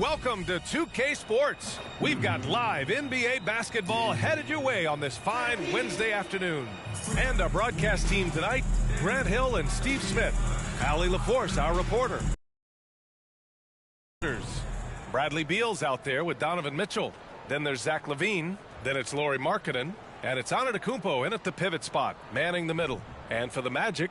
Welcome to 2K Sports. We've got live NBA basketball headed your way on this fine Wednesday afternoon. And our broadcast team tonight, Grant Hill and Steve Smith. Allie LaForce, our reporter. Bradley Beal's out there with Donovan Mitchell. Then there's Zach LaVine. Then it's Lauri Markkanen. And it's Antetokounmpo in at the pivot spot, manning the middle. And for the Magic,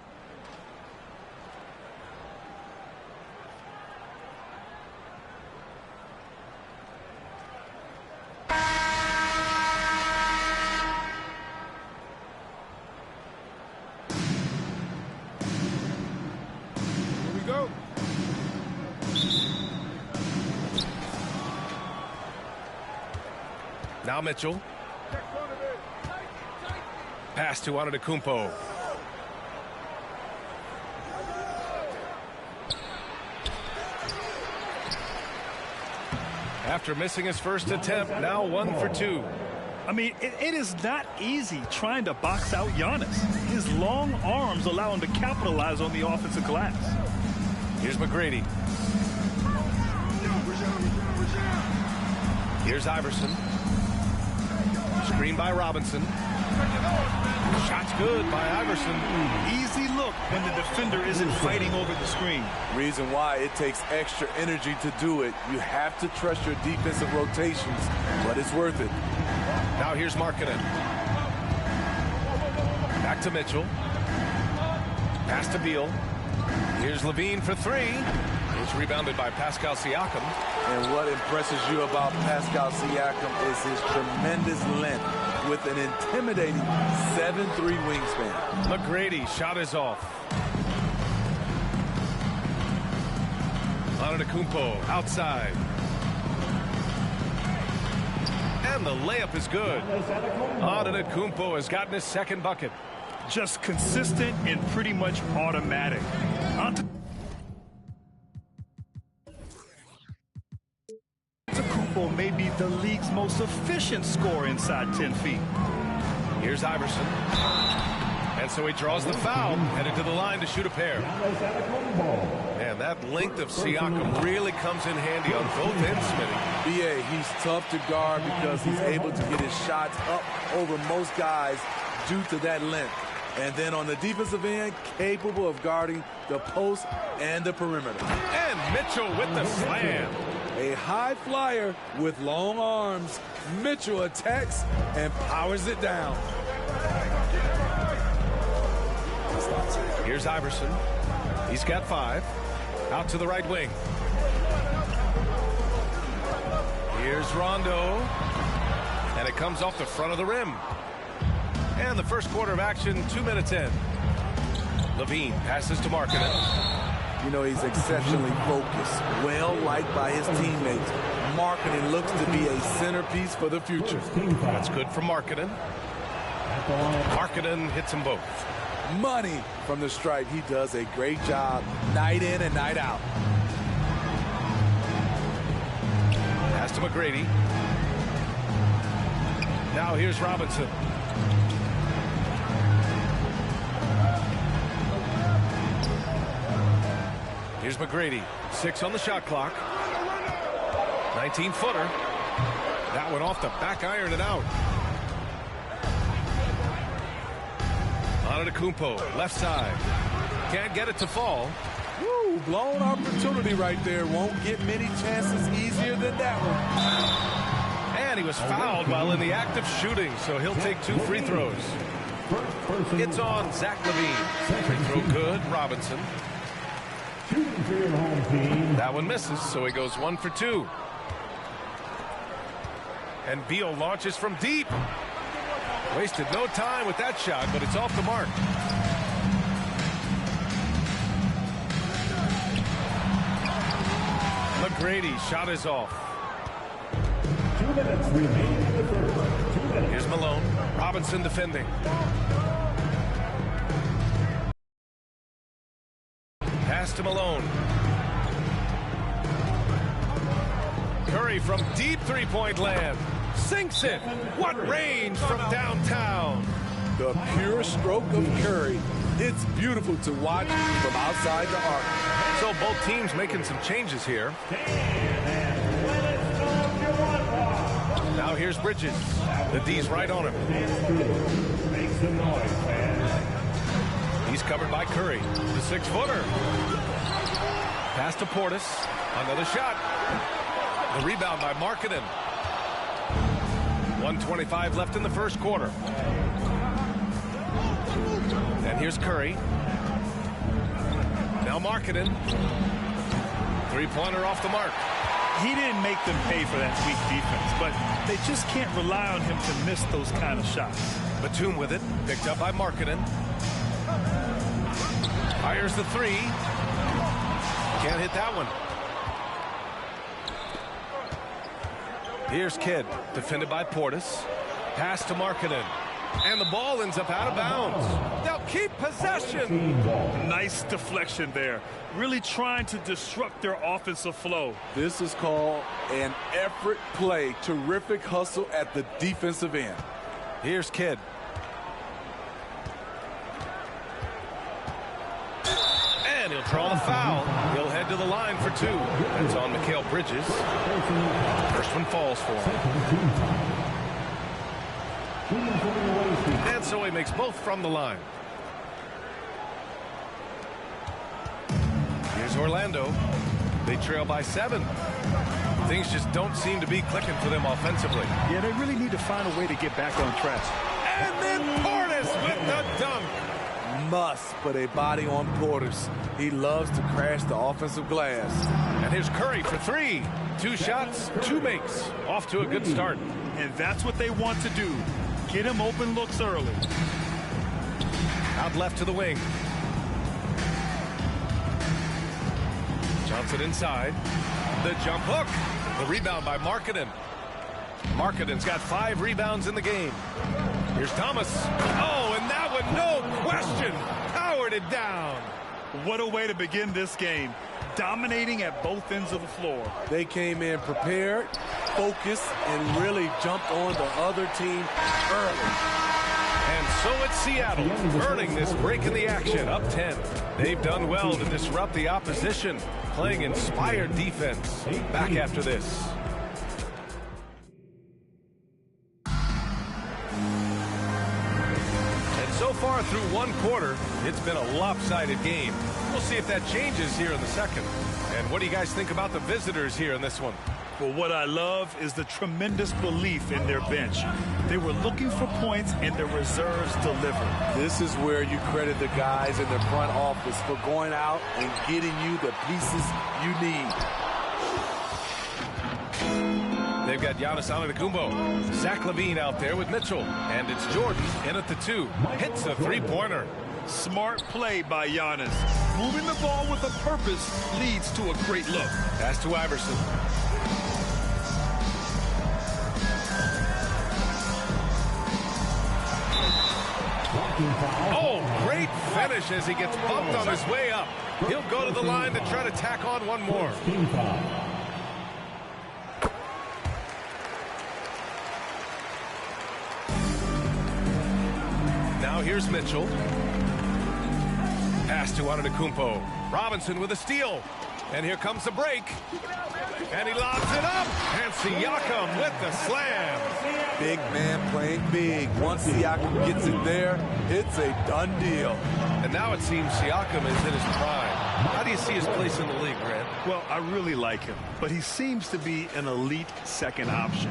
now Mitchell. Pass to Antetokounmpo. After missing his first attempt, now 1 for 2. I mean, it is not easy trying to box out Giannis. His long arms allow him to capitalize on the offensive glass. Here's McGrady. Here's Iverson. Screen by Robinson. Shot's good by Iverson. Easy look when the defender isn't fighting over the screen. Reason why it takes extra energy to do it. You have to trust your defensive rotations, but it's worth it. Now here's Markkanen. Back to Mitchell. Pass to Beal. Here's LaVine for 3. It's rebounded by Pascal Siakam. And what impresses you about Pascal Siakam is his tremendous length with an intimidating 7'3" wingspan. McGrady, shot is off. Antetokounmpo outside. And the layup is good. Antetokounmpo has gotten his second bucket. Just consistent and pretty much automatic. Antetokounmpo may be the league's most efficient scorer inside 10 feet. Here's Iverson. And so he draws the foul, headed to the line to shoot a pair. And that length of Siakam really comes in handy on both ends, Smitty. BA, he's tough to guard because he's able to get his shots up over most guys due to that length. And then on the defensive end, capable of guarding the post and the perimeter. And Mitchell with the slam. A high flyer with long arms. Mitchell attacks and powers it down. Here's Iverson. He's got 5. Out to the right wing. Here's Rondo. And it comes off the front of the rim. And the first quarter of action, 2 minutes in. LaVine passes to Markkanen. You know, he's exceptionally focused, well-liked by his teammates. Markkanen looks to be a centerpiece for the future. That's good for Markkanen. Markkanen hits them both. Money from the stripe. He does a great job night in and night out. Pass to McGrady. Now here's Robinson. Here's McGrady. 6 on the shot clock. 19-footer. That one off the back iron and out. Antetokounmpo, left side. Can't get it to fall. Woo, blown opportunity right there. Won't get many chances easier than that one. And he was fouled while in the act of shooting, so he'll take 2 free throws. It's on Zach LaVine. Free throw good, Robinson. That one misses, so he goes 1 for 2. And Beal launches from deep. Wasted no time with that shot, but it's off the mark. McGrady, shot is off. 2 minutes remaining in the first. 2 minutes. Here's Malone. Robinson defending. Pass to Malone. Curry from deep three-point land. Sinks it. What range from downtown. The pure stroke of Curry. It's beautiful to watch from outside the arc. So both teams making some changes here. here's Bridges. The D's right on him. Make some noise, fans. He's covered by Curry. The 6-footer. Pass to Portis. Another shot. The rebound by Markkanen. 1:25 left in the first quarter. And here's Curry. Now Markkanen. Three-pointer off the mark. He didn't make them pay for that weak defense, but they just can't rely on him to miss those kind of shots. Batum with it. Picked up by Markkanen. Fires the three. Can't hit that one. Here's Kidd. Defended by Portis. Pass to Markkanen. And the ball ends up out of bounds. They'll keep possession. Nice deflection there. Really trying to disrupt their offensive flow. This is called an effort play. Terrific hustle at the defensive end. Here's Kidd. And he'll draw the foul. He'll head to the line for two. That's on Mikal Bridges. First one falls for him. And so he makes both from the line. Here's Orlando. They trail by 7. Things just don't seem to be clicking for them offensively. Yeah, they really need to find a way to get back on track. And then Portis with the dunk. Must put a body on Portis. He loves to crash the offensive glass. And here's Curry for 3. 2 shots, 2 makes. Off to a good start. And that's what they want to do. Get him open looks early. Out left to the wing. Johnson inside. The jump hook. The rebound by Markkanen. Markkanen's got 5 rebounds in the game. Here's Thomas. Oh, and that one, no question, powered it down. What a way to begin this game. Dominating at both ends of the floor. They came in prepared, focused, and really jumped on the other team early. And so it's Seattle earning this break in the action, up 10. They've done well to disrupt the opposition, playing inspired defense. Back after this. And so far through one quarter, it's been a lopsided game. We'll see if that changes here in the second. And what do you guys think about the visitors here in this one? Well, what I love is the tremendous belief in their bench. They were looking for points, and their reserves delivered. This is where you credit the guys in the front office for going out and getting you the pieces you need. They've got Giannis Antetokounmpo. Zach LaVine out there with Mitchell. And it's Jordan in at the 2. Hits a three-pointer. Smart play by Giannis. Moving the ball with a purpose leads to a great look. Pass to Iverson. Oh, great finish as he gets bumped on his way up. He'll go to the line to try to tack on one more. Now here's Mitchell. Pass to Antetokounmpo. Robinson with a steal. And here comes the break. And he lobs it up. And Siakam with the slam. Big man playing big. Once Siakam gets it there, it's a done deal. And now it seems Siakam is in his prime. How do you see his place in the league, Grant? Well, I really like him, but he seems to be an elite second option.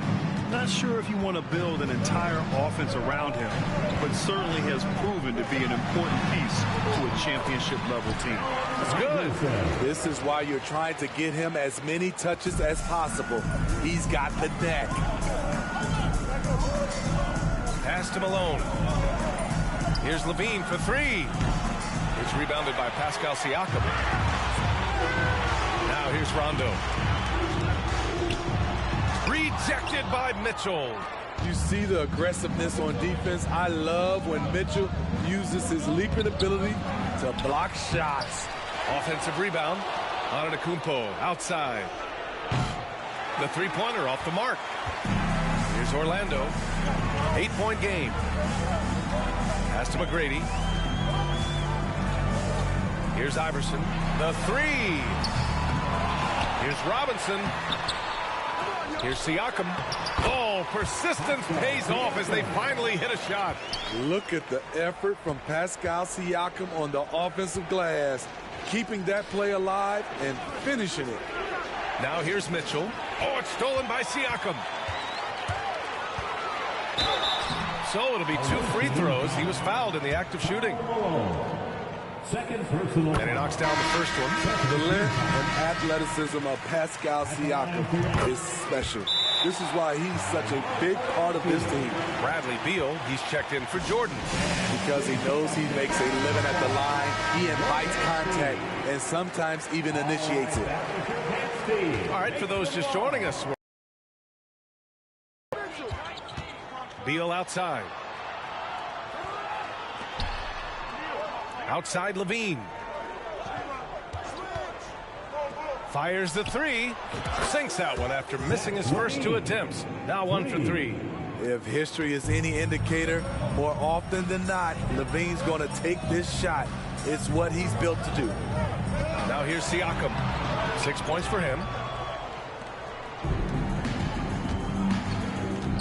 Not sure if you want to build an entire offense around him, but certainly has proven to be an important piece to a championship-level team. That's good. This is why you're trying to get him as many touches as possible. He's got the neck. Pass to Malone. Here's LaVine for 3. It's rebounded by Pascal Siakam. Now here's Rondo. Rejected by Mitchell. You see the aggressiveness on defense. I love when Mitchell uses his leaping ability to block shots. Offensive rebound. Antetokounmpo outside. The three-pointer off the mark. Here's Orlando. 8-point game. Pass to McGrady. Here's Iverson. The 3. Here's Robinson. Here's Siakam. Oh, persistence pays off as they finally hit a shot. Look at the effort from Pascal Siakam on the offensive glass, keeping that play alive and finishing it. Now here's Mitchell. Oh, it's stolen by Siakam. So it'll be 2 free throws. He was fouled in the act of shooting. Second personal. And he knocks down the first one. The length and athleticism of Pascal Siakam is special. This is why he's such a big part of this team. Bradley Beal, he's checked in for Jordan. Because he knows he makes a living at the line, he invites contact and sometimes even initiates it. All right, for those just joining us. Beal outside. Outside Levine. Fires the 3. Sinks that one after missing his first 2 attempts. Now 1 for 3. If history is any indicator, more often than not, Levine's going to take this shot. It's what he's built to do. Now here's Siakam. 6 points for him.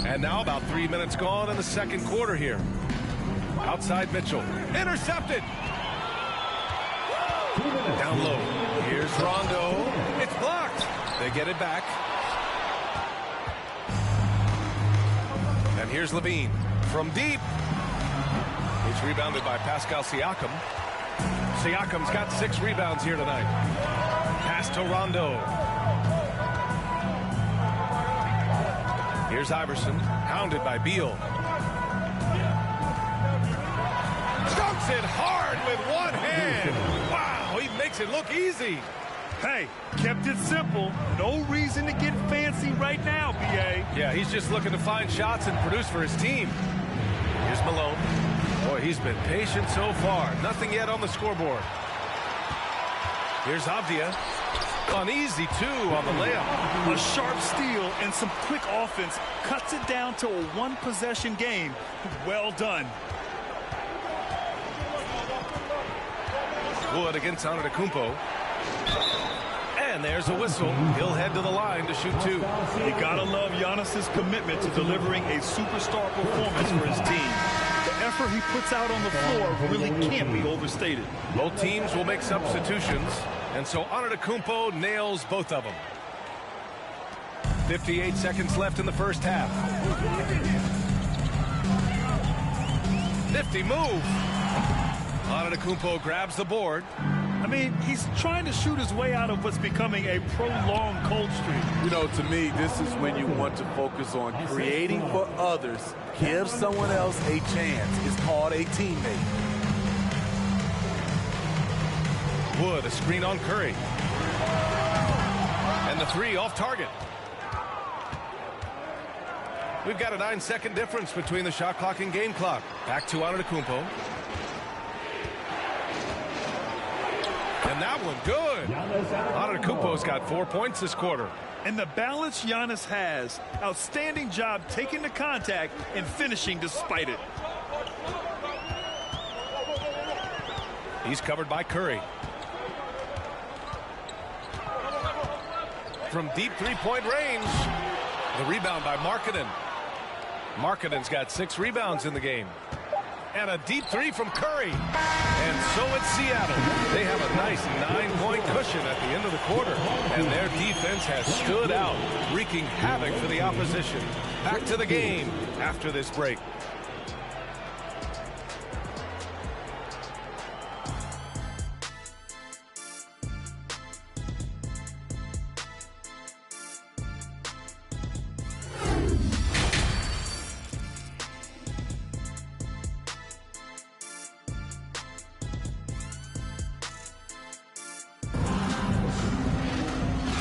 And now about 3 minutes gone in the second quarter here. Outside Mitchell. Intercepted. Down low. Here's Rondo. It's blocked. They get it back. And here's Levine from deep. It's rebounded by Pascal Siakam. Siakam's got 6 rebounds here tonight. Pass to Rondo. Here's Iverson, hounded by Beal. Dunks it hard with one hand. Wow, he makes it look easy. Hey, kept it simple. No reason to get fancy right now, B.A. Yeah, he's just looking to find shots and produce for his team. Here's Malone. Boy, he's been patient so far. Nothing yet on the scoreboard. Here's Avdia. An easy 2 on the layup. A sharp steal and some quick offense cuts it down to a 1-possession game. Well done. Wood against Antetokounmpo. And there's a whistle. He'll head to the line to shoot 2. You gotta love Giannis's commitment to delivering a superstar performance for his team. The effort he puts out on the floor really can't be overstated. Both teams will make substitutions, and so Antetokounmpo nails both of them. 58 seconds left in the first half. Nifty move. Antetokounmpo grabs the board. I mean, he's trying to shoot his way out of what's becoming a prolonged cold streak. You know, to me, this is when you want to focus on creating for others. Give someone else a chance. It's called a teammate. Wood, a screen on Curry. And the 3 off target. We've got a 9-second difference between the shot clock and game clock. Back to Antetokounmpo. And that one good. Antetokounmpo's got 4 points this quarter. And the balance Giannis has. Outstanding job taking the contact and finishing despite it. He's covered by Curry. From deep 3-point range. The rebound by Markkanen. Markkanen's got 6 rebounds in the game. And a deep 3 from Curry. And so it's Seattle. They have a nice 9-point cushion at the end of the quarter. And their defense has stood out, wreaking havoc for the opposition. Back to the game after this break.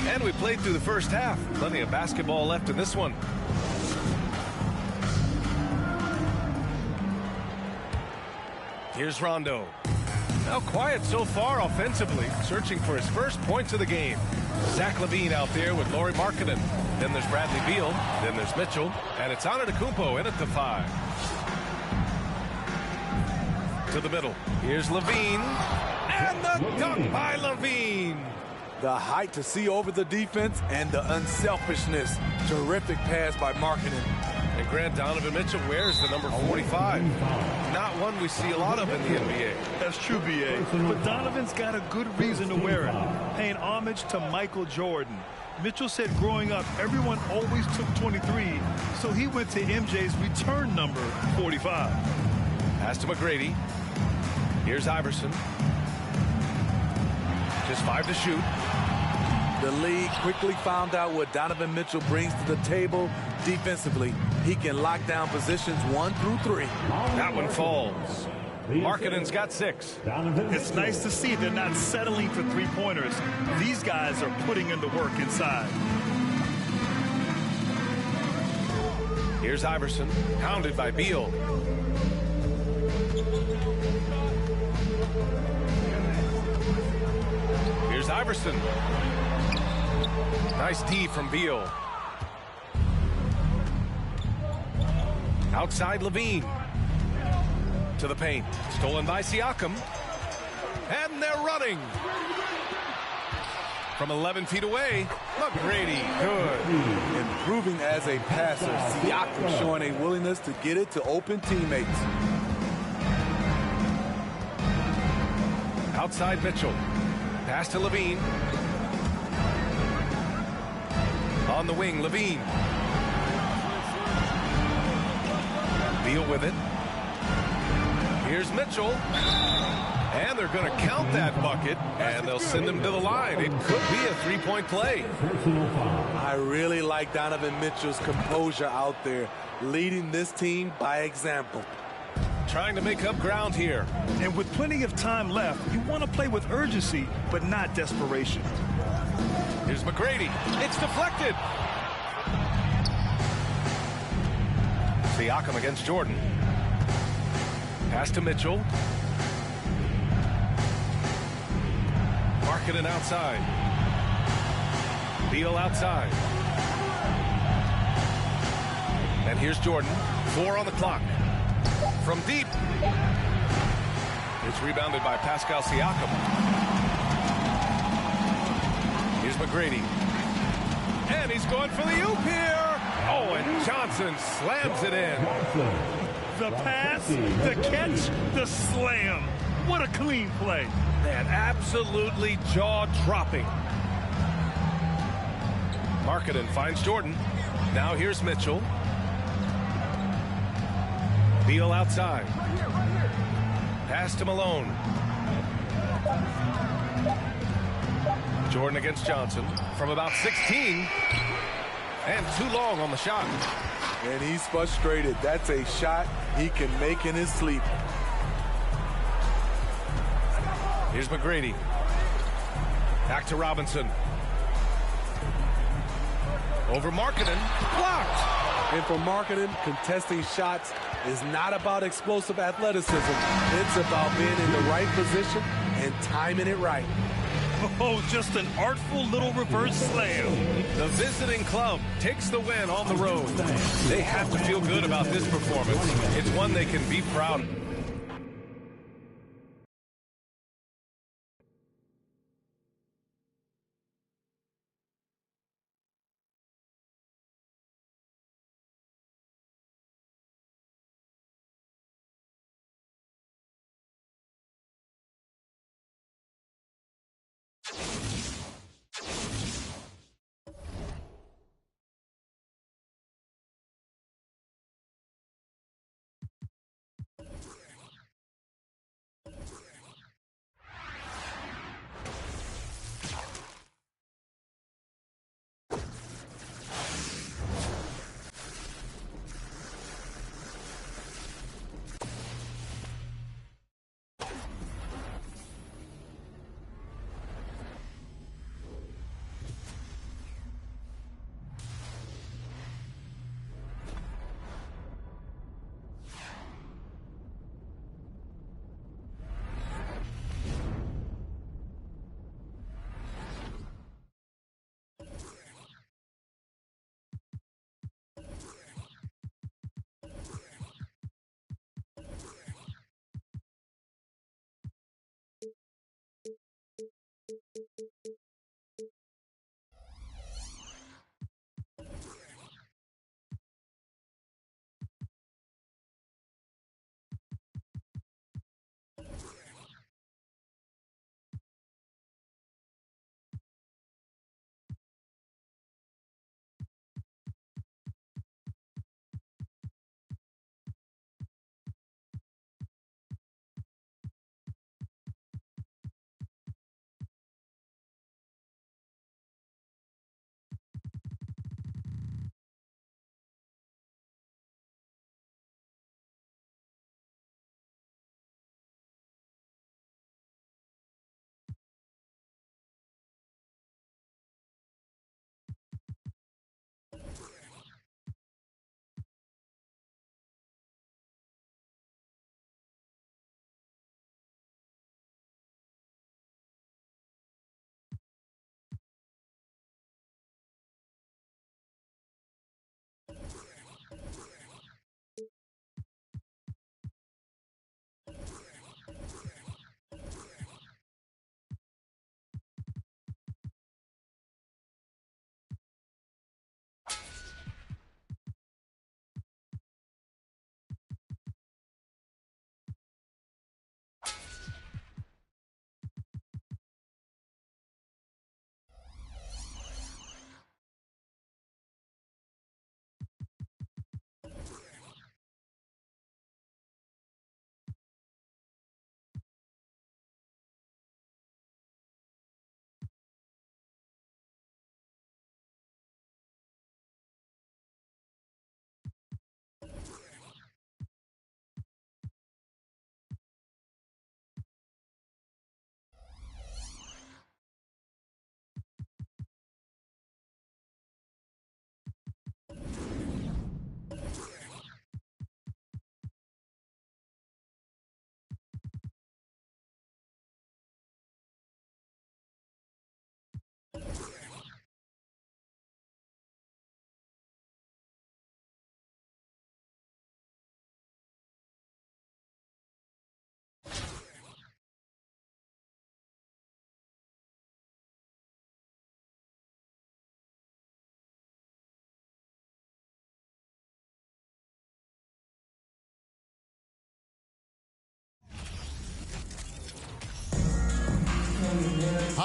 And we played through the first half. Plenty of basketball left in this one. Here's Rondo. Now quiet so far offensively, searching for his first points of the game. Zach LaVine out there with Lauri Markkanen. Then there's Bradley Beal. Then there's Mitchell. And it's Antetokounmpo in at the 5. To the middle. Here's LaVine. And the dunk by LaVine. The height to see over the defense and the unselfishness. Terrific pass by Markkanen. And Grant, Donovan Mitchell wears the number 45. Not one we see a lot of in the NBA. That's true, B.A. But Donovan's got a good reason to wear it, paying homage to Michael Jordan. Mitchell said growing up, everyone always took 23, so he went to MJ's return number 45. Pass to McGrady. Here's Iverson. Just 5 to shoot. The league quickly found out what Donovan Mitchell brings to the table defensively. He can lock down positions 1 through 3. That one falls. Markkanen's got 6. It's nice to see they're not settling for three-pointers. These guys are putting in the work inside. Here's Iverson, pounded by Beal. Here's Iverson. Nice D from Beal. Outside Levine. To the paint. Stolen by Siakam. And they're running. From 11 feet away, McGrady. Good. Improving as a passer. Siakam showing a willingness to get it to open teammates. Outside Mitchell. Pass to Levine. On the wing, Levine. Beal with it. Here's Mitchell. And they're going to count that bucket, and they'll send him to the line. It could be a three-point play. I really like Donovan Mitchell's composure out there, leading this team by example. Trying to make up ground here. And with plenty of time left, you want to play with urgency, but not desperation. Here's McGrady. It's deflected. Siakam against Jordan. Pass to Mitchell. Markkanen outside. Beal outside. And here's Jordan. 4 on the clock. From deep. It's rebounded by Pascal Siakam. Here's McGrady. And he's going for the oop here. Oh, and Johnson slams it in. The pass, the catch, the slam. What a clean play. Man, absolutely jaw-dropping. Markkanen finds Jordan. Now here's Mitchell. Beal outside. Pass to Malone. Jordan against Johnson from about 16. And too long on the shot. And he's frustrated. That's a shot he can make in his sleep. Here's McGrady. Back to Robinson. Over Markkanen. Blocked. And for Markkanen, contesting shots is not about explosive athleticism. It's about being in the right position and timing it right. Oh, just an artful little reverse slam. The visiting club takes the win on the road. They have to feel good about this performance. It's one they can be proud of.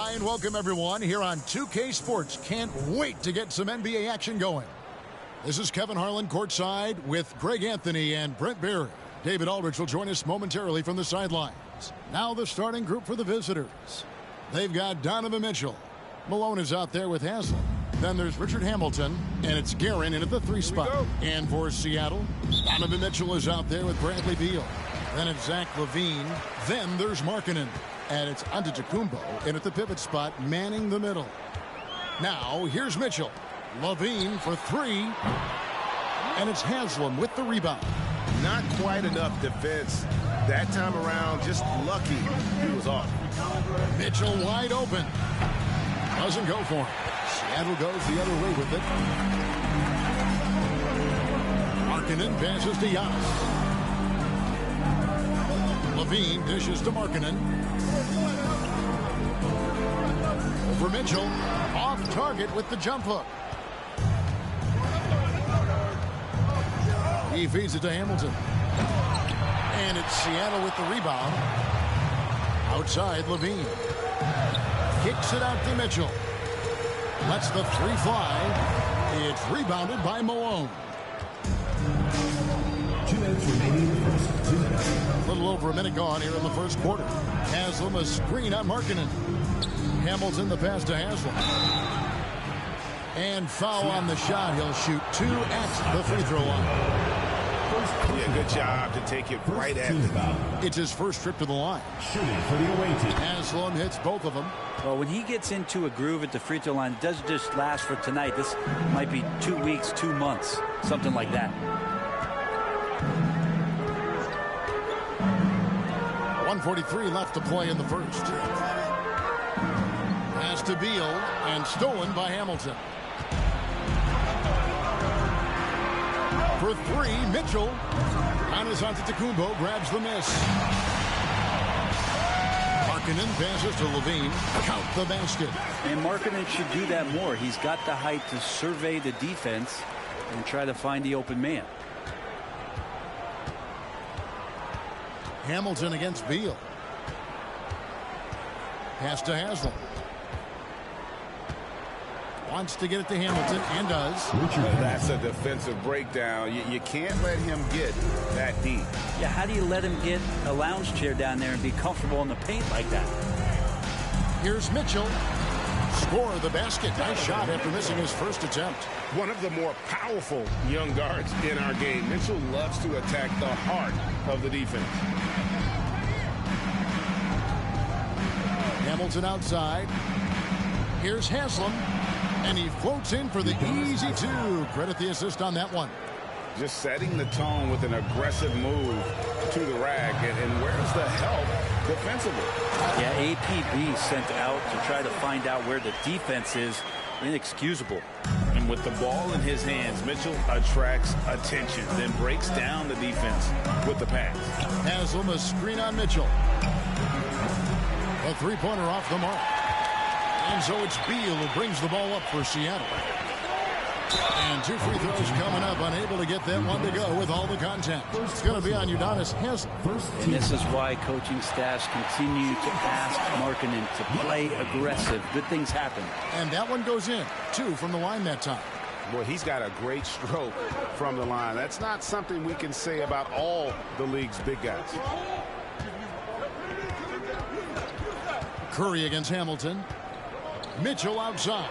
Hi and welcome everyone here on 2K Sports. Can't wait to get some NBA action going. This is Kevin Harlan courtside with Greg Anthony and Brent Barry. David Aldridge will join us momentarily from the sidelines. Now the starting group for the visitors. They've got Donovan Mitchell. Malone is out there with Haslam. Then there's Richard Hamilton, and it's Guerin in at the 3 spot. And for Seattle, Donovan Mitchell is out there with Bradley Beal. Then it's Zach LaVine. Then there's Markkanen. And it's Antetokounmpo in at the pivot spot, manning the middle. Now, here's Mitchell. LaVine for 3. And it's Haslam with the rebound. Not quite enough defense that time around. Just lucky he was off. Mitchell wide open. Doesn't go for him. Seattle goes the other way with it. Markkanen passes to Giannis. LaVine dishes to Markkanen. Over Mitchell. Off target with the jump hook. He feeds it to Hamilton. And it's Seattle with the rebound. Outside, LaVine. Kicks it out to Mitchell. Lets the 3 fly. It's rebounded by Malone. 2 minutes remaining in the first. 2 minutes. A little over a minute gone here in the first quarter. Haslam a screen on Markkanen. Hamilton the pass to Haslam. And foul on the shot. He'll shoot 2 at the free throw line. Yeah, good job to take it right at him. It's his first trip to the line. Shooting for the away team. Haslam hits both of them. Well, when he gets into a groove at the free throw line, it doesn't just last for tonight. This might be 2 weeks, 2 months, something like that. 1:43 left to play in the first. Pass to Beal and stolen by Hamilton. For 3, Mitchell. Giannis Antetokounmpo grabs the miss. Markkanen passes to LaVine. Count the basket. And Markkanen should do that more. He's got the height to survey the defense and try to find the open man. Hamilton against Beal. Pass to Haslam. Wants to get it to Hamilton and does. That's a defensive breakdown. You can't let him get that deep. Yeah, how do you let him get a lounge chair down there and be comfortable in the paint like that? Here's Mitchell. Score the basket. Nice shot after missing his first attempt. One of the more powerful young guards in our game. Mitchell loves to attack the heart of the defense. Hamilton outside. Here's Haslam. And he floats in for the easy 2. Credit the assist on that one. Just setting the tone with an aggressive move to the rack. And where's the help defensively? Yeah, APB sent out to try to find out where the defense is. Inexcusable. And with the ball in his hands, Mitchell attracts attention, then breaks down the defense with the pass. Haslam a screen on Mitchell. A 3-pointer off the mark. And so it's Beal who brings the ball up for Seattle. And 2 free throws coming up, unable to get that one to go with all the contact. It's going to be on Udonis Haslam. And this is why coaching staffs continue to ask Markkanen to play aggressive. Good things happen. And that one goes in. 2 from the line that time. Well, he's got a great stroke from the line. That's not something we can say about all the league's big guys. Curry against Hamilton. Mitchell outside.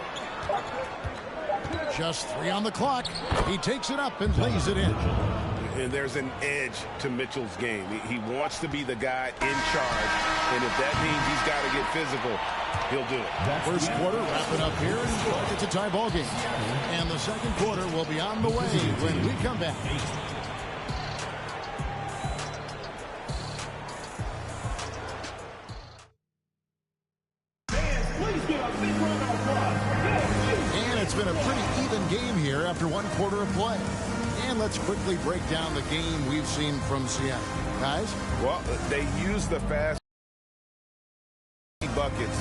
Just 3 on the clock. He takes it up and lays it in. And there's an edge to Mitchell's game. He wants to be the guy in charge. And if that means he's got to get physical, he'll do it. First quarter wrapping up here. And it's a tie ball game. And the second quarter will be on the way when we come back. It's been a pretty even game here after 1 quarter of play. And let's quickly break down the game we've seen from Seattle. Guys? Well, they used the fast buckets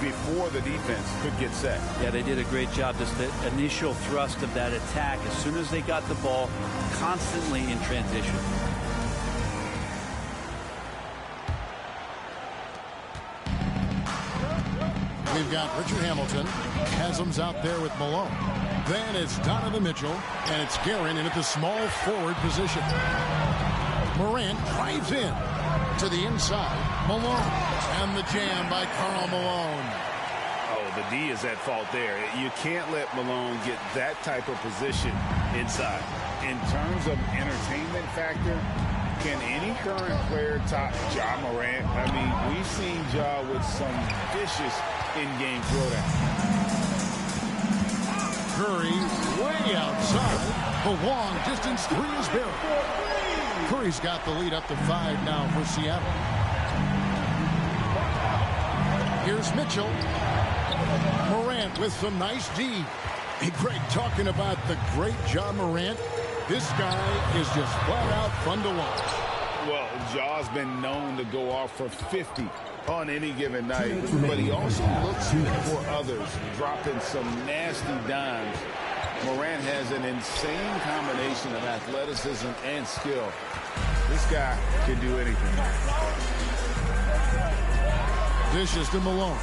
before the defense could get set. Yeah, they did a great job. Just the initial thrust of that attack, as soon as they got the ball, constantly in transition. we've got Richard Hamilton. Haslam's out there with Malone. Then it's Donovan Mitchell, and it's Guerin in at the small forward position. Morant drives in to the inside. Malone, and the jam by Karl Malone. Oh, the D is at fault there. You can't let Malone get that type of position inside. In terms of entertainment factor, can any current player top Ja Morant? I mean, we've seen Ja with some vicious in-game throwdown. Curry way outside. The long distance three is buried. Curry's got the lead up to 5 now for Seattle. Here's Mitchell. Morant with some nice D. Hey, Greg, talking about the great Ja Morant, this guy is just flat out fun to watch. Well, Ja's been known to go off for 50 on any given night, but he also looks for others, dropping some nasty dimes. Morant has an insane combination of athleticism and skill. This guy can do anything. Dishes to Malone.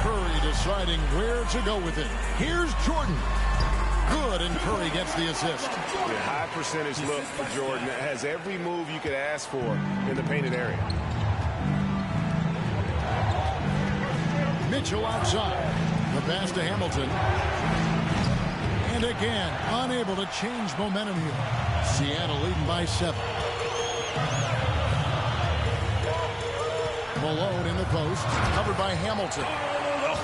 Curry deciding where to go with it. Here's Jordan. Good, and Curry gets the assist. The high percentage look for Jordan. It has every move you could ask for in the painted area. Mitchell outside. The pass to Hamilton. And again, unable to change momentum here. Seattle leading by 7. Malone in the post, covered by Hamilton.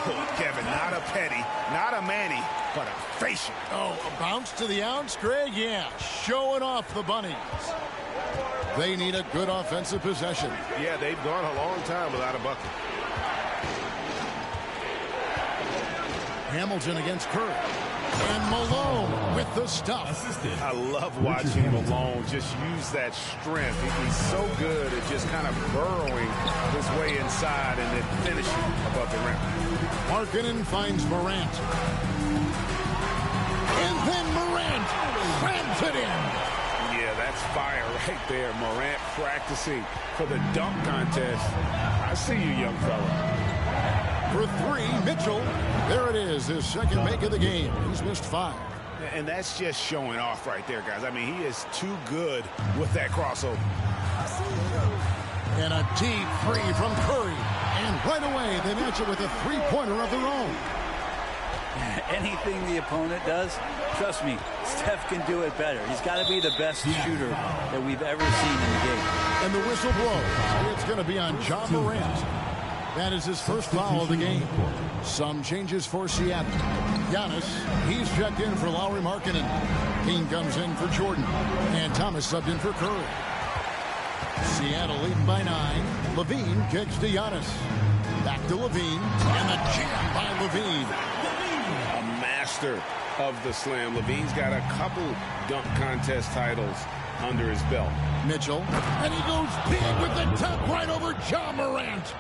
Oh, Kevin, not a Petty, not a Manny, but a facial. Oh, a bounce to the ounce, Greg? Yeah, showing off the bunnies. They need a good offensive possession. Yeah, they've gone a long time without a bucket. Hamilton against Curry. And Malone with the stuff. I love watching Malone just use that strength. He's so good at just kind of burrowing his way inside and then finishing above the rim. Markkanen finds Morant. And then Morant slams it in. Yeah, that's fire right there. Morant practicing for the dunk contest. I see you, young fella. For 3, Mitchell. There it is, his second make of the game. He's missed 5. And that's just showing off right there, guys. I mean, he is too good with that crossover. And a deep 3 from Curry. And right away, they match it with a three-pointer of their own. Anything the opponent does, trust me, Steph can do it better. He's got to be the best shooter that we've ever seen in the game. And the whistle blows. It's going to be on Ja Morant. That is his first foul of the game. Some changes for Seattle. Giannis, he's checked in for Lauri Markkanen. King comes in for Jordan. And Thomas subbed in for Curry. Seattle leading by 9. Levine kicks to Giannis. Back to Levine. And the jam by Levine. A master of the slam. Levine's got a couple dunk contest titles under his belt. Mitchell. And he goes big with the tuck right over Ja Morant.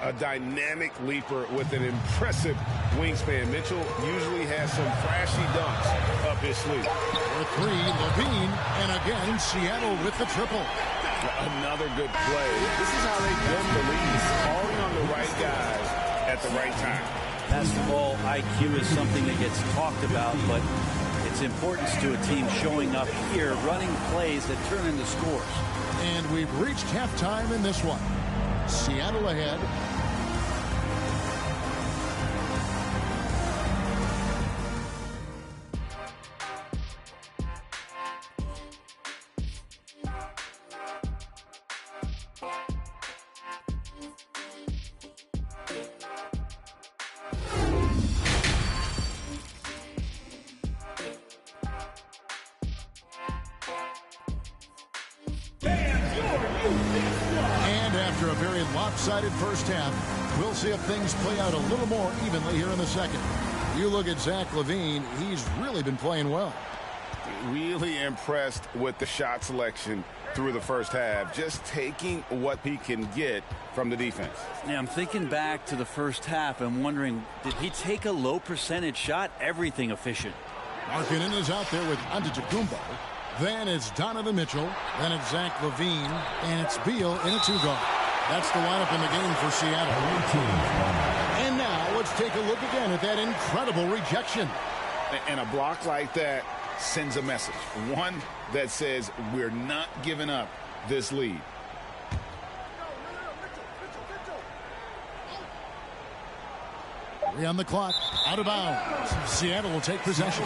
A dynamic leaper with an impressive wingspan. Mitchell usually has some flashy dunks up his sleeve. For 3, Levine, and again, Seattle with the triple. Another good play. This is how they build the lead, calling on the right guys at the right time. Basketball IQ is something that gets talked about, but its importance to a team showing up here, running plays that turn into scores. And we've reached halftime in this one. Seattle ahead. After a very lopsided first half, we'll see if things play out a little more evenly here in the second. You look at Zach LaVine, he's really been playing well. Really impressed with the shot selection through the first half, just taking what he can get from the defense. Yeah, I'm thinking back to the first half and wondering, did he take a low percentage shot? Everything efficient. Markkanen is out there with Antetokounmpo. Then it's Donovan Mitchell. Then it's Zach LaVine. And it's Beal in a 2-guard. That's the lineup in the game for Seattle. And now let's take a look again at that incredible rejection. And a block like that sends a message. One that says we're not giving up this lead. On the clock, out of bounds. Seattle will take possession.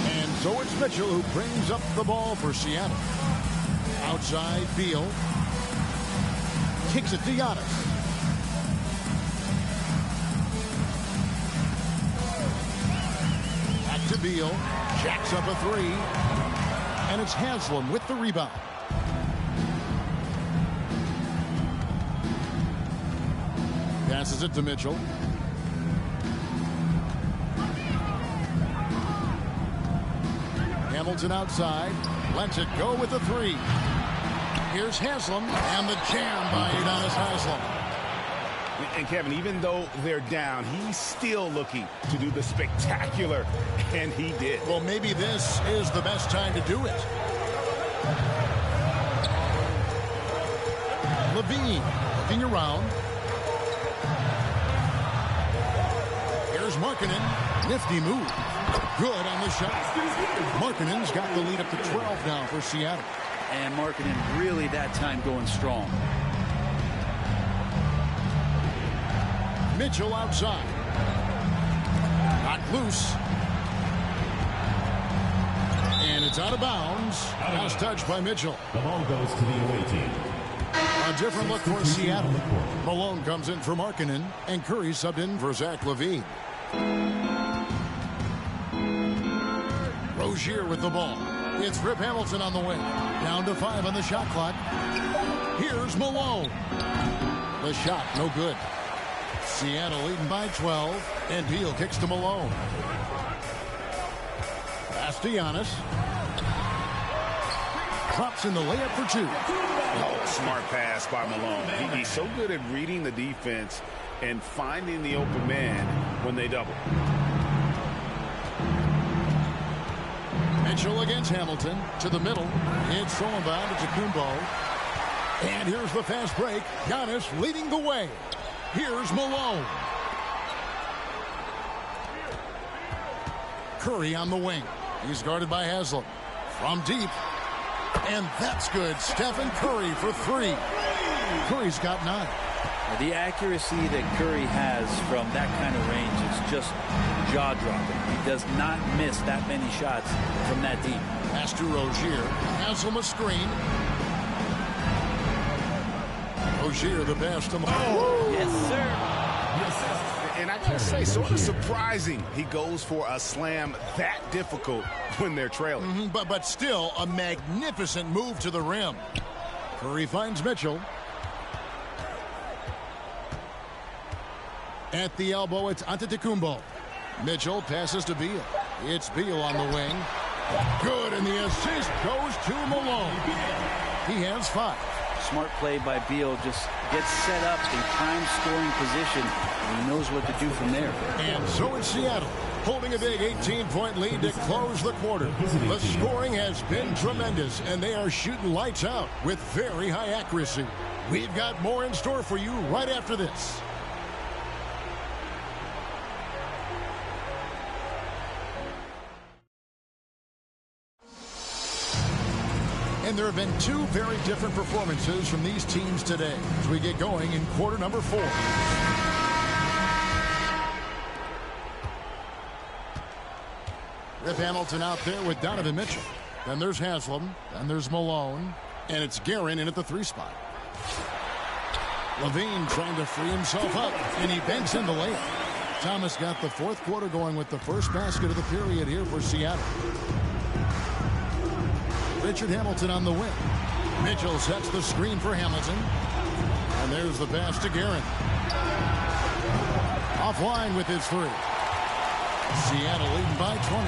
And so it's Mitchell who brings up the ball for Seattle. Outside, Beal. Kicks it to Giannis. Back to Beal. Jacks up a three. And it's Haslam with the rebound. Passes it to Mitchell. Hamilton outside. Lets it go with the three. Here's Haslam. And the jam by Udonis Haslam. And Kevin, even though they're down, he's still looking to do the spectacular. And he did. Well, maybe this is the best time to do it. Levine looking around. Here's Markkanen. Nifty move. Good on the shot. Markkanen's got the lead up to 12 now for Seattle. And Markkanen really that time going strong. Mitchell outside. Knocked loose. And it's out of bounds. Last touch by Mitchell. The ball goes to the away team. A different look for Seattle. Malone comes in for Markkanen, and Curry subbed in for Zach LaVine. Rozier with the ball. It's Rip Hamilton on the wing. Down to 5 on the shot clock. Here's Malone. The shot, no good. Seattle leading by 12, and Beal kicks to Malone. Pass to Giannis. Drops in the layup for 2. Oh, smart pass by Malone. He's so good at reading the defense and finding the open man when they double. Mitchell against Hamilton to the middle. It's thrown down to Tacumbo. And here's the fast break. Giannis leading the way. Here's Malone. Curry on the wing. He's guarded by Haslam. From deep. And that's good. Stephen Curry for 3. Curry's got 9. The accuracy that Curry has from that kind of range is just jaw-dropping. He does not miss that many shots from that deep. Pass to Rozier. Haslam a screen. Rozier the pass to Malone. Yes, sir. And I gotta say, sort of surprising he goes for a slam that difficult when they're trailing. But still a magnificent move to the rim. Curry finds Mitchell. At the elbow, it's Antetokounmpo. Mitchell passes to Beal. It's Beal on the wing. Good, and the assist goes to Malone. He has 5. Smart play by Beal. Just gets set up in prime scoring position, and he knows what to do from there. And so it's Seattle, holding a big 18-point lead to close the quarter. The scoring has been tremendous, and they are shooting lights out with very high accuracy. We've got more in store for you right after this. And there have been 2 very different performances from these teams today as we get going in quarter number 4. Rip Hamilton out there with Donovan Mitchell. Then there's Haslam. Then there's Malone. And it's Guerin in at the 3 spot. Levine trying to free himself up. And he banks in the layup. Thomas got the 4th quarter going with the first basket of the period here for Seattle. Richard Hamilton on the wing. Mitchell sets the screen for Hamilton. And there's the pass to Guerin. Offline with his 3. Seattle leading by 20.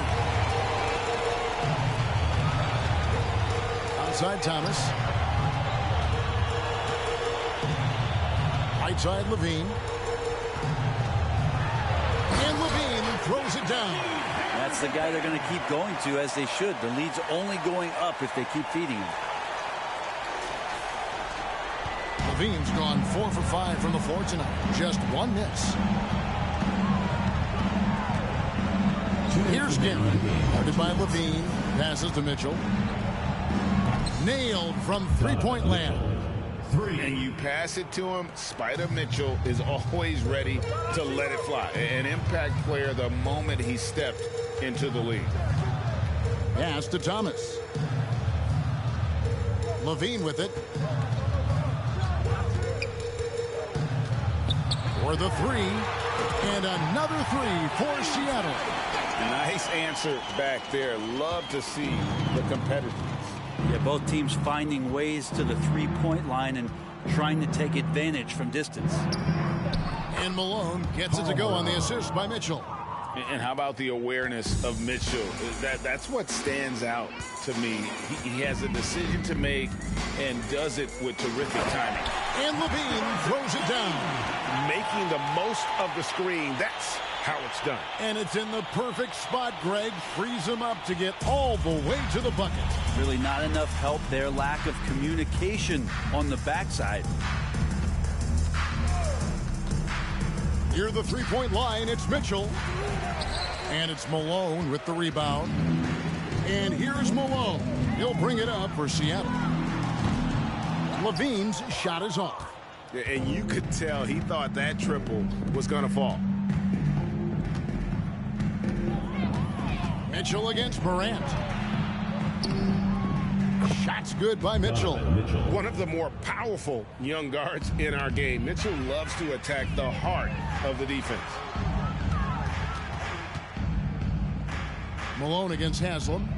Outside Thomas. Right side Levine. And Levine throws it down. That's the guy they're going to keep going to, as they should. The lead's only going up if they keep feeding him. Levine's gone 4 for 5 from the floor tonight. Just one miss. Here's Garrett. Guarded by Levine. Passes to Mitchell. Nailed from three-point land. And you pass it to him. Spider Mitchell is always ready to let it fly. An impact player the moment he stepped into the league. Pass to Thomas. Levine with it. For the three. And another three for Seattle. Nice answer back there. Love to see the competitiveness. Yeah, both teams finding ways to the three-point line and trying to take advantage from distance. And Malone gets it to go on the assist by Mitchell. And how about the awareness of Mitchell? That's what stands out to me. He has a decision to make and does it with terrific timing. And Levine throws it down. Making the most of the screen. That's how it's done. And it's in the perfect spot. Greg frees him up to get all the way to the bucket. Really not enough help there. Lack of communication on the backside. Near the three-point line, it's Mitchell. And it's Malone with the rebound. And here's Malone. He'll bring it up for Seattle. Levine's shot is off. And you could tell he thought that triple was going to fall. Mitchell against Morant. Shots good by Mitchell. One of the more powerful young guards in our game. Mitchell loves to attack the heart of the defense. Malone against Haslam.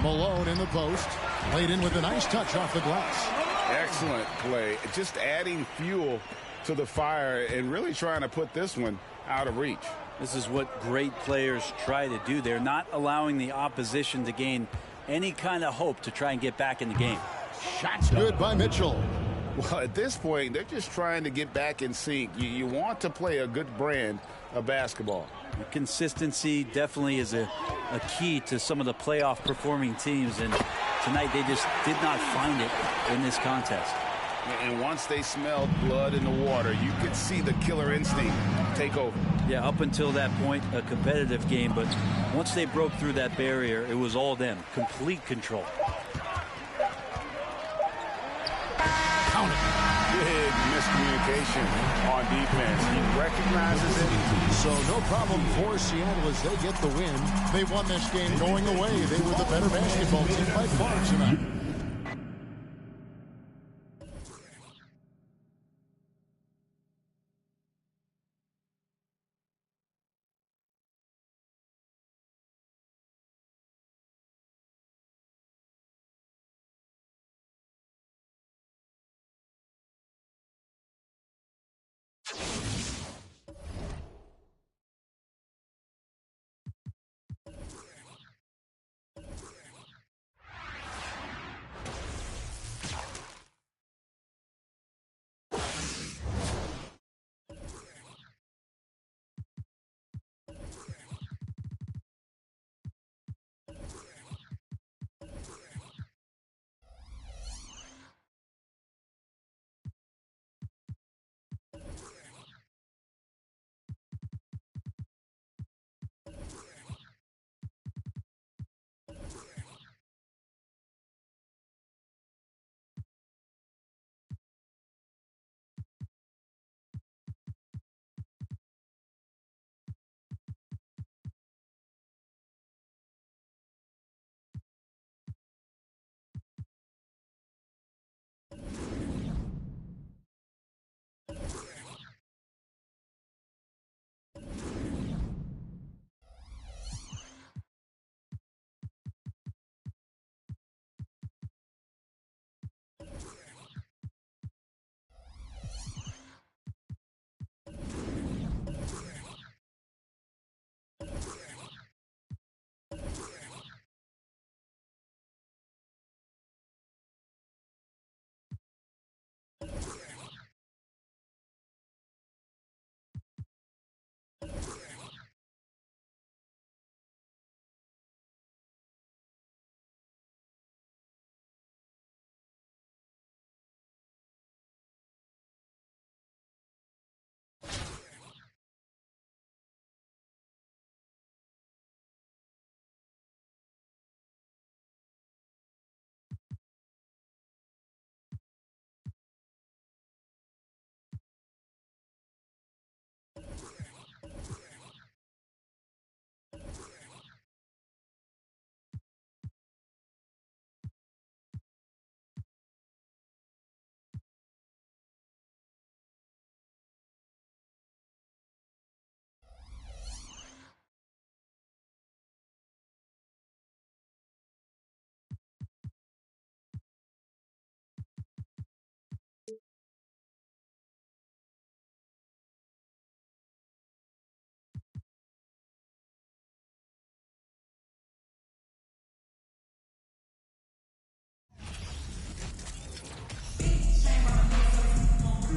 Malone in the post. Laid in with a nice touch off the glass. Excellent play. Just adding fuel to the fire and really trying to put this one out of reach. This is what great players try to do. They're not allowing the opposition to gain any kind of hope to try and get back in the game. Shots good by Mitchell. Well, at this point, they're just trying to get back in sync. You want to play a good brand of basketball. Consistency definitely is a key to some of the playoff performing teams, and tonight they just did not find it in this contest. And once they smelled blood in the water, you could see the killer instinct take over. Yeah, up until that point, a competitive game, but once they broke through that barrier, it was all them. Complete control. Count it. Big miscommunication on defense. He recognizes it. So no problem for Seattle as they get the win. They won this game going away. They were the better basketball team by far tonight.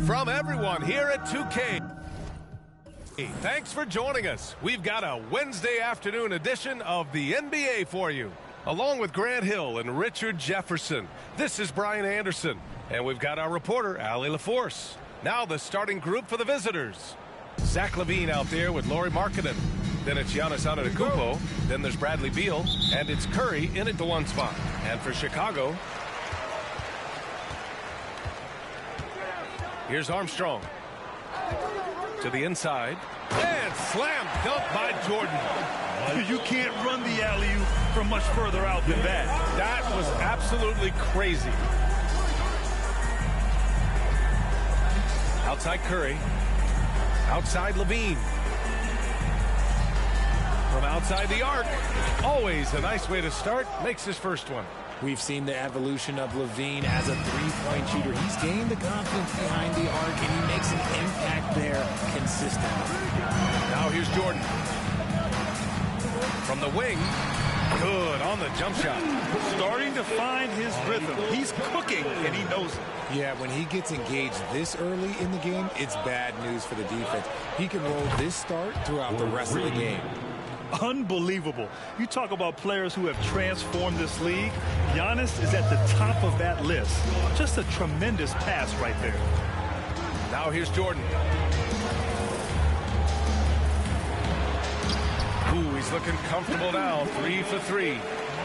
From everyone here at 2K. Thanks for joining us. We've got a Wednesday afternoon edition of the NBA for you. Along with Grant Hill and Richard Jefferson, this is Brian Anderson. And we've got our reporter, Allie LaForce. Now the starting group for the visitors. Zach LaVine out there with Lauri Markkanen. Then it's Giannis Antetokounmpo. Then there's Bradley Beal. And it's Curry in at the 1 spot. And for Chicago, here's Armstrong. To the inside. And slam dunk by Jordan. You can't run the alley-oop from much further out than that. That was absolutely crazy. Outside Curry. Outside LaVine. From outside the arc. Always a nice way to start. Makes his first one. We've seen the evolution of LaVine as a three-point shooter. He's gained the confidence behind the arc, and he makes an impact there consistently. Now here's Jordan. From the wing. Good on the jump shot. Starting to find his rhythm. He's cooking, and he knows it. Yeah, when he gets engaged this early in the game, it's bad news for the defense. He can roll this start throughout the rest of the game. Unbelievable. You talk about players who have transformed this league. Giannis is at the top of that list. Just a tremendous pass right there. Now here's Jordan. Ooh, he's looking comfortable now. 3 for 3.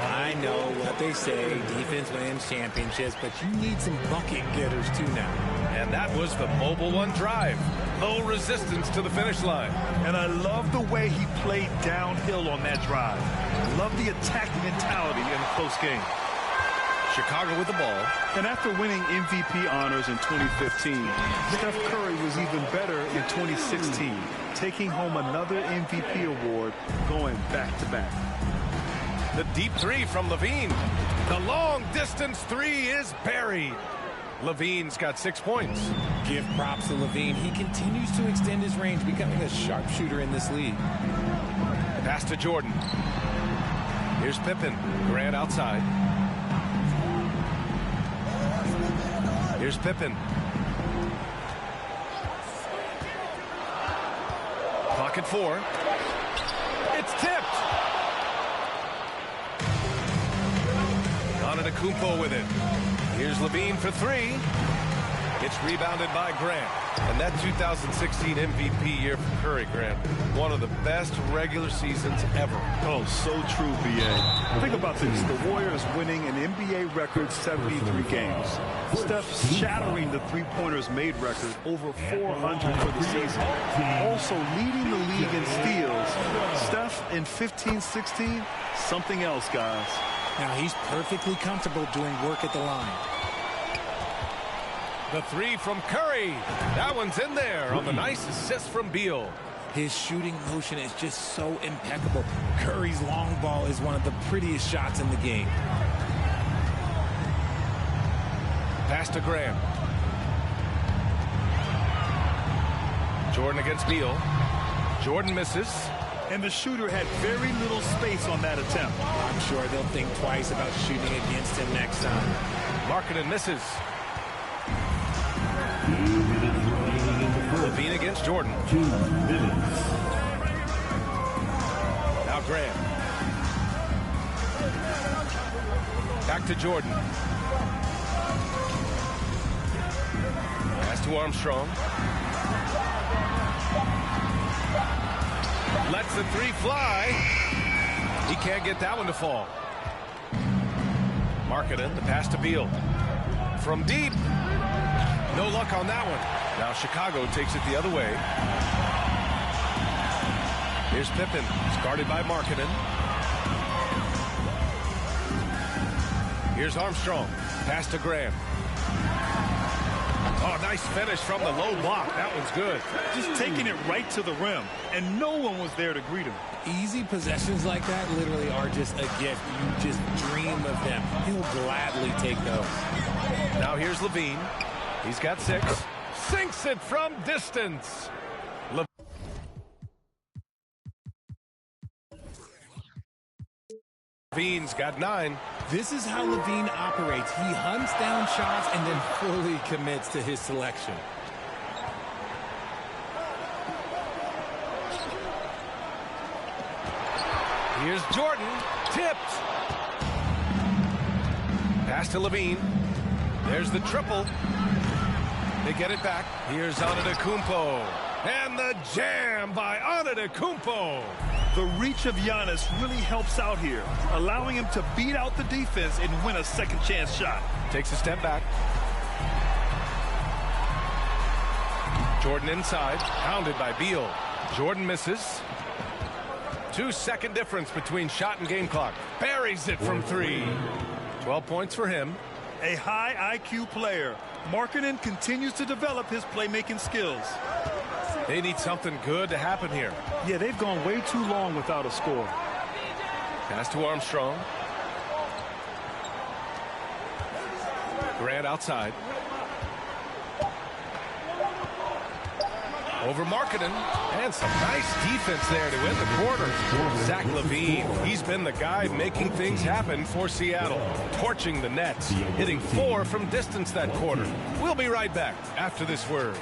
I know what they say, defense wins championships, but you need some bucket getters too now. And that was the Mobile One drive. Low resistance to the finish line. And I love the way he played downhill on that drive. Love the attack mentality in a close game. Chicago with the ball. And after winning MVP honors in 2015, Steph Curry was even better in 2016, taking home another MVP award, going back-to-back. The deep three from LaVine. The long-distance three is buried. LaVine's got 6 points. Give props to LaVine. He continues to extend his range, becoming a sharpshooter in this league. Pass to Jordan. Here's Pippen. Grant outside. Here's Pippen. Pocket 4. It's tipped. Antetokounmpo with it. Here's LaVine for 3. It's rebounded by Grant. And that 2016 MVP year for Curry, Grant, one of the best regular seasons ever. Oh, so true, B.A. Think about this. The Warriors winning an NBA record 73 games. Steph shattering the three-pointers made record, over 400 for the season. Also leading the league in steals. Steph in 15-16, something else, guys. Now he's perfectly comfortable doing work at the line. The 3 from Curry. That one's in there on the nice assist from Beal. His shooting motion is just so impeccable. Curry's long ball is one of the prettiest shots in the game. Pass to Graham. Jordan against Beal. Jordan misses. And the shooter had very little space on that attempt. I'm sure they'll think twice about shooting against him next time. Markkanen misses. LaVine against Jordan. 2 minutes. Now Graham. Back to Jordan. Pass to Armstrong. Lets the 3 fly. He can't get that one to fall. Markkanen, the pass to Beal. From deep. No luck on that one. Now Chicago takes it the other way. Here's Pippen. It's guarded by Markkanen. Here's Armstrong. Pass to Graham. Oh, nice finish from the low block. That one's good. Just taking it right to the rim, and no one was there to greet him. Easy possessions like that literally are just a gift. You just dream of them. He'll gladly take those. Now here's LaVine. He's got 6. Sinks it from distance. LaVine's got 9. This is how LaVine operates. He hunts down shots and then fully commits to his selection. Here's Jordan. Tipped. Pass to Levine. There's the triple. They get it back. Here's Antetokounmpo. And the jam by Antetokounmpo. The reach of Giannis really helps out here, allowing him to beat out the defense and win a second chance shot. Takes a step back. Jordan inside, pounded by Beal. Jordan misses. 2-second difference between shot and game clock. Buries it from 3. 12 points for him. A high IQ player. Markkanen continues to develop his playmaking skills. They need something good to happen here. Yeah, they've gone way too long without a score. Pass to Armstrong. Grant outside. Over Markkanen. And some nice defense there to end the quarter. Zach LaVine, he's been the guy making things happen for Seattle. Torching the Nets. Hitting 4 from distance that quarter. We'll be right back after this word.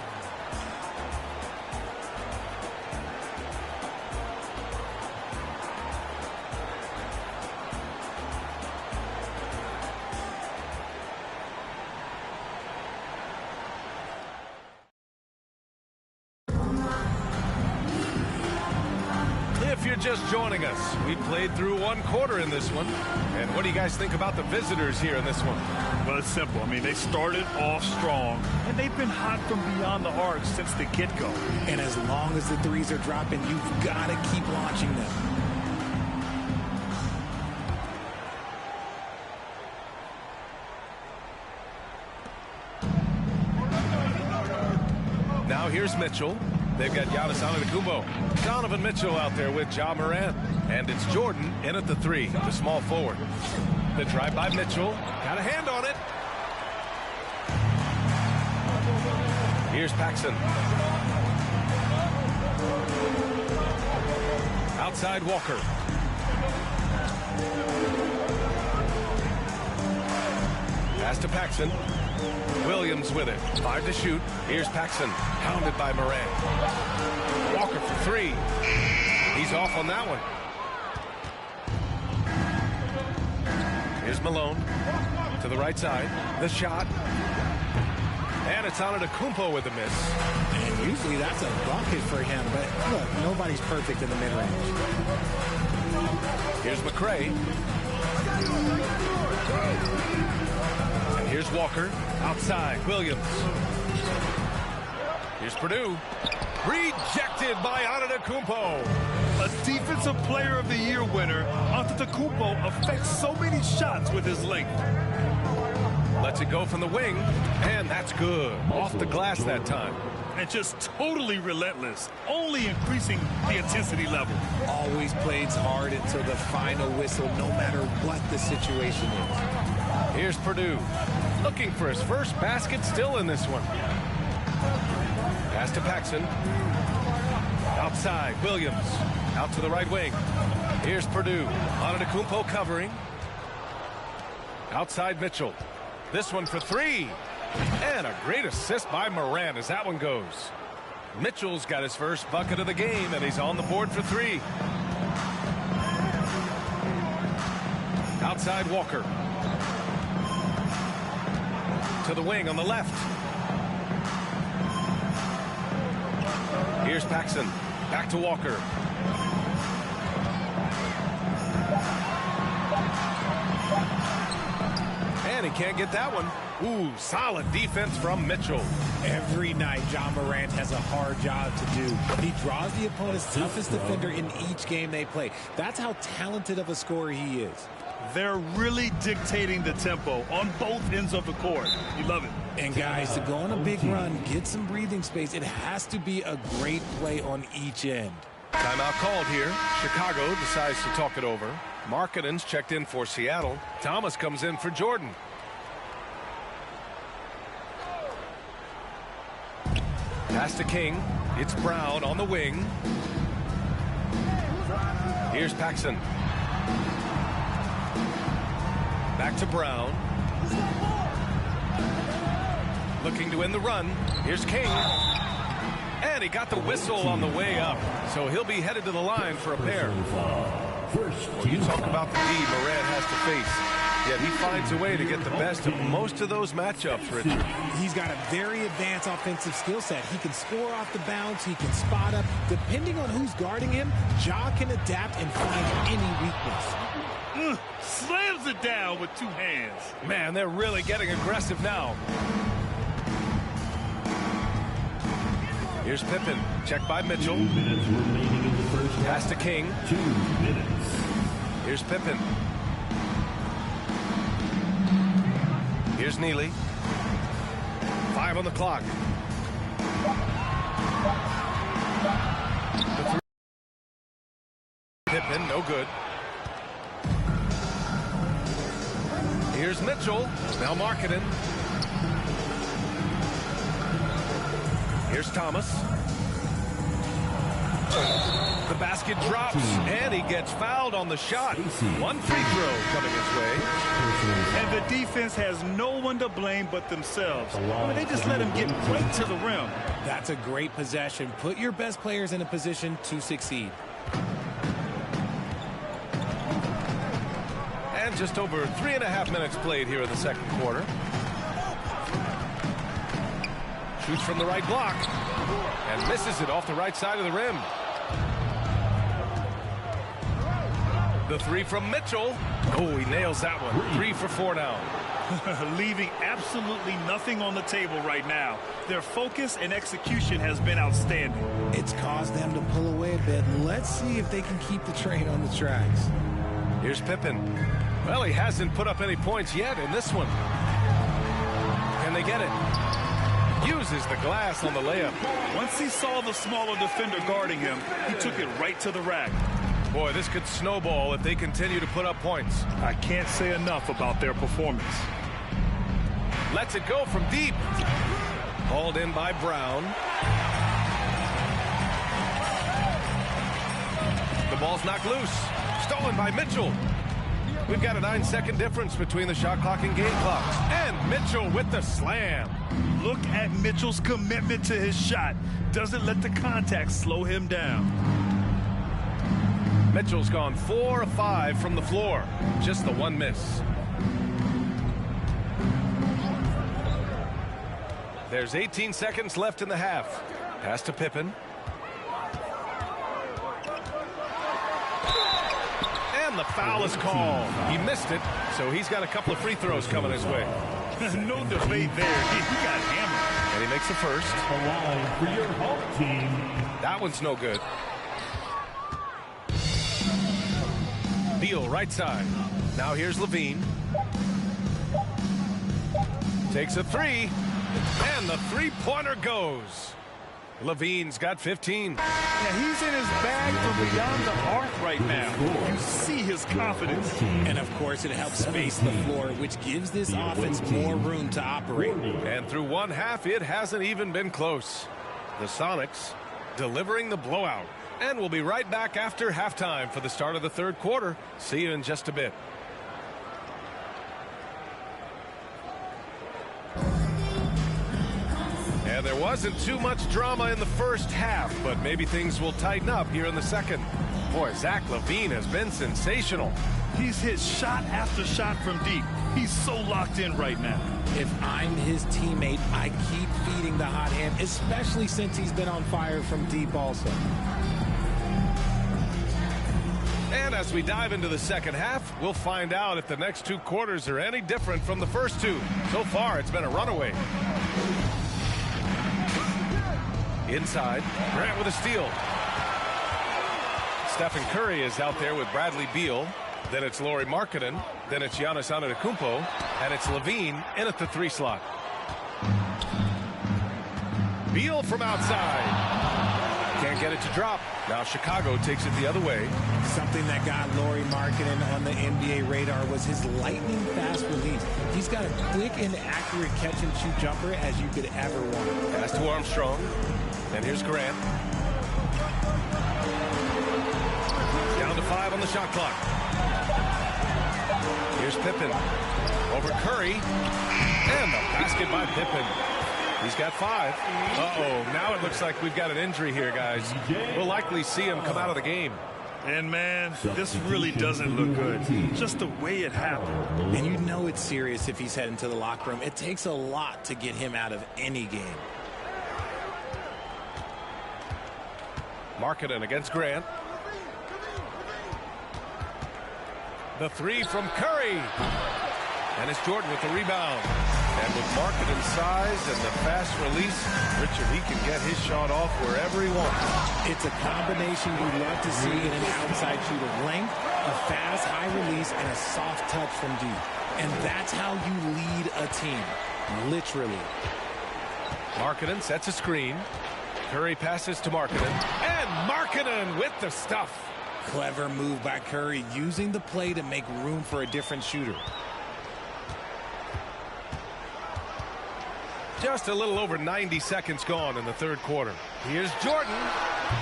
If you're just joining us, we played through 1 quarter in this one. And what do you guys think about the visitors here in this one? Well, it's simple. I mean, they started off strong, and they've been hot from beyond the arc since the get-go. And as long as the threes are dropping, you've got to keep launching them. Now here's Mitchell. They've got Giannis Antetokounmpo. Donovan Mitchell out there with Ja Morant. And it's Jordan in at the 3, the small forward. The drive by Mitchell. Got a hand on it. Here's Paxson. Outside Walker. Pass to Paxson. Williams with it. 5 to shoot. Here's Paxson. Pounded by Morant. Walker for 3. He's off on that one. Here's Malone. To the right side. The shot. And it's Antetokounmpo with the miss. And usually that's a bucket for him. But look, nobody's perfect in the mid-range. Here's McRae. And here's Walker. Outside, Williams. Here's Purdue. Rejected by Antetokounmpo. A Defensive Player of the Year winner, Antetokounmpo affects so many shots with his length. Lets it go from the wing, and that's good. Off the glass that time. And just totally relentless, only increasing the intensity level. Always plays hard until the final whistle, no matter what the situation is. Here's Purdue. Looking for his first basket still in this one. Pass to Paxson. Outside, Williams. Out to the right wing. Here's Purdue. Antetokounmpo covering. Outside Mitchell. This one for 3. And a great assist by Morant as that one goes. Mitchell's got his first bucket of the game, and he's on the board for 3. Outside Walker. To the wing on the left. Here's Paxson. Back to Walker. And he can't get that one. Ooh, solid defense from Mitchell. Every night, Ja Morant has a hard job to do. He draws the opponent's toughest defender in each game they play. That's how talented of a scorer he is. They're really dictating the tempo on both ends of the court. You love it. And guys, to go on a big run, get some breathing space, it has to be a great play on each end. Timeout called here. Chicago decides to talk it over. Markkanen's checked in for Seattle. Thomas comes in for Jordan. Pass to King. It's Brown on the wing. Here's Paxson. Back to Brown. Looking to end the run. Here's King. And he got the whistle on the way up. So he'll be headed to the line for a pair. Well, you talk about the D Morant has to face. Yet he finds a way to get the best of most of those matchups, Richard. He's got a very advanced offensive skill set. He can score off the bounce. He can spot up. Depending on who's guarding him, Ja can adapt and find any weakness. Slams it down with two hands. Man, they're really getting aggressive now. Here's Pippen. Check by Mitchell. 2 minutes remaining in the first half. Pass to King. 2 minutes. Here's Pippen. Here's Neely. 5 on the clock. Pippen, no good. Here's Mitchell. Now Markkanen. Here's Thomas. The basket drops, and he gets fouled on the shot. One free throw coming his way. And the defense has no one to blame but themselves. I mean, they just let him get right to the rim. That's a great possession. Put your best players in a position to succeed. And just over 3.5 minutes played here in the second quarter. Shoots from the right block and misses it off the right side of the rim. The three from Mitchell. Oh, he nails that one. 3 for 4 now. Leaving absolutely nothing on the table right now. Their focus and execution has been outstanding. It's caused them to pull away a bit. Let's see if they can keep the train on the tracks. Here's Pippen. Well, he hasn't put up any points yet in this one. Can they get it? Uses the glass on the layup. Once he saw the smaller defender guarding him, he took it right to the rack. Boy, this could snowball if they continue to put up points. I can't say enough about their performance. Lets it go from deep. Hauled in by Brown. The ball's knocked loose. Stolen by Mitchell. We've got a 9-second difference between the shot clock and game clocks. And Mitchell with the slam. Look at Mitchell's commitment to his shot. Doesn't let the contact slow him down. Mitchell's gone 4 of 5 from the floor. Just the one miss. There's 18 seconds left in the half. Pass to Pippen. And the foul is called. He missed it, so he's got a couple of free throws coming his way. No debate there. He got hammered. And he makes the first. A line for your home team. That one's no good. Beal right side. Now here's Levine. Takes a three. And the three-pointer goes. Levine's got 15. Yeah, he's in his bag from beyond the arc right now. You see his confidence. And, of course, it helps space the floor, which gives this offense more room to operate. And through one half, it hasn't even been close. The Sonics delivering the blowout. And we'll be right back after halftime for the start of the third quarter. See you in just a bit. And there wasn't too much drama in the first half, but maybe things will tighten up here in the second. Boy, Zach LaVine has been sensational. He's hit shot after shot from deep. He's so locked in right now. If I'm his teammate, I keep feeding the hot hand, especially since he's been on fire from deep also. And as we dive into the second half, we'll find out if the next two quarters are any different from the first two. So far, it's been a runaway. Inside, Grant with a steal. Stephen Curry is out there with Bradley Beal. Then it's Lauri Markkanen. Then it's Giannis Antetokounmpo. And it's Levine in at the 3 slot. Beal from outside. Can't get it to drop. Now Chicago takes it the other way. Something that got Lauri Markkanen on the NBA radar was his lightning fast release. He's got a quick and accurate catch-and-shoot jumper as you could ever want. Pass to Armstrong. And here's Grant. Down to 5 on the shot clock. Here's Pippen. Over Curry. And the basket by Pippen. He's got 5. Uh-oh. Now it looks like we've got an injury here, guys. We'll likely see him come out of the game. And, man, this really doesn't look good. Just the way it happened. And you know it's serious if he's heading to the locker room. It takes a lot to get him out of any game. Markkanen against Grant. The three from Curry. And it's Jordan with the rebound. And with Markkanen's size and the fast release, Richard, he can get his shot off wherever he wants. It's a combination we love to see in an outside shooter. Length, a fast, high release, and a soft touch from deep. And that's how you lead a team. Literally. Markkanen sets a screen. Curry passes to Markkanen. And Markkanen with the stuff. Clever move by Curry, using the play to make room for a different shooter. Just a little over 90 seconds gone in the third quarter. Here's Jordan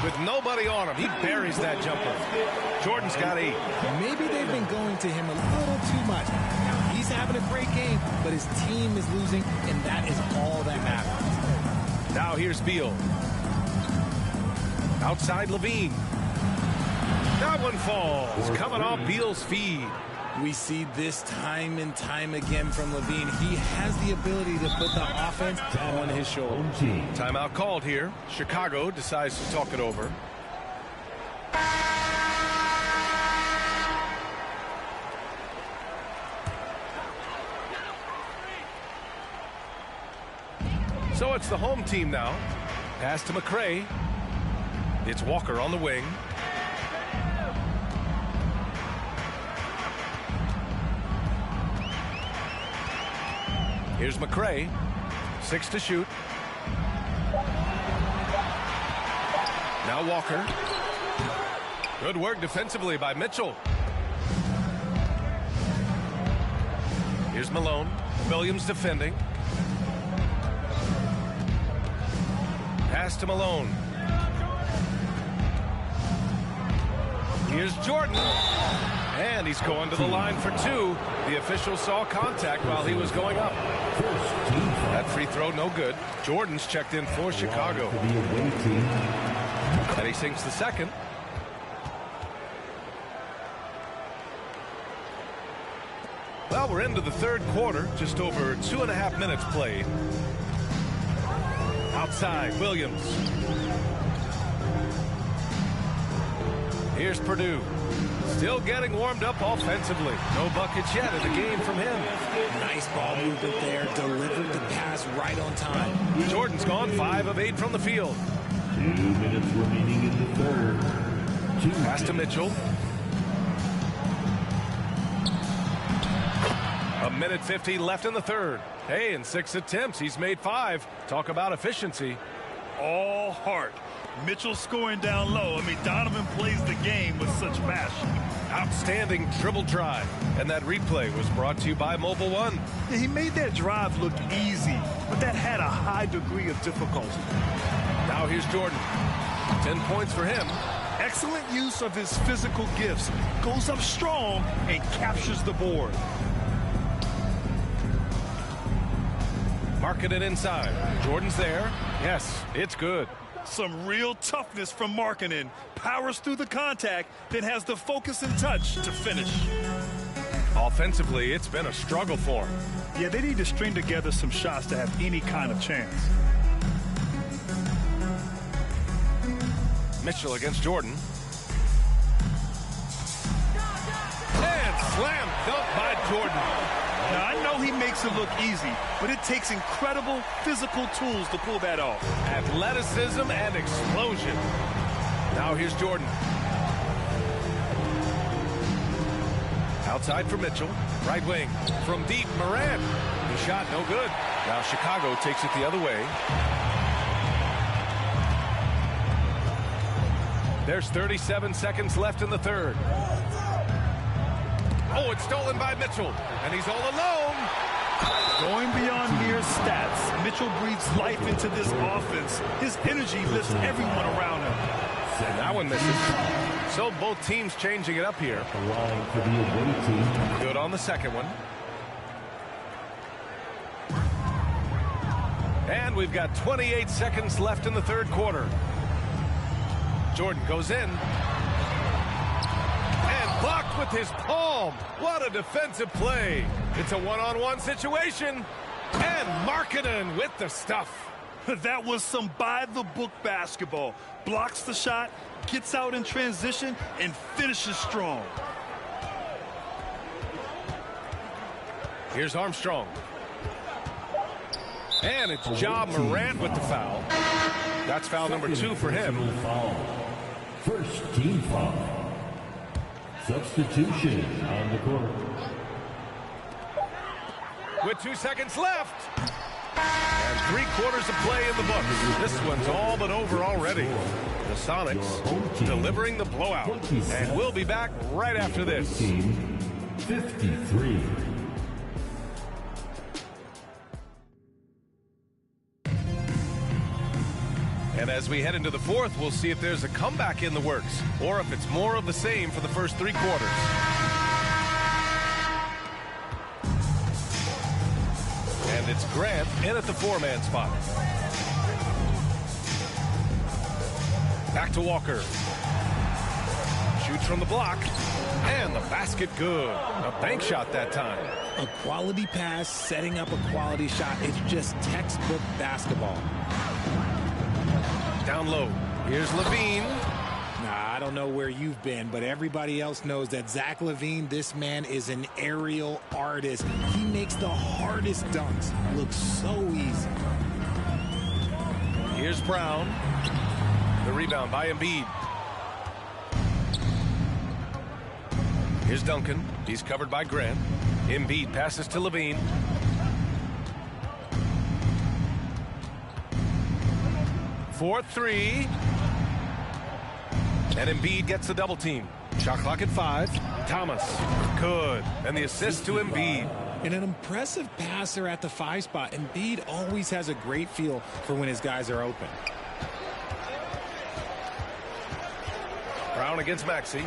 with nobody on him. He buries that jumper. Jordan's got 8. Maybe they've been going to him a little too much. Now, he's having a great game, but his team is losing, and that is all that matters. Now here's Beal. Outside Levine. That one falls. Coming off Beal's feed. We see this time and time again from Levine. He has the ability to put the offense on his shoulder. Timeout called here. Chicago decides to talk it over. So it's the home team now. Pass to McRae. It's Walker on the wing. Here's McRae. 6 to shoot. Now Walker. Good work defensively by Mitchell. Here's Malone. Williams defending. Pass to Malone. Here's Jordan. And he's going to the line for 2. The official saw contact while he was going up. That free throw no good. Jordan's checked in for Chicago. And he sinks the second. Well, we're into the third quarter. Just over 2.5 minutes played. Outside, Williams. Here's Purdue. Still getting warmed up offensively. No buckets yet in the game from him. Nice ball movement there. Delivered the pass right on time. Jordan's gone 5 of 8 from the field. 2 minutes remaining in the third. Pass to Mitchell. 1:50 left in the third. Hey, in 6 attempts, he's made 5. Talk about efficiency. All heart. Mitchell scoring down low. I mean, Donovan plays the game with such passion. Outstanding dribble drive. And that replay was brought to you by Mobile One. Yeah, he made that drive look easy, but that had a high degree of difficulty. Now here's Jordan. 10 points for him. Excellent use of his physical gifts. Goes up strong and captures the board. Marking it inside. Jordan's there. Yes, it's good. Some real toughness from Markkanen. Powers through the contact, then has the focus and touch to finish. Offensively, it's been a struggle for him. Yeah, they need to string together some shots to have any kind of chance. Mitchell against Jordan. And slam dunk by Jordan. Now, I know he makes it look easy, but it takes incredible physical tools to pull that off. Athleticism and explosion. Now here's Jordan. Outside for Mitchell. Right wing. From deep, Morant. The shot no good. Now Chicago takes it the other way. There's 37 seconds left in the third. Oh, it's stolen by Mitchell. And he's all alone. Going beyond mere stats, Mitchell breathes life into this offense. His energy lifts everyone around him. And that one misses. So both teams changing it up here. Good on the second one. And we've got 28 seconds left in the third quarter. Jordan goes in. with his palm. What a defensive play. It's a one-on-one situation. And Markkanen with the stuff. That was some by-the-book basketball. Blocks the shot, gets out in transition, and finishes strong. Here's Armstrong. And it's Ja Morant with the foul. That's foul number 2 for him. Foul. First team foul. Substitution on the court. With 2 seconds left. And 3/4 of play in the books. This one's all but over already. The Sonics delivering the blowout. And we'll be back right after this. 53. And as we head into the fourth, we'll see if there's a comeback in the works or if it's more of the same for the first 3 quarters. And it's Grant in at the 4-man spot. Back to Walker. Shoots from the block. And the basket good. A bank shot that time. A quality pass, setting up a quality shot. It's just textbook basketball. Down low. Here's Levine. Nah, I don't know where you've been, but everybody else knows that Zach LaVine, this man is an aerial artist. He makes the hardest dunks look so easy. Here's Brown. The rebound by Embiid. Here's Duncan. He's covered by Grant. Embiid passes to Levine. For 3. And Embiid gets the double team. Shot clock at 5. Thomas. Good. And the assist to Embiid. And an impressive passer at the 5 spot. Embiid always has a great feel for when his guys are open. Brown against Maxey.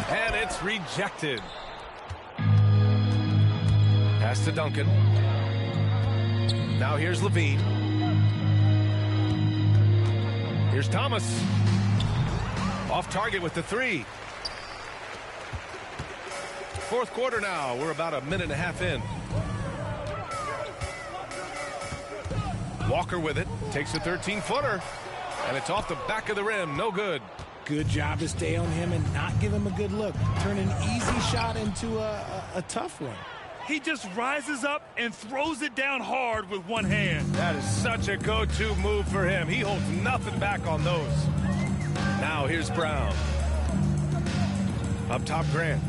And it's rejected. Pass to Duncan. Now here's Levine. Here's Thomas. Off target with the 3. Fourth quarter now. We're about a minute and a half in. Walker with it. Takes a 13-footer. And it's off the back of the rim. No good. Good job to stay on him and not give him a good look. Turn an easy shot into a tough one. He just rises up and throws it down hard with one hand. That is such a go-to move for him. He holds nothing back on those. Now here's Brown. Up top, Grant.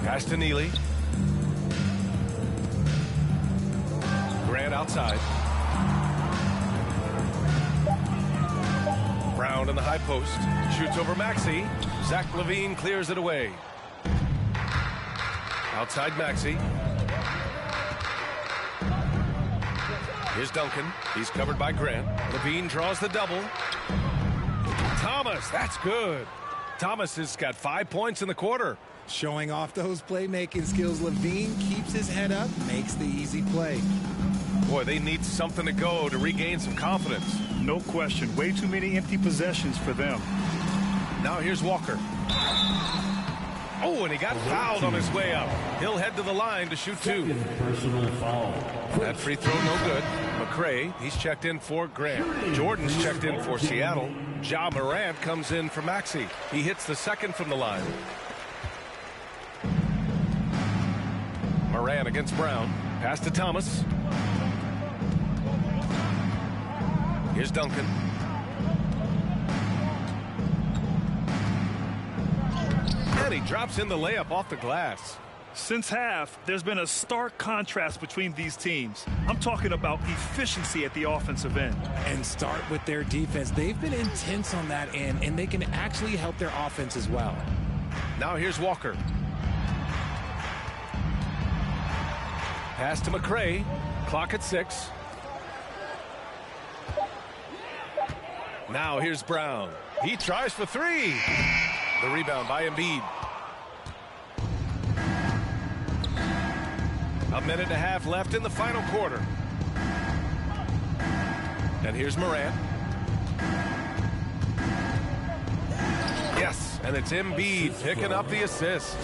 Pass to Neely. Grant outside. Brown in the high post. Shoots over Maxey. Zach LaVine clears it away. Outside Maxey. Here's Duncan. He's covered by Grant. LaVine draws the double. Thomas, that's good. Thomas has got 5 points in the quarter. Showing off those playmaking skills. LaVine keeps his head up, makes the easy play. Boy, they need something to go to regain some confidence. No question. Way too many empty possessions for them. Now here's Walker. Oh, and he got fouled on his way up. He'll head to the line to shoot 2. Personal foul. That free throw no good. McRae, he's checked in for Grant. Jordan's checked in for Seattle. Ja Morant comes in for Maxey. He hits the second from the line. Morant against Brown. Pass to Thomas. Here's Duncan. And he drops in the layup off the glass. Since half, there's been a stark contrast between these teams. I'm talking about efficiency at the offensive end. And start with their defense. They've been intense on that end, and they can actually help their offense as well. Now here's Walker. Pass to McRae. Clock at 6. Now here's Brown. He tries for 3. The rebound by Embiid. A minute and a half left in the final quarter. And here's Morant. And it's Embiid picking up the assist.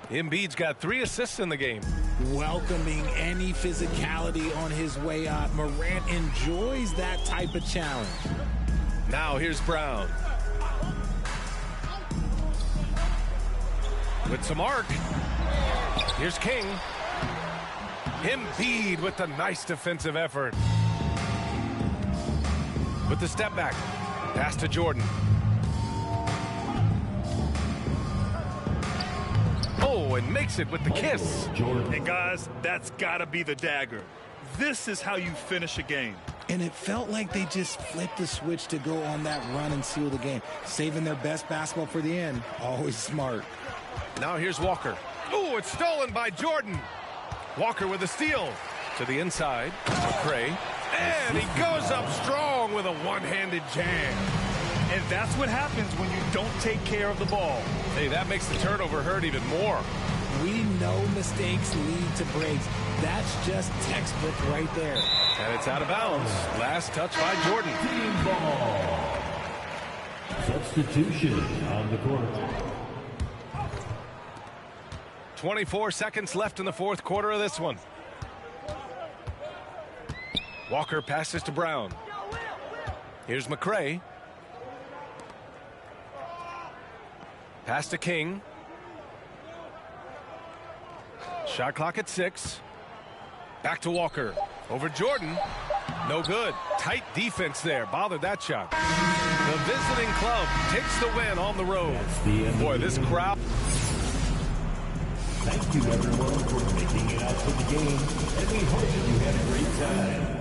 Embiid's got 3 assists in the game. Welcoming any physicality on his way up. Morant enjoys that type of challenge. Now here's Brown. With some arc. Here's King. Embiid with the nice defensive effort. With the step back. Pass to Jordan. Oh, and makes it with the kiss. And guys, that's got to be the dagger. This is how you finish a game. And it felt like they just flipped the switch to go on that run and seal the game. Saving their best basketball for the end. Always smart. Now here's Walker. Oh, it's stolen by Jordan. Walker with a steal. To the inside. McRae. And he goes up strong with a one-handed jam. And that's what happens when you don't take care of the ball. Hey, that makes the turnover hurt even more. We know mistakes lead to breaks. That's just textbook right there. And it's out of bounds. Last touch by Jordan. Team ball. Substitution on the court. 24 seconds left in the fourth quarter of this one. Walker passes to Brown. Here's McRae. Pass to King. Shot clock at 6. Back to Walker. Over Jordan. No good. Tight defense there. Bothered that shot. The visiting club takes the win on the road. Boy, this crowd. Thank you, everyone, for making it out to the game, and we hope that you had a great time.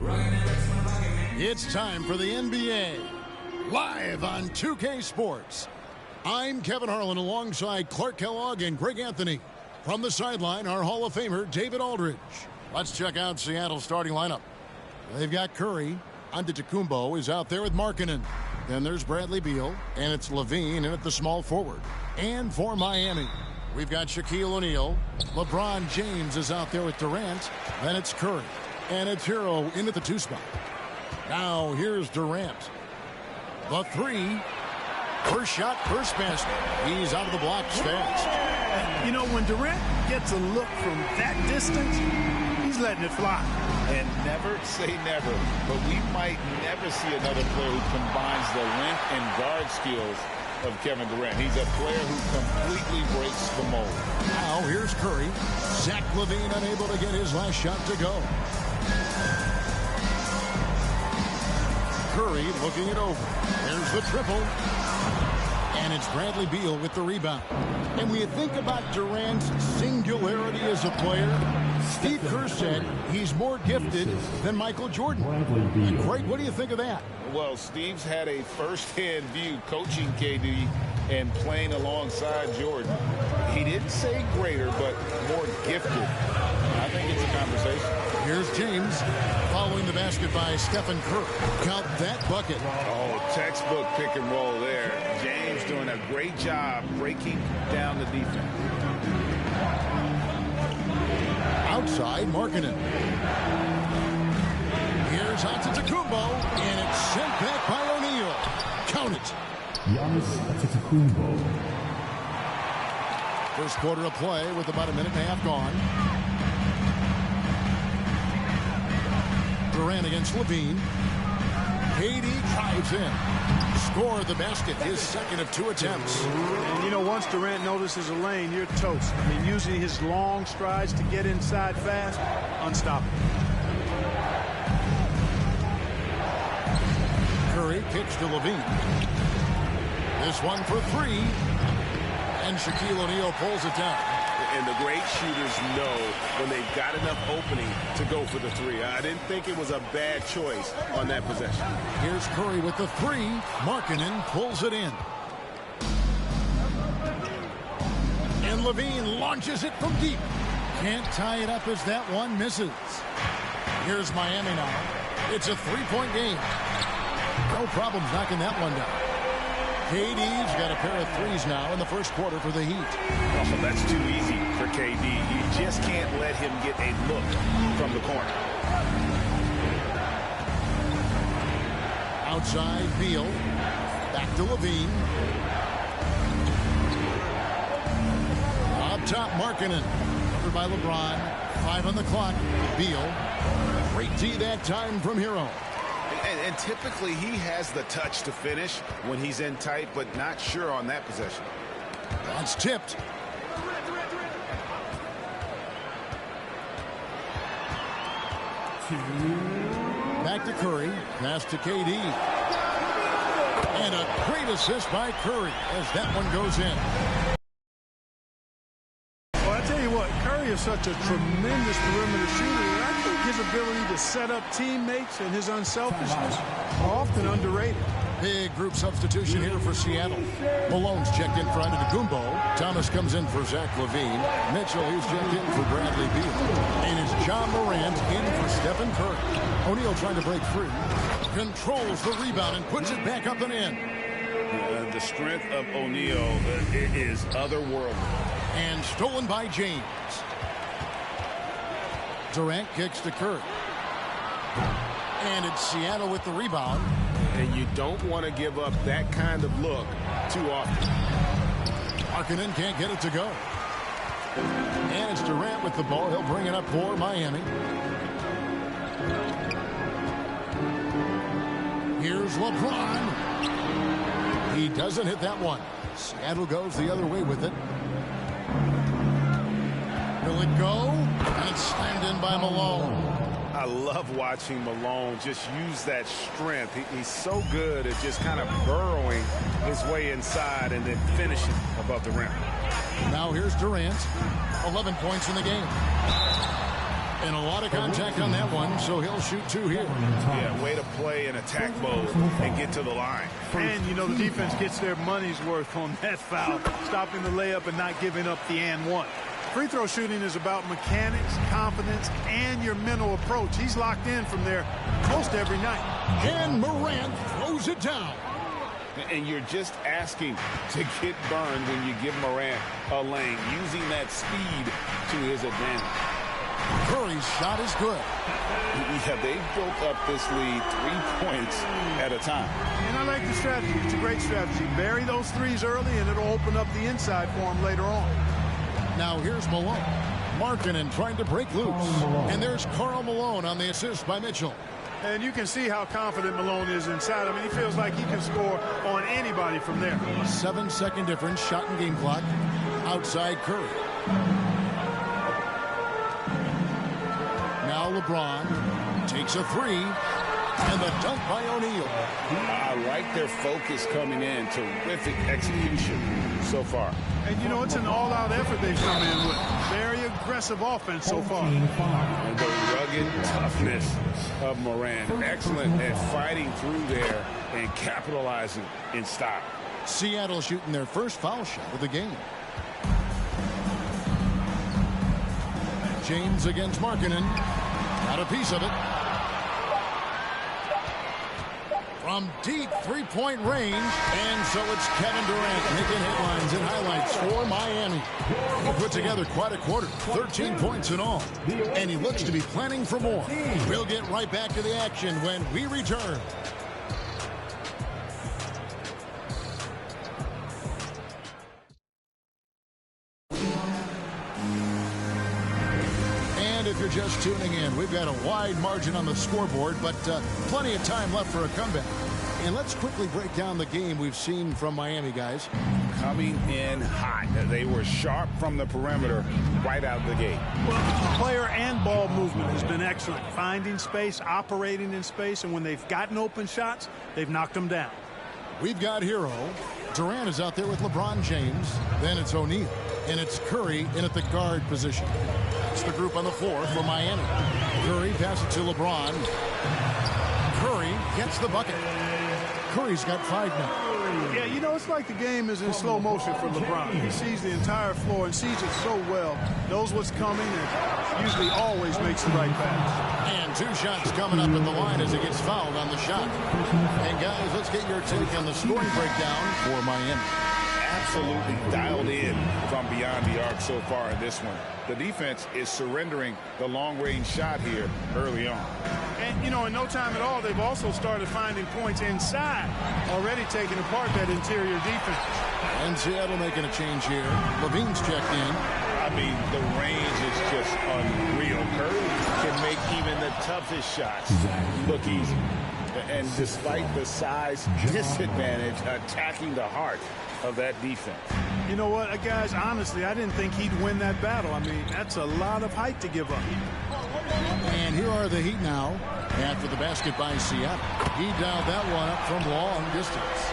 It's time for the NBA, live on 2K Sports. I'm Kevin Harlan alongside Clark Kellogg and Greg Anthony. From the sideline, our Hall of Famer, David Aldridge. Let's check out Seattle's starting lineup. They've got Curry. Antetokounmpo is out there with Markkanen. Then there's Bradley Beal, and it's Levine in at the small forward. And for Miami, we've got Shaquille O'Neal. LeBron James is out there with Durant. Then it's Curry. And it's Hero in at the 2 spot. Now here's Durant. The 3. First shot, first basket. He's out of the blocks fast. You know, when Durant gets a look from that distance, he's letting it fly. And never say never, but we might never see another player who combines the length and guard skills of Kevin Durant. He's a player who completely breaks the mold. Now here's Curry. Zach LaVine unable to get his last shot to go. Curry looking it over. There's the triple. And it's Bradley Beal with the rebound. And when you think about Durant's singularity as a player, Steve Kerr said he's more gifted than Michael Jordan. Greg, what do you think of that? Well, Steve's had a first-hand view coaching KD and playing alongside Jordan. He didn't say greater, but more gifted. I think it's a conversation. Here's James following the basket by Stephen Curry. Count that bucket. Oh, textbook pick and roll there. James doing a great job breaking down the defense. Outside, Markkanen. Here's Antetokounmpo, and it's sent back by O'Neal. Count it. Antetokounmpo. First quarter of play with about a minute and a half gone. Durant against Levine. KD drives in. Score the basket, his second of 2 attempts. And, you know, once Durant notices a lane, you're toast. I mean, using his long strides to get inside fast, unstoppable. Curry kicks to Levine. This one for 3. And Shaquille O'Neal pulls it down. And the great shooters know when they've got enough opening to go for the 3. I didn't think it was a bad choice on that possession. Here's Curry with the 3. Markkanen pulls it in. And Levine launches it from deep. Can't tie it up as that one misses. Here's Miami now. It's a 3-point game. No problems knocking that one down. KD's got a pair of 3s now in the first quarter for the Heat. Oh, that's too easy for KD. You just can't let him get a look from the corner. Outside, Beal. Back to Levine. Up top, Markkanen. Covered by LeBron. 5 on the clock. Beal. Great D that time from Hero. And typically he has the touch to finish when he's in tight, but not sure on that possession. That's tipped. Back to Curry. Pass to KD. And a great assist by Curry as that one goes in. Well, I tell you what, Curry is such a tremendous perimeter shooter. And I think his ability to set up teammates and his unselfishness are often underrated. Big group substitution here for Seattle. Malone's checked in for Antetokounmpo. Thomas comes in for Zach LaVine. Mitchell, he's checked in for Bradley Beal. And it's John Morant in for Stephen Curry. O'Neal trying to break free. Controls the rebound and puts it back up and in. The strength of O'Neal is otherworldly. And stolen by James. Durant kicks to Curry. And it's Seattle with the rebound. And you don't want to give up that kind of look too often. Markkanen can't get it to go. And it's Durant with the ball. He'll bring it up for Miami. Here's LeBron. He doesn't hit that one. Seattle goes the other way with it. Will it go? And it's slammed in by Malone. I love watching Malone just use that strength. He's so good at just kind of burrowing his way inside and then finishing above the rim. Now here's Durant. 11 points in the game. And a lot of contact on that one, so he'll shoot 2 here. Yeah, way to play in attack mode and get to the line. And, you know, the defense gets their money's worth on that foul, stopping the layup and not giving up the and one. Free throw shooting is about mechanics, confidence, and your mental approach. He's locked in from there most every night. And Morant throws it down. And you're just asking to get burned when you give Morant a lane, using that speed to his advantage. Curry's shot is good. Yeah, they built up this lead 3 points at a time. And I like the strategy. It's a great strategy. Bury those threes early, and it'll open up the inside for him later on. Now here's Malone. Markkanen trying to break loose. And there's Karl Malone on the assist by Mitchell. And you can see how confident Malone is inside. I mean, he feels like he can score on anybody from there. 7-second difference, shot and game clock. Outside Curry. Now LeBron takes a 3. And the dunk by O'Neal. I like their focus coming in. Terrific execution so far. And, you know, it's an all-out effort they've come in with. Very aggressive offense so far. And the rugged toughness of Morant. Excellent at fighting through there and capitalizing in style. Seattle shooting their first foul shot of the game. James against Markkanen. Got a piece of it. From deep three-point range, and so it's Kevin Durant making headlines and highlights for Miami. He put together quite a quarter, 13 points in all, and he looks to be planning for more. We'll get right back to the action when we return. If you're just tuning in, we've got a wide margin on the scoreboard, but plenty of time left for a comeback. And let's quickly break down the game we've seen from Miami, guys. Coming in hot. They were sharp from the perimeter right out of the gate. Well, player and ball movement has been excellent. Finding space, operating in space, and when they've gotten open shots, they've knocked them down. We've got Hero. Durant is out there with LeBron James. Then it's O'Neal. And it's Curry in at the guard position. That's the group on the floor for Miami. Curry passes it to LeBron. Curry gets the bucket. Curry's got 5 now. Yeah, you know, it's like the game is in slow motion for LeBron. He sees the entire floor and sees it so well, knows what's coming, and usually always makes the right pass. And 2 shots coming up at the line as he gets fouled on the shot. And guys, let's get your take on the scoring breakdown for Miami. Absolutely dialed in from beyond the arc so far in this one. The defense is surrendering the long-range shot here early on. And, you know, in no time at all, they've also started finding points inside, already taking apart that interior defense. And Seattle making a change here. Levine's checked in. I mean, the range is just unreal. Curry can make even the toughest shots look easy. And despite the size disadvantage, attacking the heart of that defense. You know what, guys, honestly, I didn't think he'd win that battle. I mean, that's a lot of height to give up. And here are the Heat now after the basket by Seattle. He dialed that one up from long distance.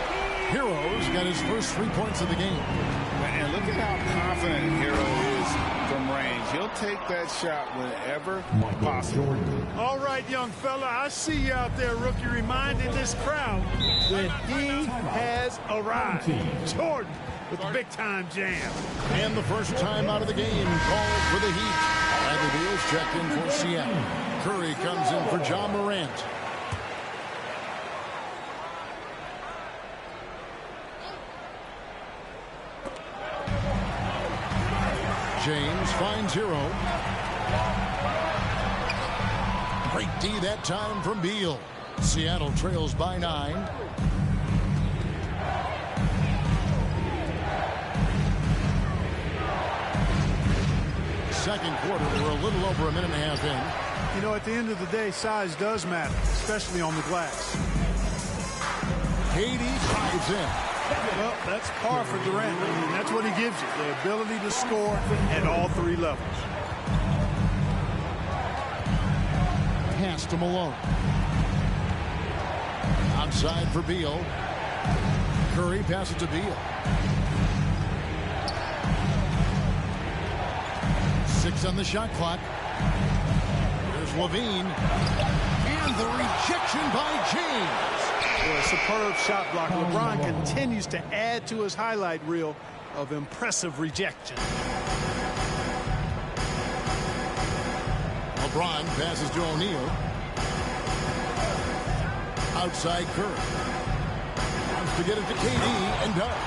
Hero's got his first 3 points of the game. And look at how confident Hero is from range. He'll take that shot whenever possible. All right, young fella, I see you out there, rookie, reminding this crowd that he has arrived. Jordan with the big-time jam. And the first time out of the game called for the Heat. Bradley Beal's checked in for Seattle. Curry comes in for John Morant. James finds Hero. Great D that time from Beal. Seattle trails by 9. Second quarter, we're a little over a minute and a half in. You know, at the end of the day, size does matter, especially on the glass. KD drives in. Well, that's par for Durant. I mean, that's what he gives you, the ability to score at all 3 levels. Pass to Malone. Outside for Beal. Curry passes to Beal. 6 on the shot clock. LaVine. And the rejection by James. A superb shot block. LeBron continues to add to his highlight reel of impressive rejection. LeBron passes to O'Neal. Outside Curry. Wants to get it to KD and does.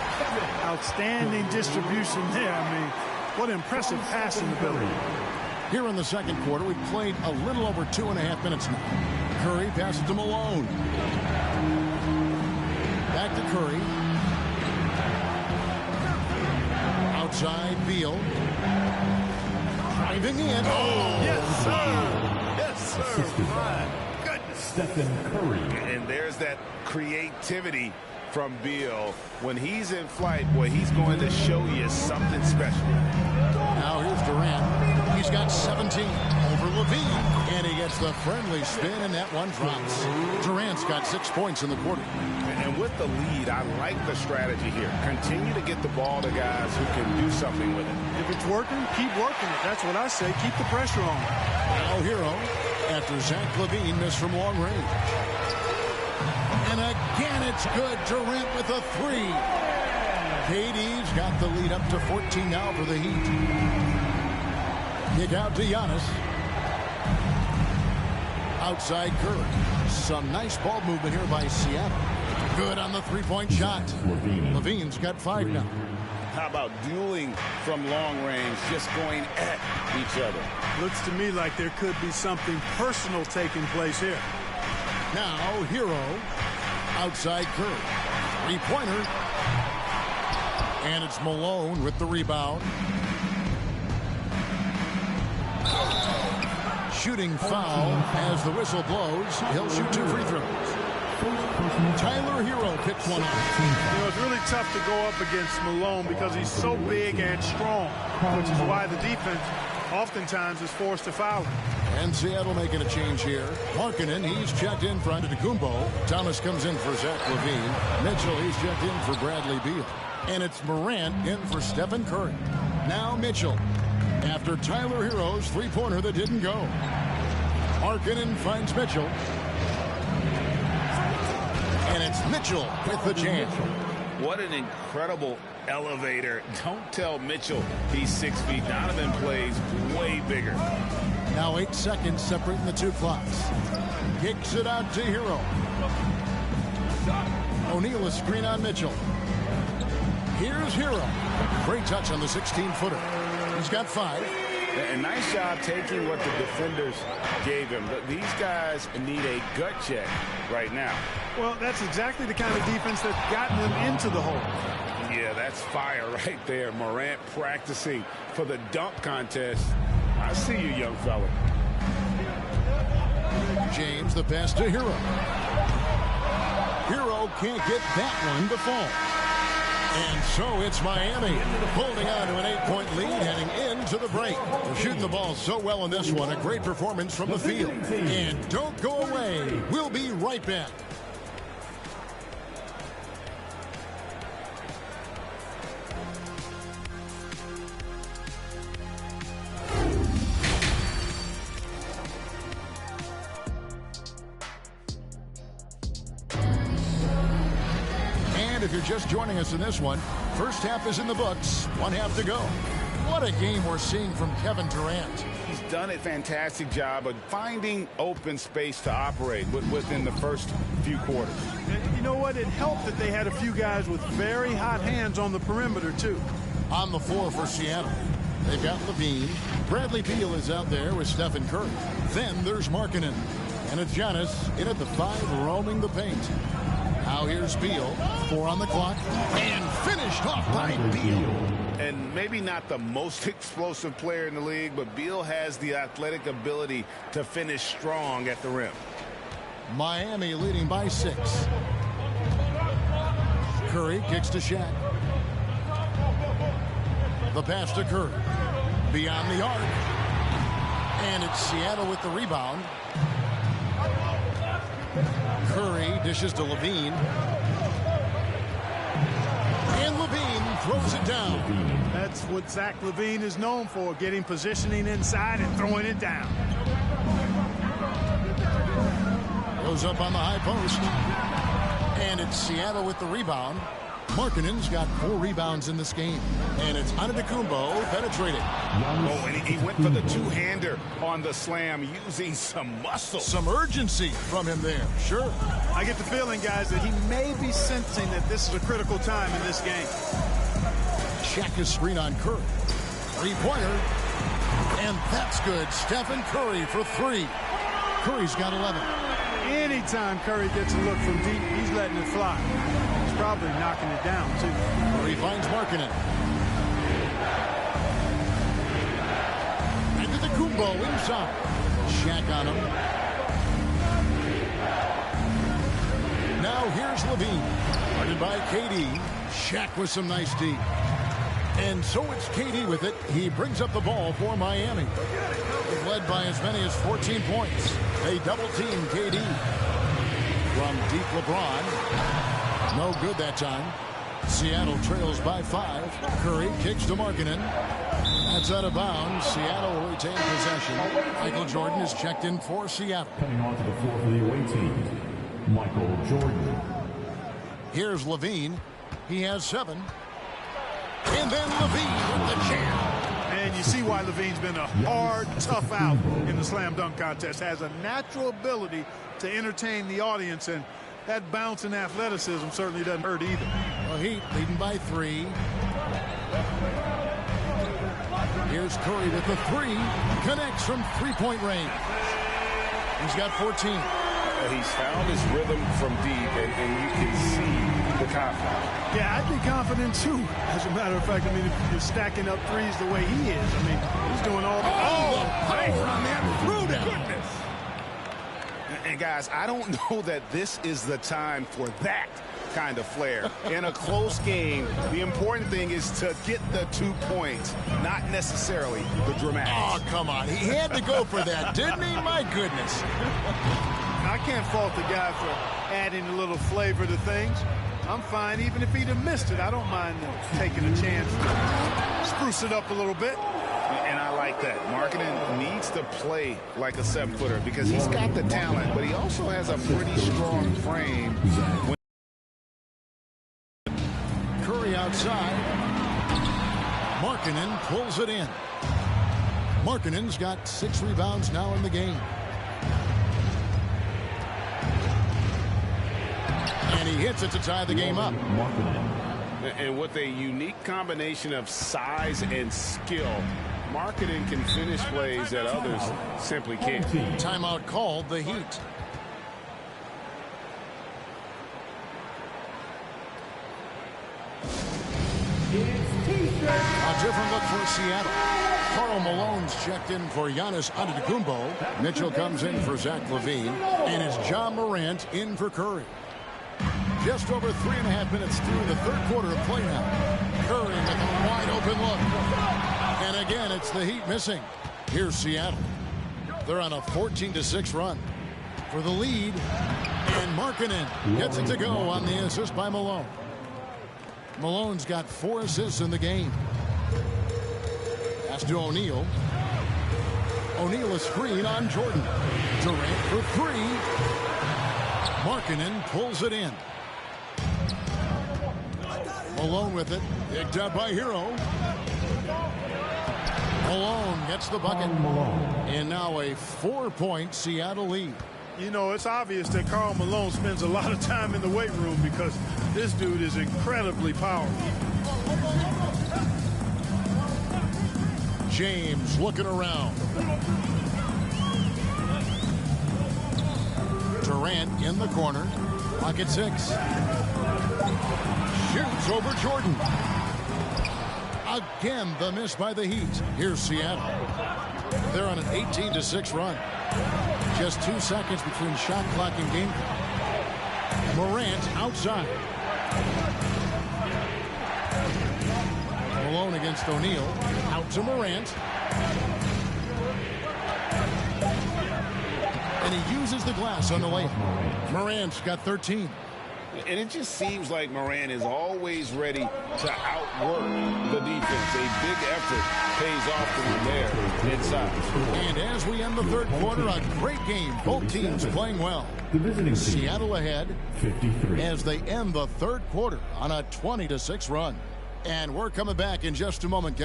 Outstanding distribution there. I mean, what impressive passing ability. Here in the second quarter, we've played a little over 2.5 minutes now. Curry passes to Malone. Back to Curry. Outside Beal. Driving in. Oh, yes, sir. Yes, sir. My goodness. Stephen Curry. And there's that creativity from Beal. When he's in flight, boy, he's going to show you something special. Now here's Durant. He's got 17 over LaVine. And he gets the friendly spin, and that one drops. Durant's got 6 points in the quarter. And with the lead, I like the strategy here. Continue to get the ball to guys who can do something with it. If it's working, keep working it. That's what I say. Keep the pressure on. Now Hero after Zach LaVine missed from long range. And again, it's good. Durant with a 3. KD's got the lead up to 14 now for the Heat. Kick out to Giannis. Outside Curry. Some nice ball movement here by Seattle. Good on the three-point shot. LaVine's got 5 now. How about dueling from long range, just going at each other? Looks to me like there could be something personal taking place here. Now Hero. Outside Curry. Three-pointer. And it's Malone with the rebound. Shooting foul as the whistle blows. He'll shoot 2 free throws. Tyler Hero picks one up. It's really tough to go up against Malone because he's so big and strong, which is why the defense oftentimes is forced to foul him. And Seattle making a change here. Markkanen, he's checked in for Antetokounmpo. Thomas comes in for Zach LaVine. Mitchell, he's checked in for Bradley Beal. And it's Morant in for Stephen Curry. Now Mitchell. After Tyler Hero's three-pointer that didn't go. Markkanen finds Mitchell. And it's Mitchell with the jam. What an incredible elevator. Don't tell Mitchell he's 6 feet. Donovan plays way bigger. Now 8 seconds separating the two clocks. Kicks it out to Hero. O'Neal a screen on Mitchell. Here's Hero. Great touch on the 16-footer. He's got 5. And nice job taking what the defenders gave him. But these guys need a gut check right now. Well, that's exactly the kind of defense that's gotten them into the hole. Yeah, that's fire right there. Morant practicing for the dunk contest. I see you, young fella. James, the pass to Hero. Hero can't get that one to fall. And so it's Miami holding on to an 8-point lead heading into the break. They're shooting the ball so well in this one. A great performance from the field. And don't go away. We'll be right back. If you're just joining us in this one, first half is in the books. 1 half to go. What a game we're seeing from Kevin Durant. He's done a fantastic job of finding open space to operate within the first few quarters. You know what? It helped that they had a few guys with very hot hands on the perimeter, too. On the floor for Seattle, they've got LaVine. Bradley Beal is out there with Stephen Curry. Then there's Markkanen. And it's Giannis in at the 5, roaming the paint. Now here's Beal, 4 on the clock, and finished off by Beal. And maybe not the most explosive player in the league, but Beal has the athletic ability to finish strong at the rim. Miami leading by 6. Curry kicks to Shaq. The pass to Curry. Beyond the arc. And it's Seattle with the rebound. Curry dishes to LaVine. And LaVine throws it down. That's what Zach LaVine is known for, getting positioning inside and throwing it down. Goes up on the high post. And it's Seattle with the rebound. Markkanen's got 4 rebounds in this game. And it's Antetokounmpo penetrating. Oh, and he went for the two-hander on the slam, using some muscle. Some urgency from him there. Sure. I get the feeling, guys, that he may be sensing that this is a critical time in this game. Shaq is screen on Curry. Three-pointer. And that's good. Stephen Curry for 3. Curry's got 11. Anytime Curry gets a look from deep, he's letting it fly. He's probably knocking it down, too. Curry finds Markkanen. Antetokounmpo inside. Shaq on him. Now here's Levine. Guarded by KD. Shaq with some nice D. And so it's KD with it. He brings up the ball for Miami. He's led by as many as 14 points. They double-team KD. From deep LeBron. No good that time. Seattle trails by 5. Curry kicks to Markkanen. That's out of bounds. Seattle will retain possession. Michael Jordan is checked in for Seattle. Coming onto the floor for the away team, Michael Jordan. Here's Levine. He has 7. And then Levine with the jam. And you see why Levine's been a hard, tough out in the slam dunk contest. Has a natural ability to entertain the audience, and that bounce and athleticism certainly doesn't hurt either. Well, Heat leading by 3. Here's Curry with the 3. Connects from three-point range. He's got 14. He's found his rhythm from deep, and you can see the confidence. Yeah, I'd be confident, too. As a matter of fact, I mean, if you're stacking up threes the way he is, I mean, he's doing all the... Oh, the power on that throwdown. Goodness. And, guys, I don't know that this is the time for that kind of flair. In a close game, the important thing is to get the 2 points, not necessarily the dramatics. Oh, come on. He had to go for that, didn't he? My goodness. I can't fault the guy for adding a little flavor to things. I'm fine even if he'd have missed it. I don't mind taking a chance to spruce it up a little bit. And I like that. Markkanen needs to play like a 7-footer because he's got the talent, but he also has a pretty strong frame. Curry outside. Markkanen pulls it in. Markkanen's got 6 rebounds now in the game. And he hits it to tie the game up. And with a unique combination of size and skill, Markkanen can finish plays that others simply can't. Timeout called, the Heat. A different look for Seattle. Karl Malone's checked in for Giannis Antetokounmpo. Mitchell comes in for Zach LaVine. And it's John Morant in for Curry. Just over 3.5 minutes through the third quarter of play now. Curry with a wide open look. And again, it's the Heat missing. Here's Seattle. They're on a 14-6 run. For the lead. And Markkanen gets it to go on the assist by Malone. Malone's got 4 assists in the game. Pass to O'Neal. O'Neal a screen on Jordan. Durant for 3. Markkanen pulls it in. Malone with it. Picked up by Hero. Malone gets the bucket. And now a 4-point Seattle lead. You know, it's obvious that Karl Malone spends a lot of time in the weight room because this dude is incredibly powerful. James looking around. Durant in the corner. Pocket 6. Shoots over Jordan. Again, the miss by the Heat. Here's Seattle. They're on an 18-6 run. Just 2 seconds between shot clock and game clock. Morant outside. Malone against O'Neal. Out to Morant. And he uses the glass on the layup. Morant's got 13. And it just seems like Morant is always ready to outwork the defense. A big effort pays off for them there inside. And as we end the third quarter, a great game. Both teams playing well. Seattle ahead 53 as they end the third quarter on a 20-6 run. And we're coming back in just a moment.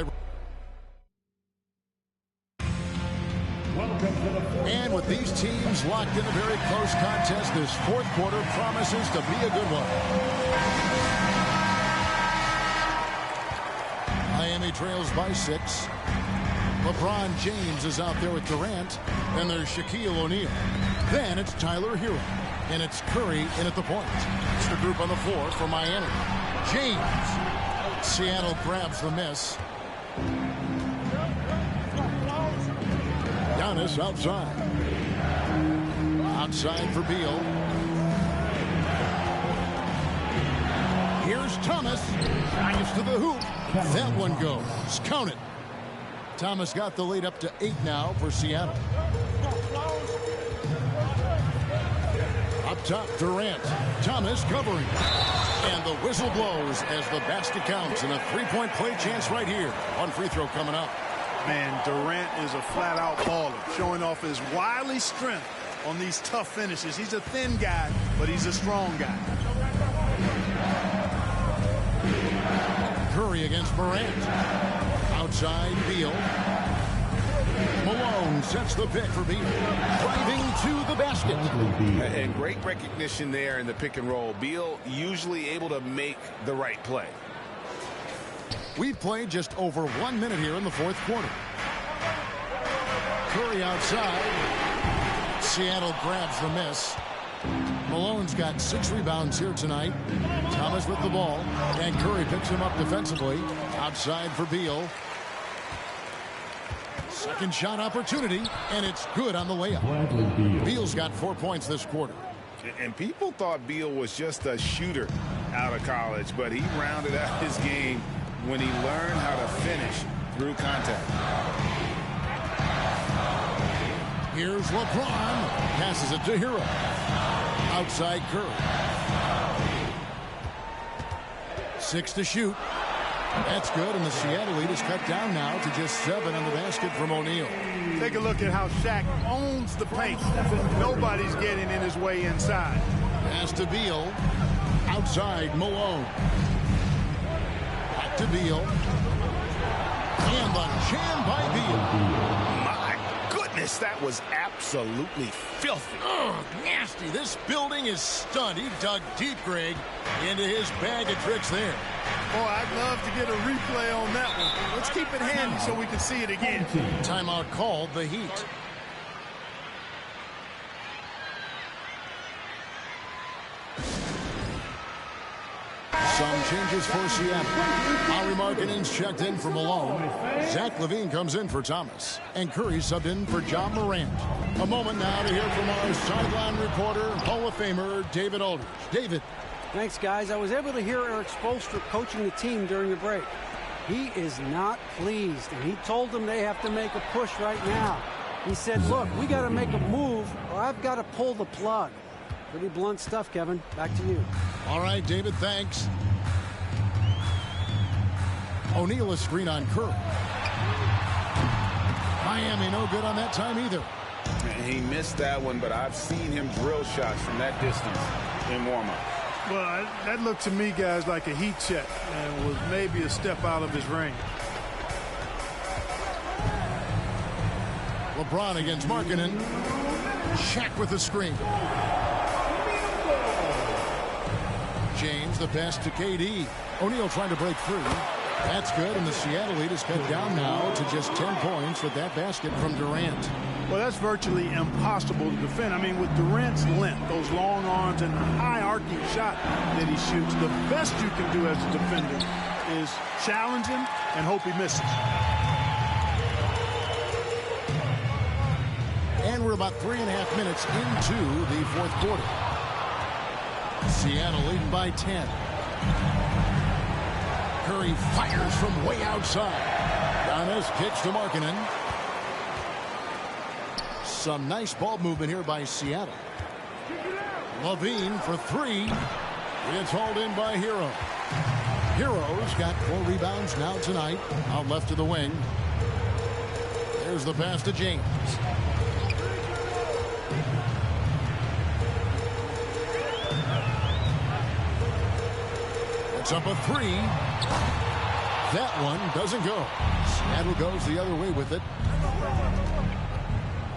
And with these teams locked in a very close contest, this fourth quarter promises to be a good one. Miami trails by 6. LeBron James is out there with Durant. Then there's Shaquille O'Neal. Then it's Tyler Hero. And it's Curry in at the point. It's the group on the floor for Miami. James. Seattle grabs the miss. Giannis outside. Outside for Beal. Here's Thomas. Drives to the hoop. That one goes. Count it. Thomas got the lead up to 8 now for Seattle. Up top, Durant. Thomas covering. And the whistle blows as the basket counts. And a three-point play chance right here. One free throw coming up. Man, Durant is a flat-out baller, showing off his wily strength on these tough finishes. He's a thin guy, but he's a strong guy. Curry against Morant. Outside, Beal. Malone sets the pick for Beal. Driving to the basket. And great recognition there in the pick and roll. Beal usually able to make the right play. We've played just over 1 minute here in the fourth quarter. Curry outside. Seattle grabs the miss. Malone's got 6 rebounds here tonight. Thomas with the ball. And Curry picks him up defensively. Outside for Beal. Second shot opportunity. And it's good on the layup. Beal's got 4 points this quarter. And people thought Beal was just a shooter out of college, but he rounded out his game when he learned how to finish through contact. Here's LeBron. Passes it to Hero. Outside Curry. 6 to shoot. That's good, and the Seattle lead is cut down now to just 7 on the basket from O'Neal. Take a look at how Shaq owns the paint. Nobody's getting in his way inside. Pass to Beal. Outside Malone. To Beal. And the jam by Beal. My goodness, that was absolutely filthy. Ugh, nasty. This building is stunned. He dug deep, Greg, into his bag of tricks there. Boy, I'd love to get a replay on that one. Let's keep it handy so we can see it again. Timeout called, the Heat. Some changes for Seattle. Lauri Markkanen's checked in for Malone. Zach LaVine comes in for Thomas. And Curry subbed in for Ja Morant. A moment now to hear from our sideline reporter, Hall of Famer David Aldridge. David. Thanks, guys. I was able to hear Eric Spoelstra coaching the team during the break. He is not pleased, and he told them they have to make a push right now. He said, look, we got to make a move, or I've got to pull the plug. Pretty blunt stuff, Kevin. Back to you. All right, David, thanks. O'Neal a screen on Curry. Miami no good on that time either. He missed that one, but I've seen him drill shots from that distance in warm-up. Well, that looked to me, guys, like a heat check and was maybe a step out of his range. LeBron against Markkanen. Shaq with the screen. James, the pass to KD. O'Neal trying to break through. That's good, and the Seattle lead is cut down now to just 10 points with that basket from Durant. Well, that's virtually impossible to defend. I mean, with Durant's length, those long arms, and the high arcing shot that he shoots, the best you can do as a defender is challenge him and hope he misses. And we're about 3.5 minutes into the fourth quarter. Seattle leading by 10. Curry fires from way outside. Giannis kicks to Markkanen. Some nice ball movement here by Seattle. LaVine for 3. It's hauled in by Hero. Heroes got 4 rebounds now tonight. Out left to the wing. There's the pass to James. It's up a 3. That one doesn't go. Seattle goes the other way with it.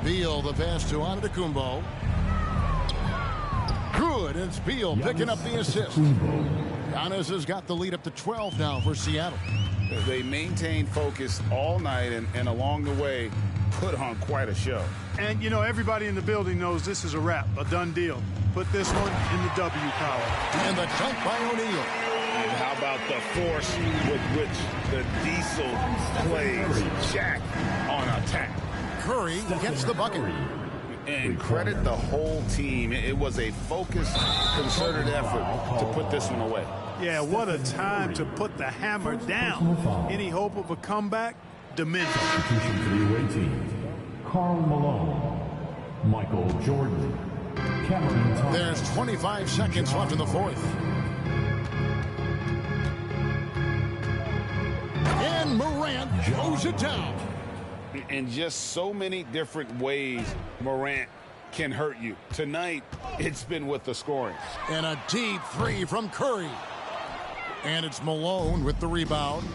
Beal the pass to Antetokounmpo. Good. It's Beal picking up the assist. Giannis has got the lead up to 12 now for Seattle. They maintained focus all night and along the way put on quite a show. And, you know, everybody in the building knows this is a wrap, a done deal. Put this one in the W column. And the dunk by O'Neal. And how about the force with which the Diesel plays Jack on attack? Curry gets the bucket. And credit the whole team. It was a focused, concerted effort to put this one away. Yeah, what a time to put the hammer down. Any hope of a comeback? Diminished. Substitution for the away team. Karl Malone, Michael Jordan, Cameron Thomas. There's 25 seconds left in the fourth. And Morant goes it down. In just so many different ways, Morant can hurt you. Tonight, it's been with the scoring. And a deep 3 from Curry. And it's Malone with the rebound.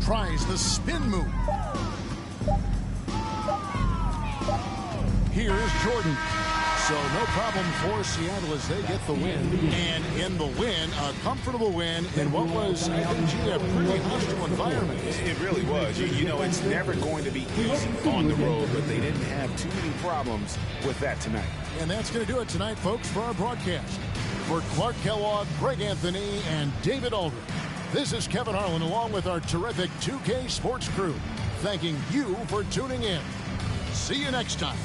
Tries the spin move. Here's Jordan. So no problem for Seattle as they get the win. And in the win, a comfortable win in what was, I think, a pretty hostile environment. It really was. You know, it's never going to be easy on the road, but they didn't have too many problems with that tonight. And that's going to do it tonight, folks, for our broadcast. For Clark Kellogg, Greg Anthony, and David Aldridge, this is Kevin Harlan along with our terrific 2K Sports crew, thanking you for tuning in. See you next time.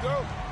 go.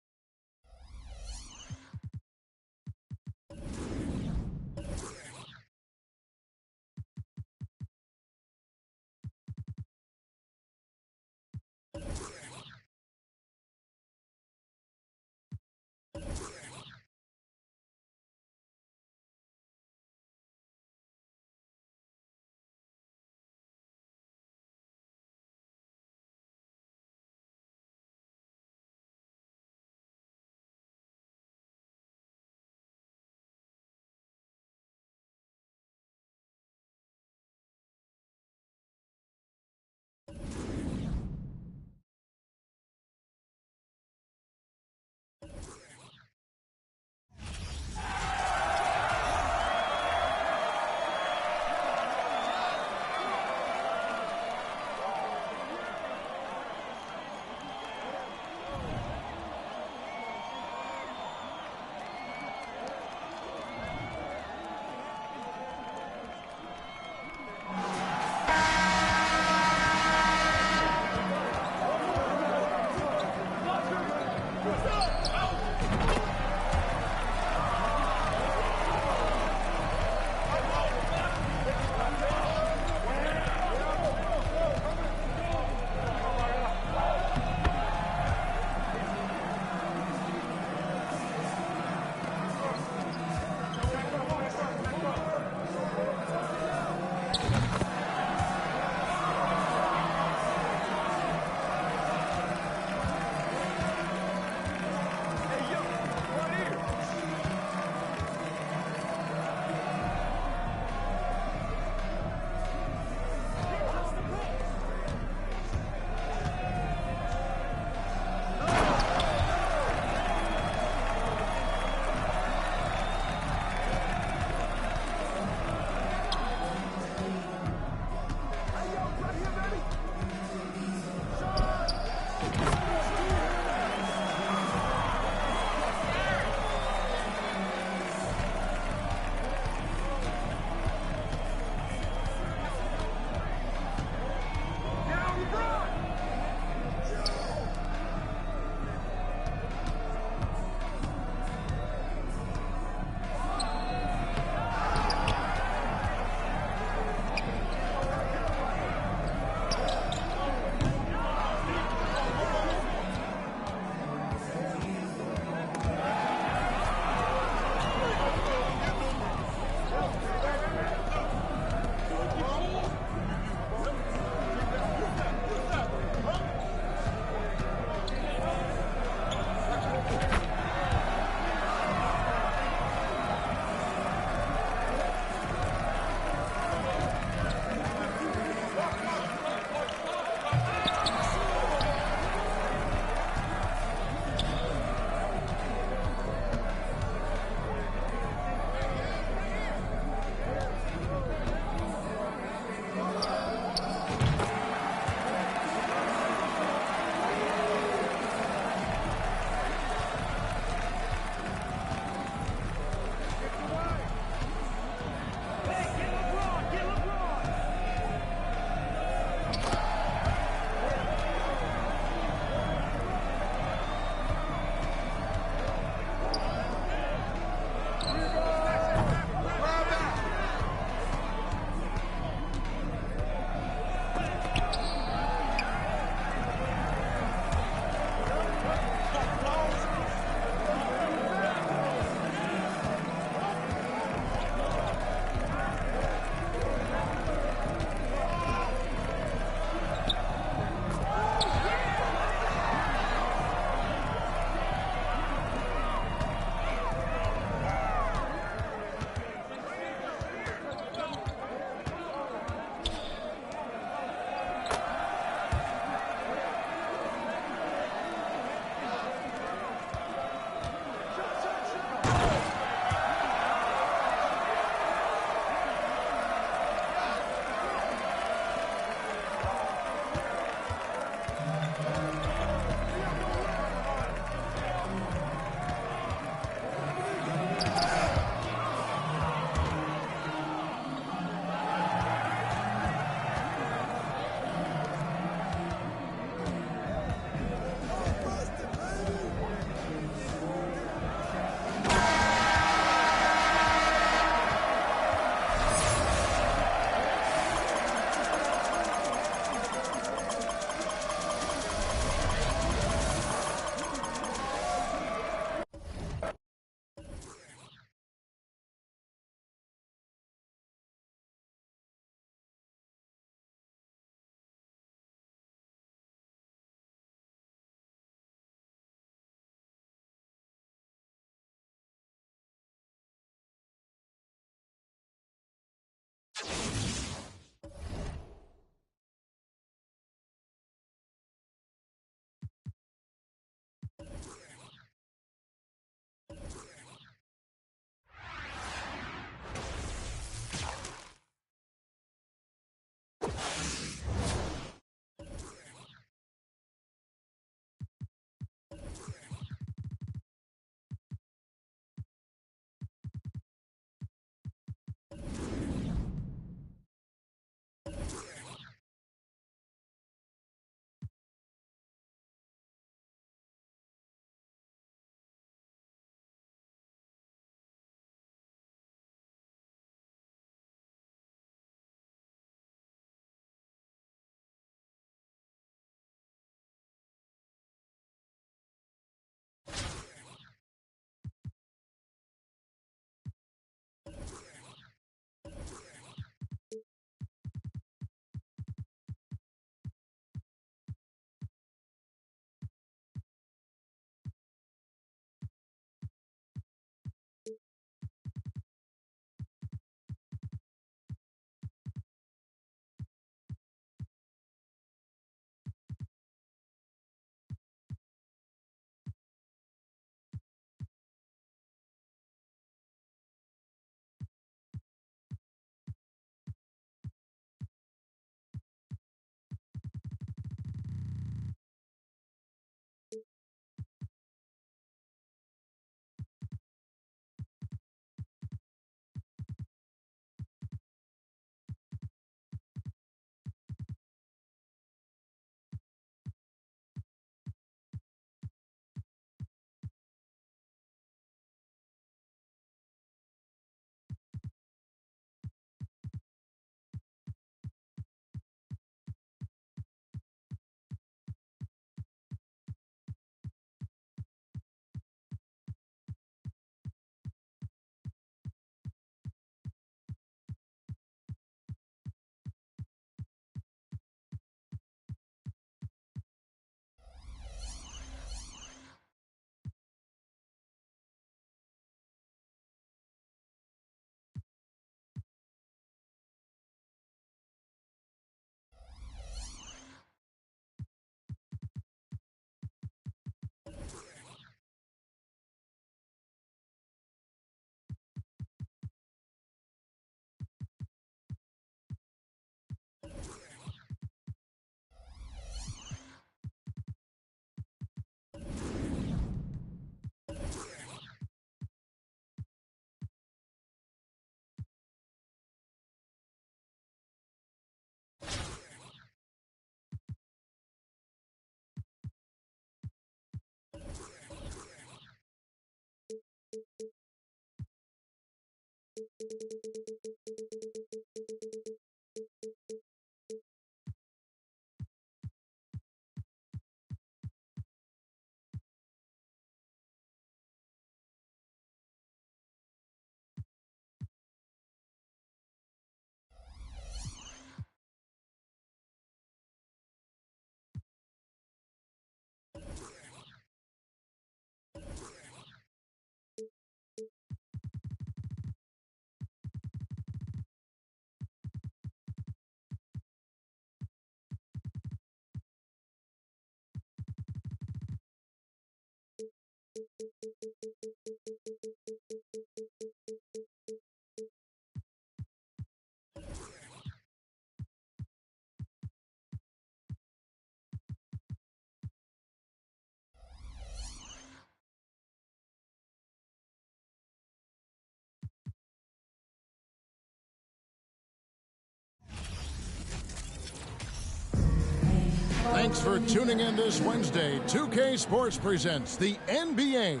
Thanks for tuning in this Wednesday. 2K Sports presents the NBA.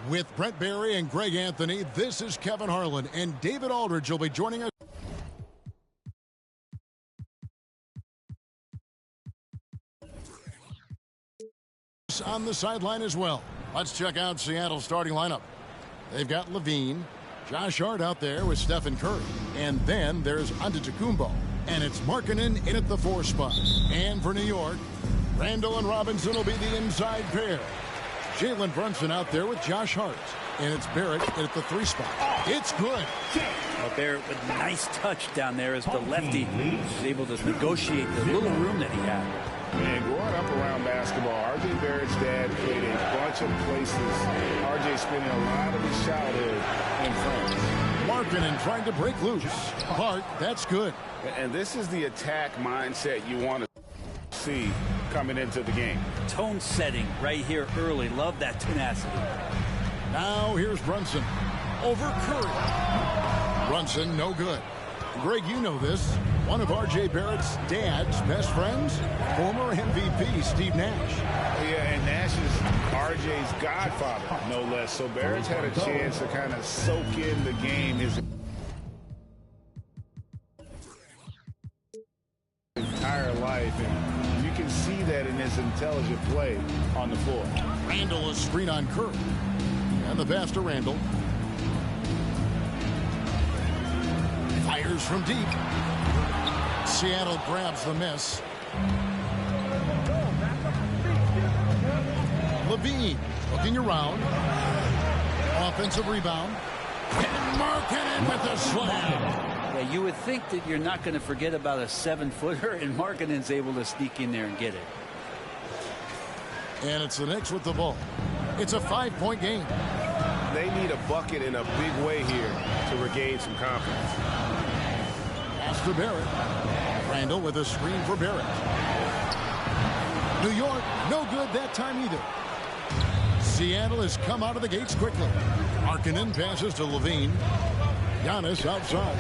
With Brent Barry and Greg Anthony, this is Kevin Harlan, and David Aldridge will be joining us on the sideline as well. Let's check out Seattle's starting lineup. They've got Levine, Josh Hart out there with Stephen Curry, and then there's Antetokounmpo. And it's Markkanen in at the 4 spot. And for New York, Randall and Robinson will be the inside pair. Jalen Brunson out there with Josh Hart. And it's Barrett in at the 3 spot. It's good. Well, Barrett with a nice touch down there as the lefty was able to negotiate the little room that he had. Man, growing up around basketball, R.J. Barrett's dad played a bunch of places. R.J. spending a lot of his childhood in France. Markkanen trying to break loose. Hart, that's good. And this is the attack mindset you want to see coming into the game. Tone setting right here early. Love that tenacity. Now here's Brunson. Over Curry. Brunson, no good. Greg, you know this. One of R.J. Barrett's dad's best friends, former MVP Steve Nash. Yeah, and Nash is R.J.'s godfather, no less. So Barrett's had a chance to kind of soak in the game his entire life, and you can see that in his intelligent play on the floor. Randall is screen on Curry. And the pass to Randall. Fires from deep. Seattle grabs the miss. Levine looking around. Offensive rebound. And Markkanen with the slam. Yeah, you would think that you're not going to forget about a 7-footer, and Markkanen's able to sneak in there and get it. And it's the Knicks with the ball. It's a 5-point game. They need a bucket in a big way here to regain some confidence. Pass to Barrett. Randall with a screen for Barrett. New York, no good that time either. Seattle has come out of the gates quickly. Markkanen passes to Levine. Giannis outside.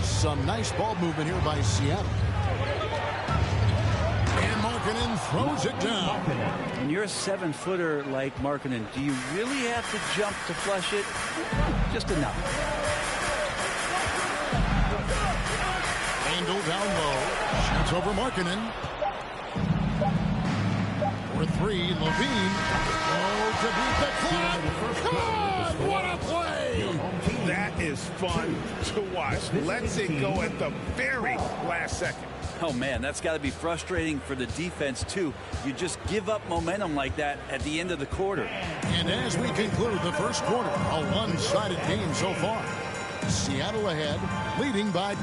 Some nice ball movement here by Seattle. And Markkanen throws it down. When you're a 7-footer like Markkanen, do you really have to jump to flush it? Just enough. Randall down low. Shoots over Markkanen. For 3, Levine. Oh, to beat the clock. God, what a play! That is fun to watch. Lets it go at the very last second. Oh, man, that's got to be frustrating for the defense, too. You just give up momentum like that at the end of the quarter. And as we conclude the first quarter, a one-sided game so far. Seattle ahead, leading by...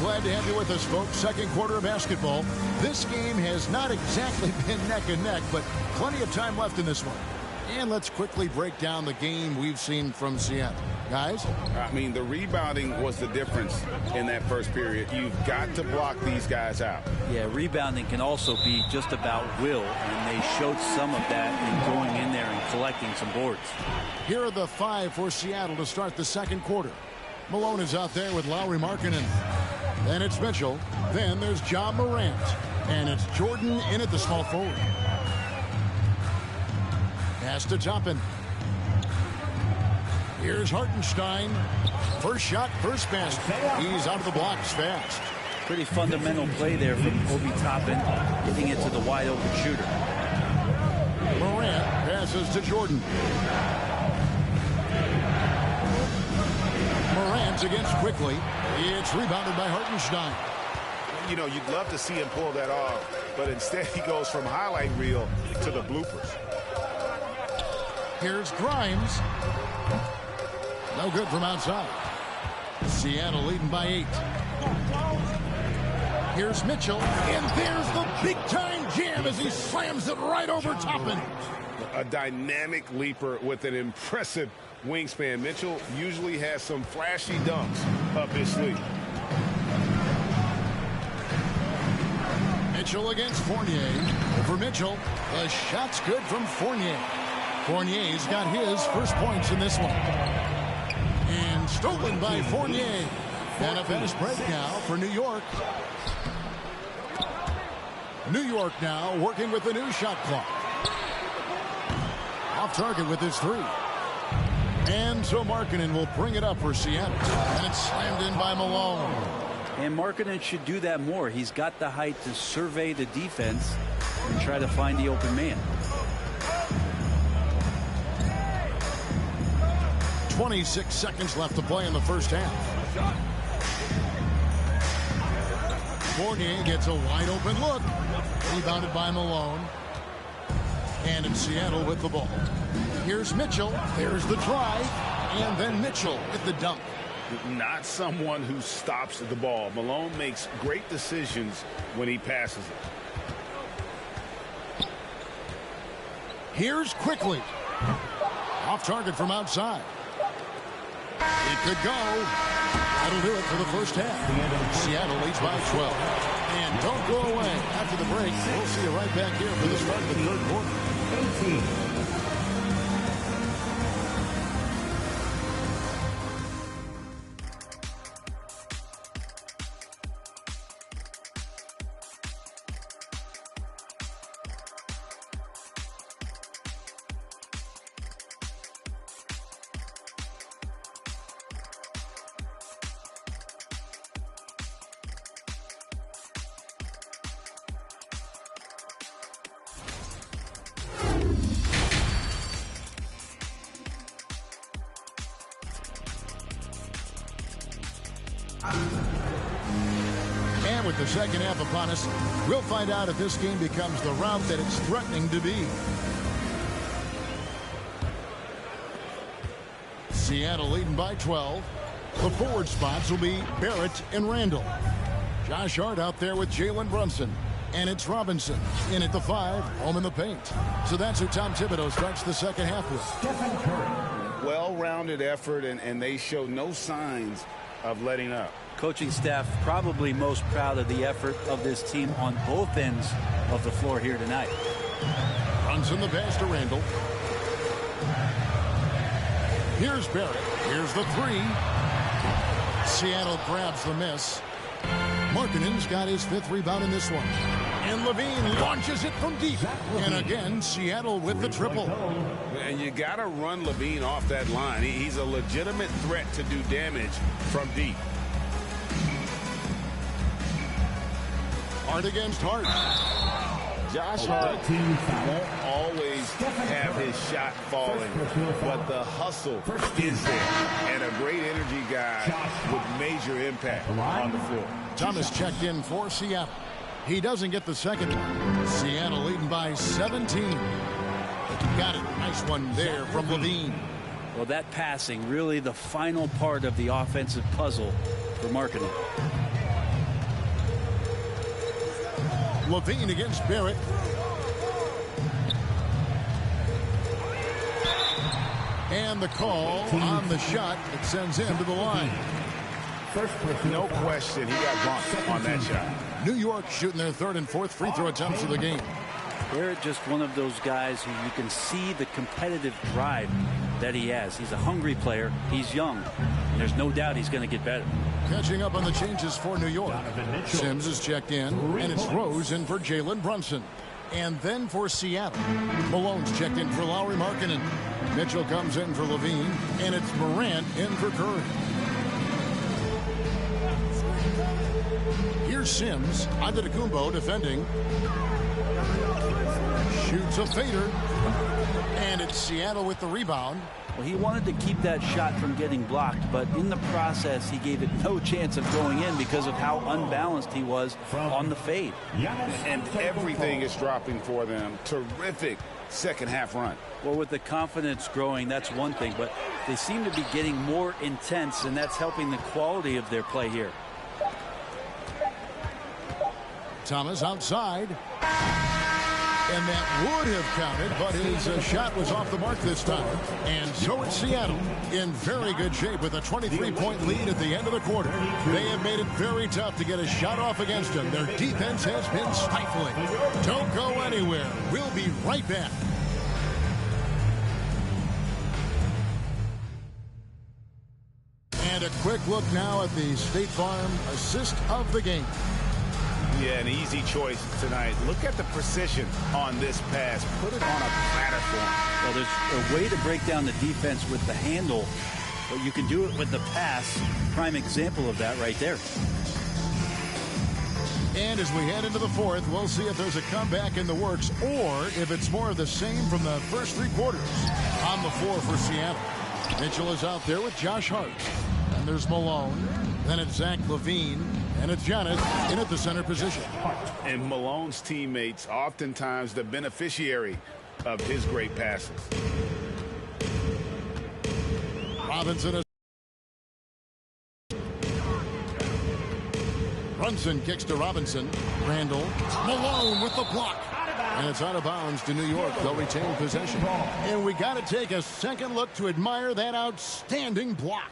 Glad to have you with us, folks. Second quarter of basketball. This game has not exactly been neck and neck, but plenty of time left in this one. And let's quickly break down the game we've seen from Seattle. Guys? I mean, the rebounding was the difference in that first period. You've got to block these guys out. Yeah, rebounding can also be just about will, and they showed some of that in going in there and collecting some boards. Here are the 5 for Seattle to start the second quarter. Malone is out there with Lowry Markkanen. Then it's Mitchell. Then there's John Morant. And it's Jordan in at the small forward. Pass to Toppin. Here's Hartenstein. First shot, first basket. He's out of the blocks fast. Pretty fundamental play there from Obi Toppin, getting it to the wide open shooter. Morant passes to Jordan. Morant against quickly. It's rebounded by Hartenstein. You know, you'd love to see him pull that off, but instead he goes from highlight reel to the bloopers. Here's Grimes. No good from outside. Seattle leading by 8. Here's Mitchell, and there's the big-time jam as he slams it right over Toppin. A dynamic leaper with an impressive wingspan. Mitchell usually has some flashy dunks up his sleeve. Mitchell against Fournier. Over Mitchell. The shot's good from Fournier. Fournier's got his first points in this one. And stolen by Fournier. And a fast break now for New York. New York now working with the new shot clock. Off target with his 3. And so Markkanen will bring it up for Seattle. And it's slammed in by Malone. And Markkanen should do that more. He's got the height to survey the defense and try to find the open man. 26 seconds left to play in the first half. Fournier gets a wide open look. Rebounded by Malone. And it's Seattle with the ball. Here's Mitchell. There's the drive. And then Mitchell with the dunk. Not someone who stops the ball. Malone makes great decisions when he passes it. Here's quickly. Off target from outside. It could go. That'll do it for the first half. Seattle leads by 12. And don't go away. After the break, we'll see you right back here for the start of the third quarter. 18. And with the second half upon us, we'll find out if this game becomes the rout that it's threatening to be. Seattle leading by 12. The forward spots will be Barrett and Randall. Josh Hart out there with Jalen Brunson. And it's Robinson in at the 5, home in the paint. So that's who Tom Thibodeau starts the second half with. Well-rounded effort, and they show no signs of letting up. Coaching staff probably most proud of the effort of this team on both ends of the floor here tonight. Brunson the pass to Randall. Here's Barrett. Here's the 3. Seattle grabs the miss. Markkanen's got his 5th rebound in this one. And Levine launches it from deep. And again, Seattle with the triple. And you got to run Levine off that line. He's a legitimate threat to do damage from deep. Hart against Hart. Josh Hart won't always have his shot falling, but the hustle is there. And a great energy guy with major impact on the floor. Thomas checked in for Seattle. He doesn't get the second one. Seattle leading by 17. Got it. Nice one there from Levine. Well, that passing, really the final part of the offensive puzzle for Markkanen. Levine against Barrett. And the call on the shot that sends him to the line. No question, he got bumped on that shot. New York shooting their 3rd and 4th free throw attempts of the game. They're just one of those guys who you can see the competitive drive that he has. He's a hungry player. He's young. And there's no doubt he's going to get better. Catching up on the changes for New York. Sims is checked in, and it's Rose in for Jalen Brunson. And then for Seattle, Malone's checked in for Lowry Markkanen. Mitchell comes in for Levine, and it's Morant in for Curry. Here's Sims, Antetokounmpo defending. Shoots a fader, and it's Seattle with the rebound. Well, he wanted to keep that shot from getting blocked, but in the process, he gave it no chance of going in because of how unbalanced he was on the fade. And everything is dropping for them. Terrific second half run. Well, with the confidence growing, that's one thing, but they seem to be getting more intense, and that's helping the quality of their play here. Thomas outside. And that would have counted, but his shot was off the mark this time. And so it's Seattle in very good shape with a 23-point lead at the end of the quarter. They have made it very tough to get a shot off against them. Their defense has been stifling. Don't go anywhere. We'll be right back. And a quick look now at the State Farm assist of the game. Yeah, an easy choice tonight. Look at the precision on this pass. Put it on a platter for him. Well, there's a way to break down the defense with the handle, but you can do it with the pass. Prime example of that right there. And as we head into the fourth, we'll see if there's a comeback in the works or if it's more of the same from the first three quarters. On the floor for Seattle, Mitchell is out there with Josh Hart. And there's Malone. Then it's Zach LaVine. And it's Giannis in at the center position. And Malone's teammates oftentimes the beneficiary of his great passes. Robinson is. Brunson kicks to Robinson. Randall. Malone with the block. And it's out of bounds to New York. They'll retain possession. And we got to take a second look to admire that outstanding block.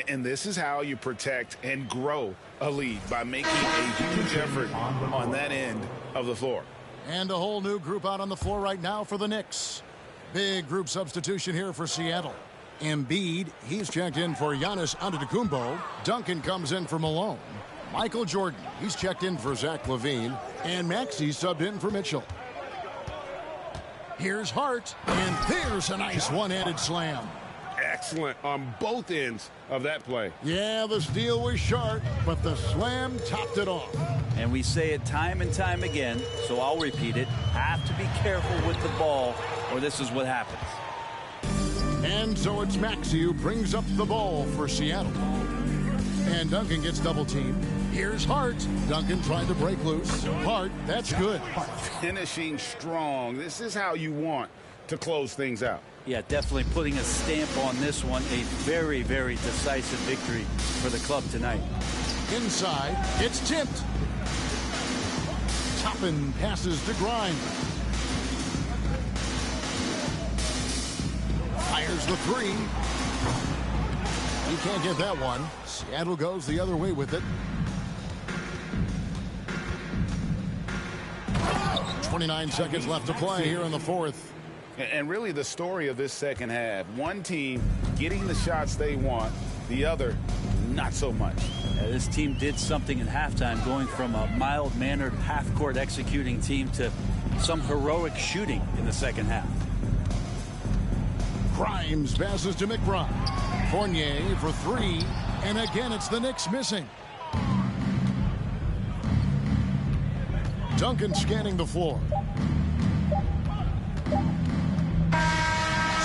And this is how you protect and grow a lead, by making a huge effort on that end of the floor. And a whole new group out on the floor right now for the Knicks. Big group substitution here for Seattle. Embiid, he's checked in for Giannis Antetokounmpo. Duncan comes in for Malone. Michael Jordan, he's checked in for Zach LaVine. And Maxey subbed in for Mitchell. Here's Hart, and there's a nice one-handed slam. Excellent on both ends of that play. Yeah, the steal was sharp, but the slam topped it off. And we say it time and time again, so I'll repeat it. Have to be careful with the ball, or this is what happens. And so it's Maxey who brings up the ball for Seattle. And Duncan gets double-teamed. Here's Hart. Duncan trying to break loose. Hart, that's good. Finishing strong. This is how you want to close things out. Yeah, definitely putting a stamp on this one. A very, very decisive victory for the club tonight. Inside, it's tipped. Toppin passes to Grimes. Fires the three. He can't get that one. Seattle goes the other way with it. 29 seconds left to play here in the fourth. And really the story of this second half, one team getting the shots they want, the other not so much. Yeah, this team did something in halftime, going from a mild-mannered half-court executing team to some heroic shooting in the second half. Grimes passes to McBride. Fournier for three, and again it's the Knicks missing. Duncan scanning the floor.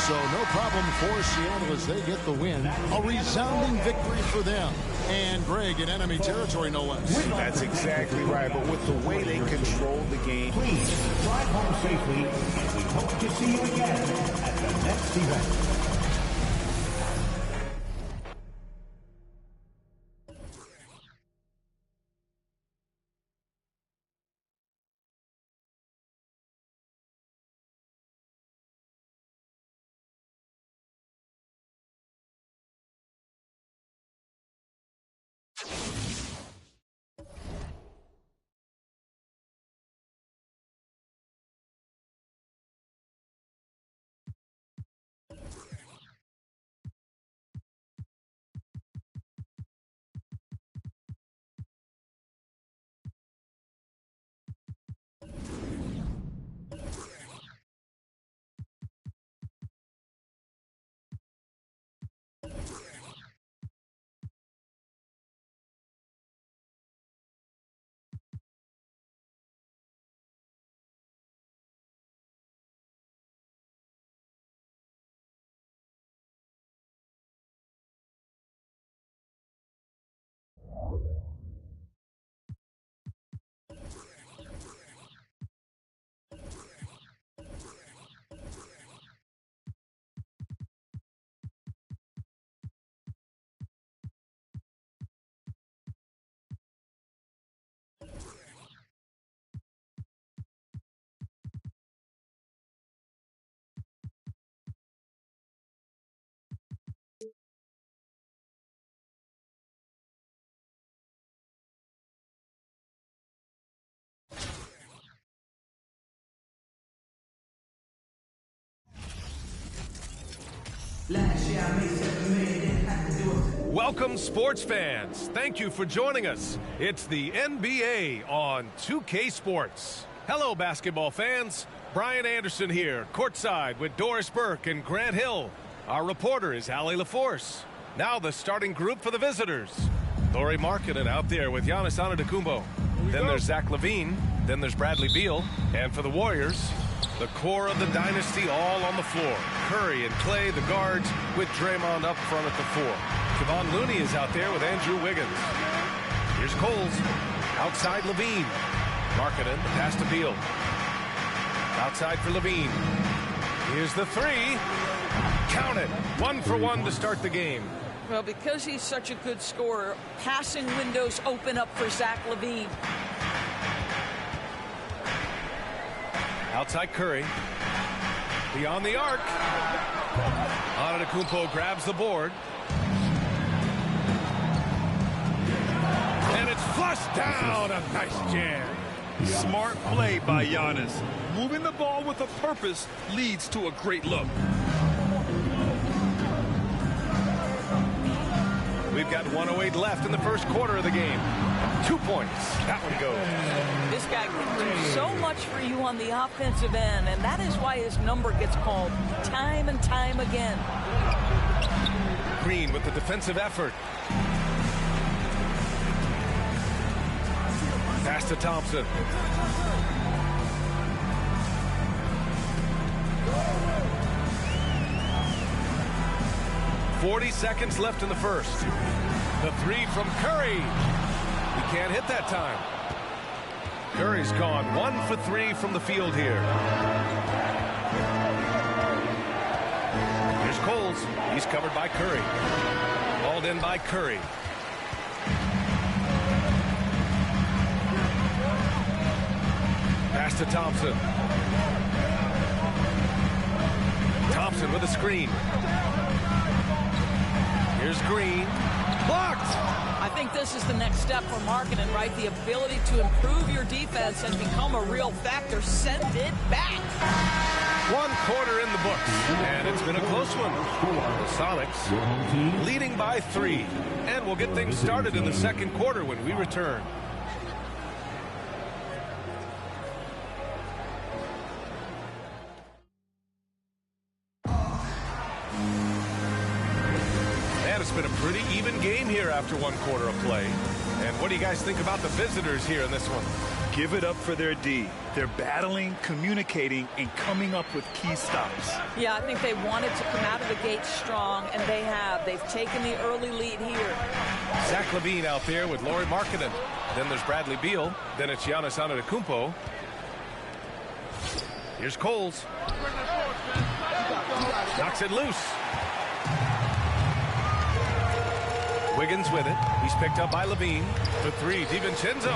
So no problem for Seattle as they get the win. A resounding victory for them. And Greg in enemy territory, no less. That's exactly right. But with the way they controlled the game. Please drive home safely, and we hope to see you again at the next event. Welcome, sports fans. Thank you for joining us. It's the NBA on 2K Sports. Hello, basketball fans. Brian Anderson here, courtside with Doris Burke and Grant Hill. Our reporter is Allie LaForce. Now the starting group for the visitors. Lauri Markkanen out there with Giannis Antetokounmpo. Then there's Zach LaVine. Then there's Bradley Beal. And for the Warriors, the core of the dynasty all on the floor. Curry and Clay, the guards, with Draymond up front at the 4. Kevon Looney is out there with Andrew Wiggins. Here's Coles. Outside LaVine. Markkanen, the pass to Beal. Outside for LaVine. Here's the 3. Count it. 1 for 1 to start the game. Well, because he's such a good scorer, passing windows open up for Zach LaVine. Outside Curry. Beyond the arc. Antetokounmpo grabs the board. And it's flushed down. A nice jam. Smart play by Giannis. Moving the ball with a purpose leads to a great look. We've got 1:08 left in the first quarter of the game. 2 points. That one goes. This guy can do so much for you on the offensive end, and that is why his number gets called time and time again. Green with the defensive effort. Pass to Thompson. .40 seconds left in the first. The 3 from Curry. He can't hit that time. Curry's gone 1 for 3 from the field here. Here's Coles. He's covered by Curry. Hauled in by Curry. Pass to Thompson. Thompson with a screen. Here's Green. Blocked! I think this is the next step for Markkanen, right? The ability to improve your defense and become a real factor. Send it back. 1 quarter in the books, and it's been a close one. The Sonics leading by 3. And we'll get things started in the second quarter when we return. It's been a pretty even game here after 1 quarter of play. And what do you guys think about the visitors here in this one? Give it up for their D. They're battling, communicating, and coming up with key stops. Yeah, I think they wanted to come out of the gate strong, and they have. They've taken the early lead here. Zach LaVine out there with Lauri Markkanen. Then there's Bradley Beal. Then it's Giannis Antetokounmpo. Here's Coles. Knocks it loose. Wiggins with it. He's picked up by LaVine. For 3, DiVincenzo.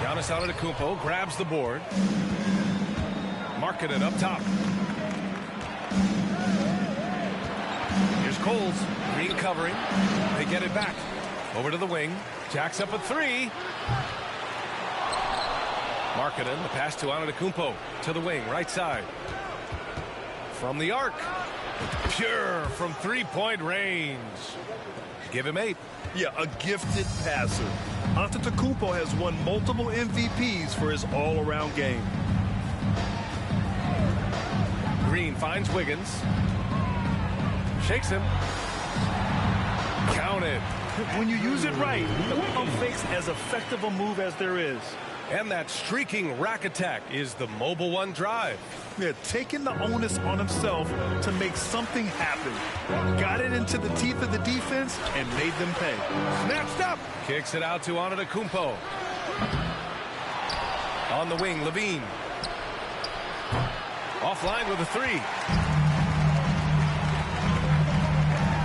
Giannis Antetokounmpo grabs the board. Markkanen up top. Here's Coles. Green covering. They get it back. Over to the wing. Jacks up a 3. Markkanen, the pass to Antetokounmpo. To the wing, right side. From the arc. Pure from 3-point range. Give him 8. Yeah, a gifted passer. Antetokounmpo has won multiple MVPs for his all-around game. Green finds Wiggins. Shakes him. Counted. When you use it right, the pump fake's as effective a move as there is. And that streaking rack attack is the Mobile One drive. Yeah, taking the onus on himself to make something happen. Got it into the teeth of the defense and made them pay. Snatched up. Kicks it out to Antetokounmpo. On the wing, LaVine. Offline with a 3.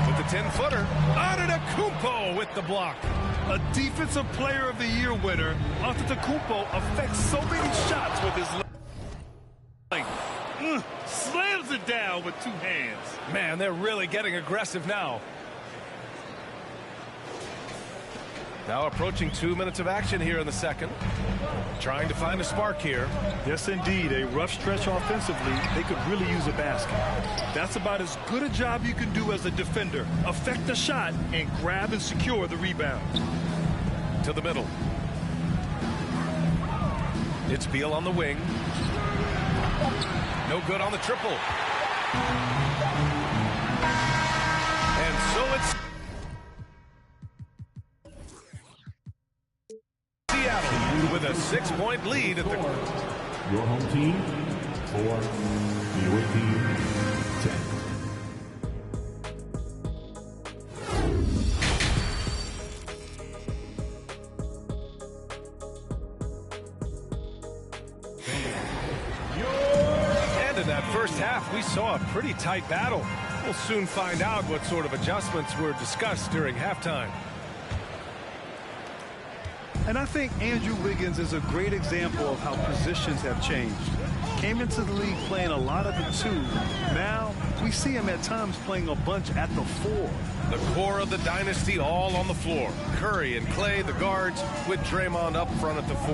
With the 10-footer. Antetokounmpo with the block. A Defensive Player of the Year winner, Antetokounmpo affects so many shots with his length. Slams it down with 2 hands. Man, they're really getting aggressive now. Now approaching 2 minutes of action here in the second. Trying to find a spark here. Yes, indeed. A rough stretch offensively. They could really use a basket. That's about as good a job you can do as a defender. Affect the shot and grab and secure the rebound. To the middle. It's Beal on the wing. No good on the triple. And so it's Seattle with a 6-point lead at the... Your home team, 4, the away team, 10. In that first half, we saw a pretty tight battle. We'll soon find out what sort of adjustments were discussed during halftime. And I think Andrew Wiggins is a great example of how positions have changed. Came into the league playing a lot of the 2. Now we see him at times playing a bunch at the 4. The core of the dynasty all on the floor. Curry and Clay, the guards, with Draymond up front at the 4.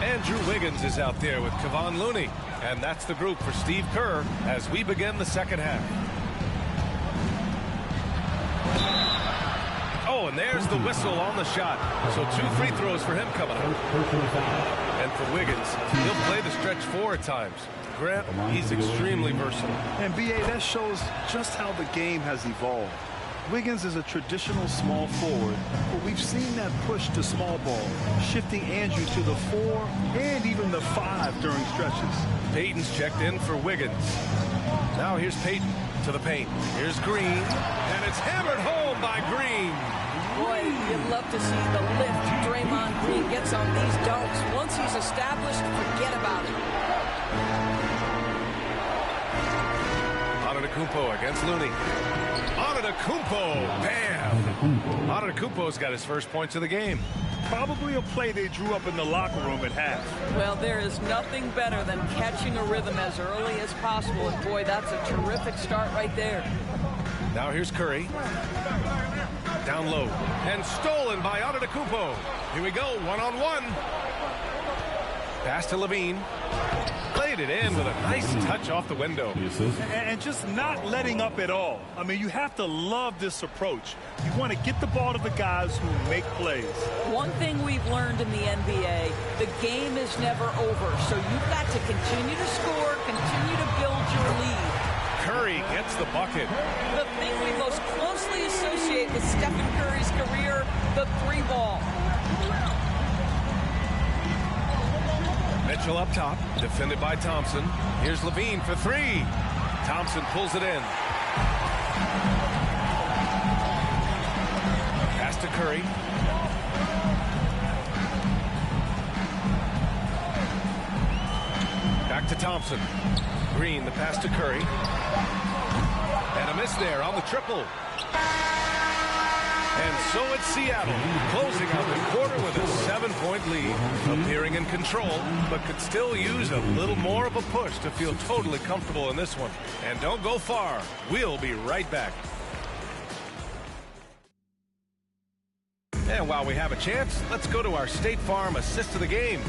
Andrew Wiggins is out there with Kevon Looney. And that's the group for Steve Kerr as we begin the second half. Oh, and there's the whistle on the shot. So 2 free throws for him coming up. And for Wiggins, he'll play the stretch 4 at times. Grant, he's extremely versatile. And B.A., that shows just how the game has evolved. Wiggins is a traditional small forward, but we've seen that push to small ball, shifting Andrew to the 4 and even the 5 during stretches. Payton's checked in for Wiggins. Now here's Payton to the paint. Here's Green, and it's hammered home by Green. Boy, you'd love to see the lift Draymond Green gets on these dunks. Once he's established, forget about it. Antetokounmpo against Looney. Antetokounmpo, bam! Antetokounmpo's got his first points of the game. Probably a play they drew up in the locker room at half. Well, there is nothing better than catching a rhythm as early as possible, and boy, that's a terrific start right there. Now here's Curry. Down low, and stolen by Antetokounmpo. Here we go, one-on-one. Pass to Levine. Played it in with a nice touch off the window. And just not letting up at all. I mean, you have to love this approach. You want to get the ball to the guys who make plays. One thing we've learned in the NBA, the game is never over. So you've got to continue to score, continue to build your lead. Curry gets the bucket. The thing we most closely associate with Stephen Curry's career, the 3-ball. Mitchell up top, defended by Thompson. Here's Levine for 3. Thompson pulls it in. Pass to Curry. Back to Thompson. Green, the pass to Curry. And a miss there on the triple. And so it's Seattle, closing out the quarter with a 7-point lead, appearing in control, but could still use a little more of a push to feel totally comfortable in this one. And don't go far. We'll be right back. And while we have a chance, let's go to our State Farm assist of the game.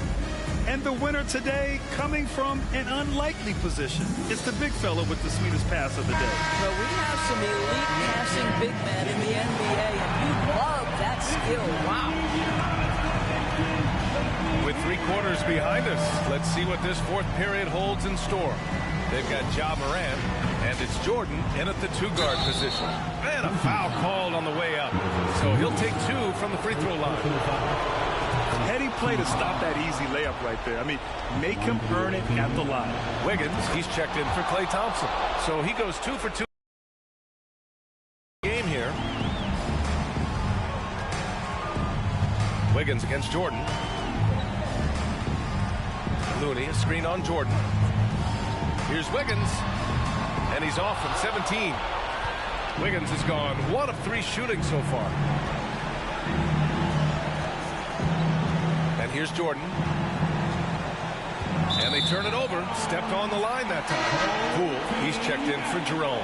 And the winner today coming from an unlikely position. It's the big fella with the sweetest pass of the day. Well, we have some elite passing big men in the NBA, and you love that skill. Wow. With 3 quarters behind us, let's see what this 4th period holds in store. They've got Ja Morant, and it's Jordan in at the 2-guard position. And a foul called on the way up. So he'll take 2 from the free throw line. Heady play to stop that easy layup right there. I mean, make him earn it at the line. Wiggins, he's checked in for Klay Thompson. So he goes 2 for 2 game here. Wiggins against Jordan. Looney, a screen on Jordan. Here's Wiggins, and he's off from 17. Wiggins has gone 1 of 3 shooting so far. And here's Jordan. And they turn it over. Stepped on the line that time. Poole, he's checked in for Jerome.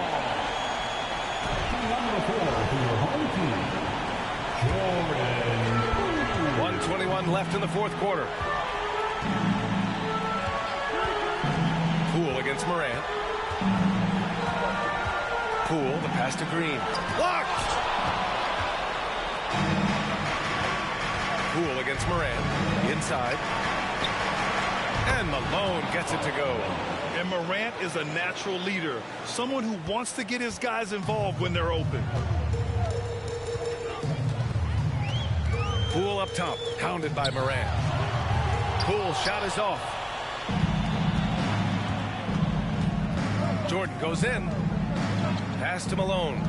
Number 4 for your home team, Jordan. 1:21 left in the fourth quarter. Poole against Morant. Poole, the pass to Green. Blocked! Poole against Morant. Inside. And Malone gets it to go. And Morant is a natural leader. Someone who wants to get his guys involved when they're open. Poole up top. Pounded by Morant. Poole shot is off. Jordan goes in. Pass to Malone.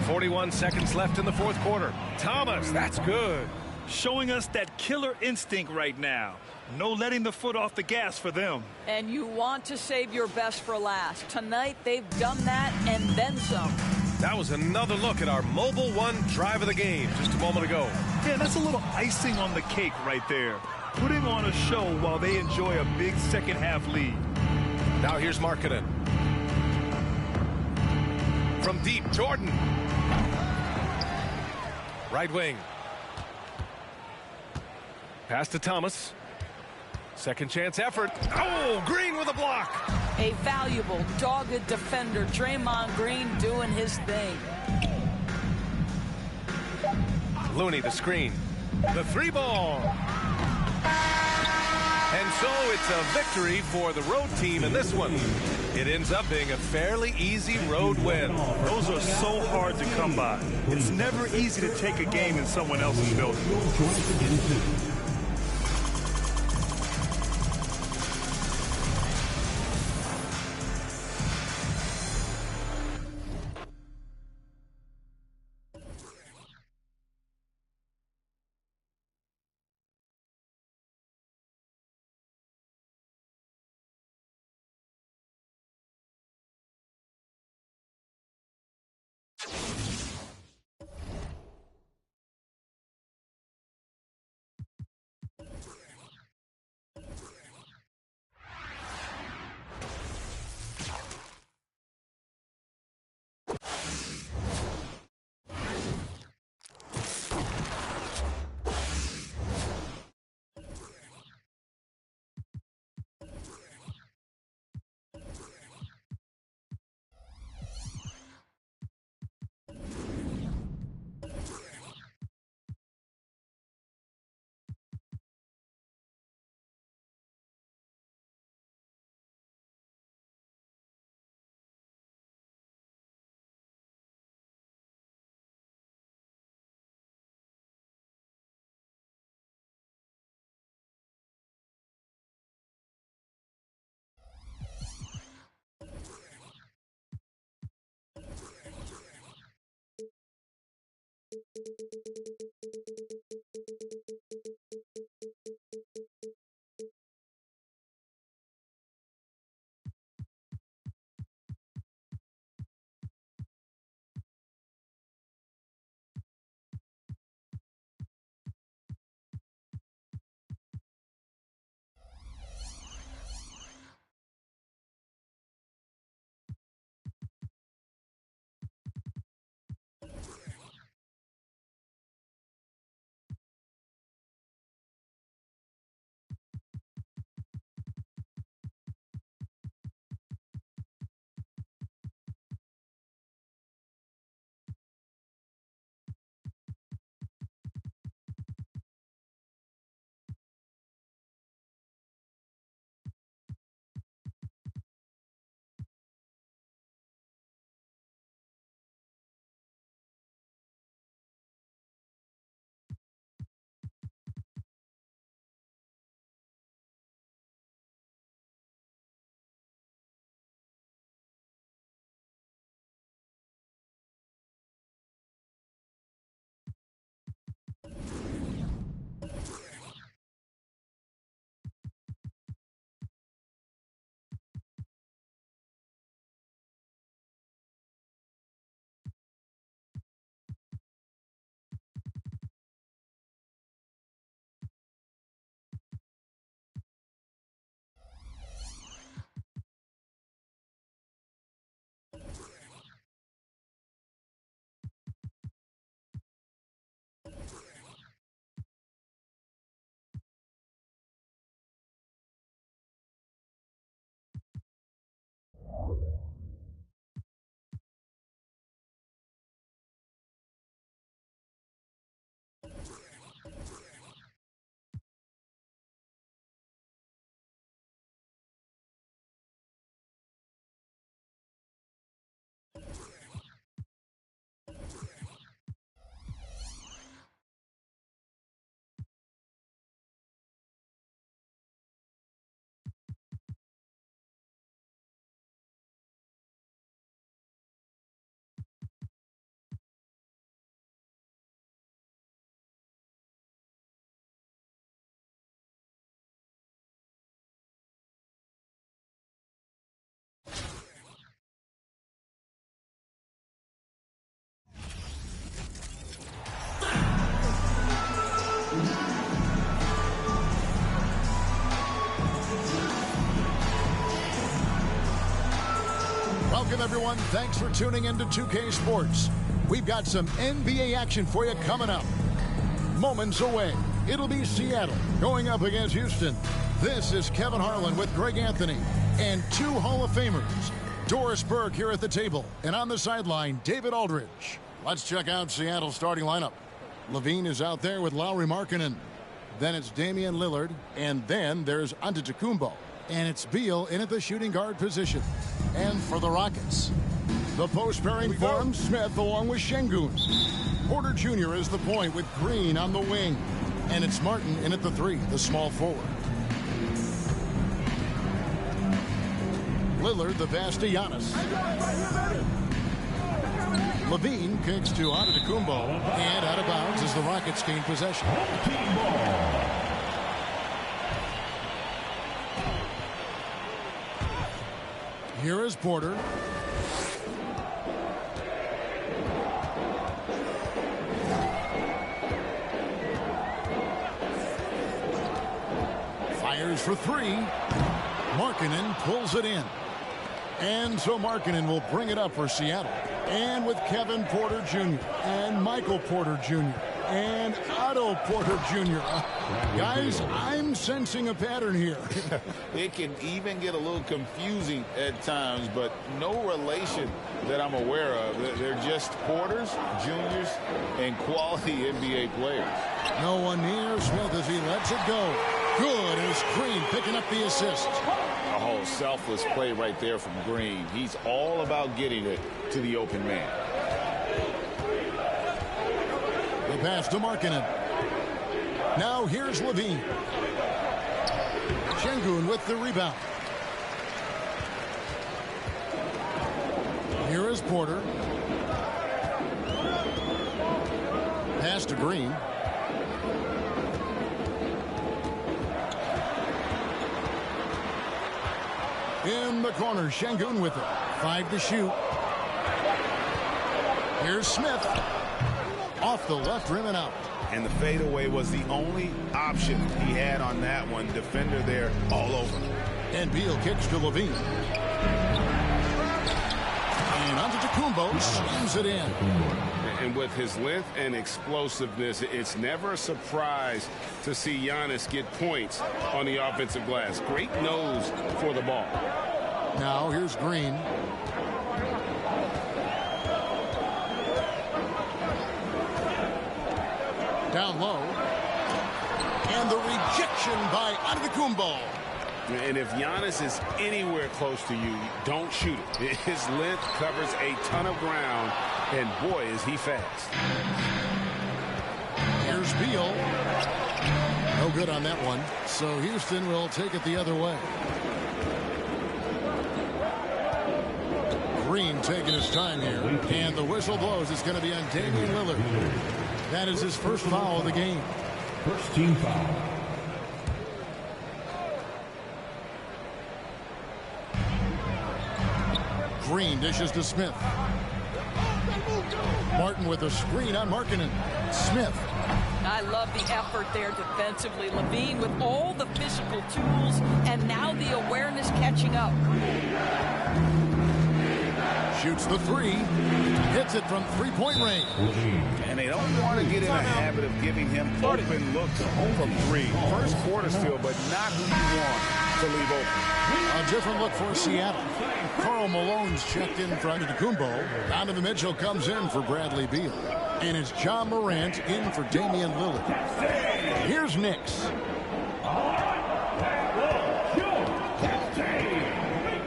41 seconds left in the fourth quarter. Thomas, that's good. Showing us that killer instinct right now. No letting the foot off the gas for them. And you want to save your best for last. Tonight, they've done that and then some. That was another look at our Mobile One drive of the game just a moment ago. Yeah, that's a little icing on the cake right there. Putting on a show while they enjoy a big second half lead. Now here's Markkanen. From deep, Jordan. Right wing. Pass to Thomas. Second chance effort. Oh, Green with a block. A valuable, dogged defender, Draymond Green doing his thing. Looney, the screen. The three ball. And so it's a victory for the road team in this one. It ends up being a fairly easy road win. Those are so hard to come by. It's never easy to take a game in someone else's building. Welcome, everyone. Thanks for tuning into 2K Sports. We've got some NBA action for you coming up. Moments away, it'll be Seattle going up against Houston. This is Kevin Harlan with Greg Anthony and two Hall of Famers. Doris Burke here at the table, and on the sideline, David Aldridge. Let's check out Seattle's starting lineup. Levine is out there with Lauri Markkanen. Then it's Damian Lillard, and then there's Antetokounmpo. And it's Beal in at the shooting guard position. And for the Rockets, the post pairing form, Smith along with Şengün. Porter Jr. is the point with Green on the wing. And it's Martin in at the 3, the small forward. Lillard, the pass to Giannis. Levine kicks to Antetokounmpo, and out of bounds as the Rockets gain possession. Here is Porter. Fires for 3. Markkanen pulls it in. And so Markkanen will bring it up for Seattle. And with Kevin Porter Jr. and Michael Porter Jr. and Otto Porter Jr. Guys, I'm sensing a pattern here. It can even get a little confusing at times, but no relation that I'm aware of. They're just Porters, Juniors, and quality NBA players. No one near Smith as he lets it go. Good, and it's Green picking up the assist. Oh, selfless play right there from Green. He's all about getting it to the open man. The pass to Markkanen. Now here's Levine. Şengün with the rebound. Here is Porter. Pass to Green. In the corner, Şengün with it. 5 to shoot. Here's Smith. Off the left rim and out. And the fadeaway was the only option he had on that one. Defender there all over. And Beal kicks to Levine. And Antetokounmpo slams it in. And with his length and explosiveness, it's never a surprise to see Giannis get points on the offensive glass. Great nose for the ball. Now here's Green. Down low. And the rejection by Antetokounmpo. And if Giannis is anywhere close to you, don't shoot it. His length covers a ton of ground, and boy, is he fast. Here's Beal. No good on that one. So Houston will take it the other way. Green taking his time here. And the whistle blows. It's going to be on Damian Lillard. That is his first foul of the game. First team foul. Green dishes to Smith. Martin with a screen on Markkanen. Smith. I love the effort there defensively. Levine with all the physical tools and now the awareness catching up. Shoots the 3. Hits it from three-point range. And they don't want to get in a habit of giving him open looks from 3. First quarter still, but not who you want to leave open. A different look for Seattle. Karl Malone's checked in for Antetokounmpo. Donovan Mitchell comes in for Bradley Beal. And it's John Morant in for Damian Lillard. Here's Knicks.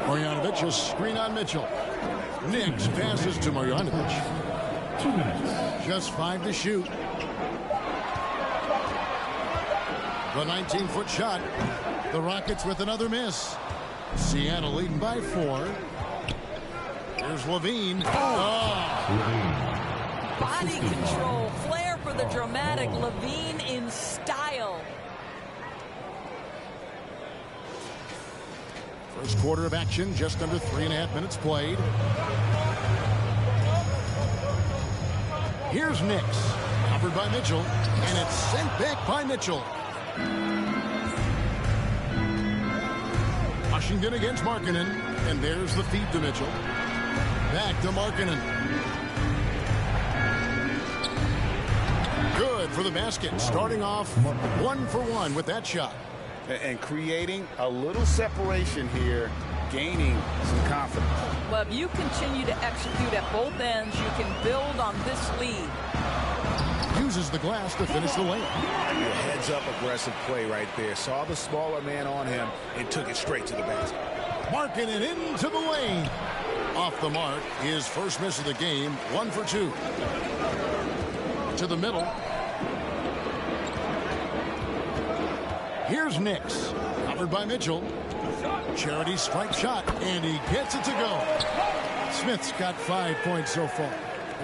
Marjanovic, a screen on Mitchell. Knicks passes to Marjanovic. 2 minutes. Just 5 to shoot. The 19-foot shot. The Rockets with another miss. Seattle leading by 4. Here's Levine. Body control, flair for the dramatic. Levine in style. First quarter of action, just under 3.5 minutes played. Here's Knicks, covered by Mitchell, and it's sent back by Mitchell. Washington against Markkanen, and there's the feed to Mitchell. Back to Markkanen. Good for the basket. Starting off 1 for 1 with that shot. And creating a little separation here, gaining some confidence. Well, if you continue to execute at both ends, you can build on this lead. Uses the glass to finish the layup. Heads-up aggressive play right there. Saw the smaller man on him and took it straight to the basket. Markkanen into the lane. Off the mark. His first miss of the game. 1 for 2. To the middle. Here's Nix. Covered by Mitchell. Charity strike shot. And he gets it to go. Smith's got 5 points so far.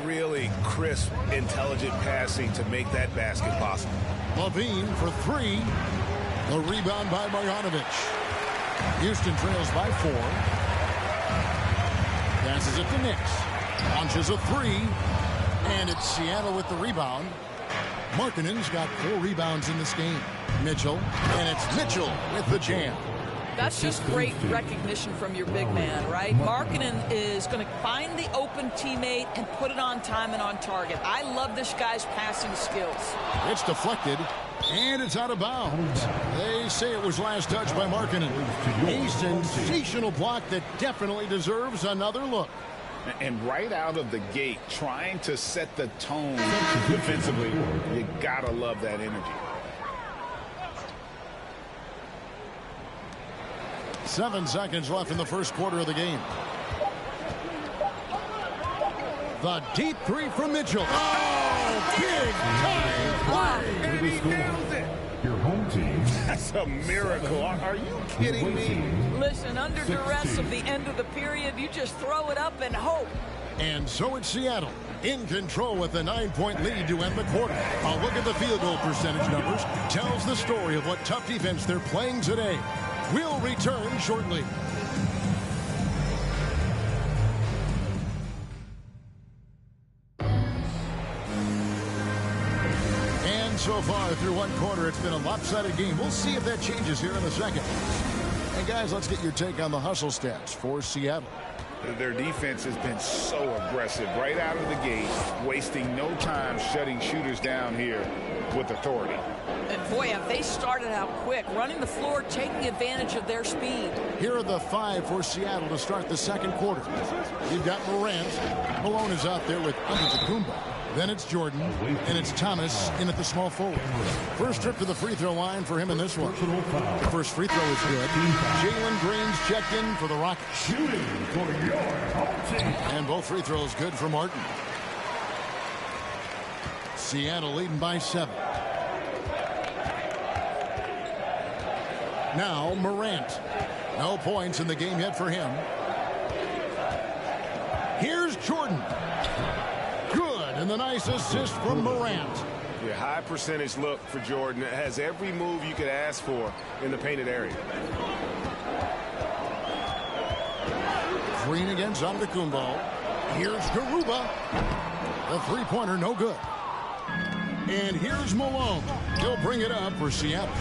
Really crisp, intelligent passing to make that basket possible. Levine for 3. The rebound by Marjanovic. Houston trails by 4. Passes it to Nix. Launches a 3. And it's Seattle with the rebound. Markkanen's got 4 rebounds in this game. Mitchell. And it's Mitchell with the jam. That's just great recognition from your big man, right? Markkanen is going to find the open teammate and put it on time and on target. I love this guy's passing skills. It's deflected, and it's out of bounds. They say it was last touched by Markkanen. A sensational block that definitely deserves another look. And right out of the gate, trying to set the tone defensively, you gotta love that energy. 7 seconds left in the first quarter of the game. The deep 3 from Mitchell. Oh, big time play. And he nails it. Your home team. That's a miracle. Are you kidding me? Listen, under duress of the end of the period, you just throw it up and hope. And so it's Seattle in control with a 9-point lead to end the quarter. A look at the field goal percentage numbers tells the story of what tough defense they're playing today. We'll return shortly. And so far through one quarter, it's been a lopsided game. We'll see if that changes here in a second. And guys, let's get your take on the hustle stats for Seattle. Their defense has been so aggressive right out of the gate, wasting no time shutting shooters down here with authority. And boy, have they started out quick, running the floor, taking advantage of their speed. Here are the 5 for Seattle to start the second quarter. You've got Morant. Malone is out there with Antetokounmpo. Then it's Jordan, and it's Thomas in at the small forward. First trip to the free throw line for him in this one. The first free throw is good. Jalen Green's checked in for the Rockets. Shooting for your home team. And both free throws good for Martin. Seattle leading by 7. Now Morant. No points in the game yet for him. Here's Jordan. Good, and the nice assist from Morant. Yeah, high percentage look for Jordan. It has every move you could ask for in the painted area. Green against Antetokounmpo. Here's Garuba. The three-pointer no good. And here's Malone. He'll bring it up for Seattle.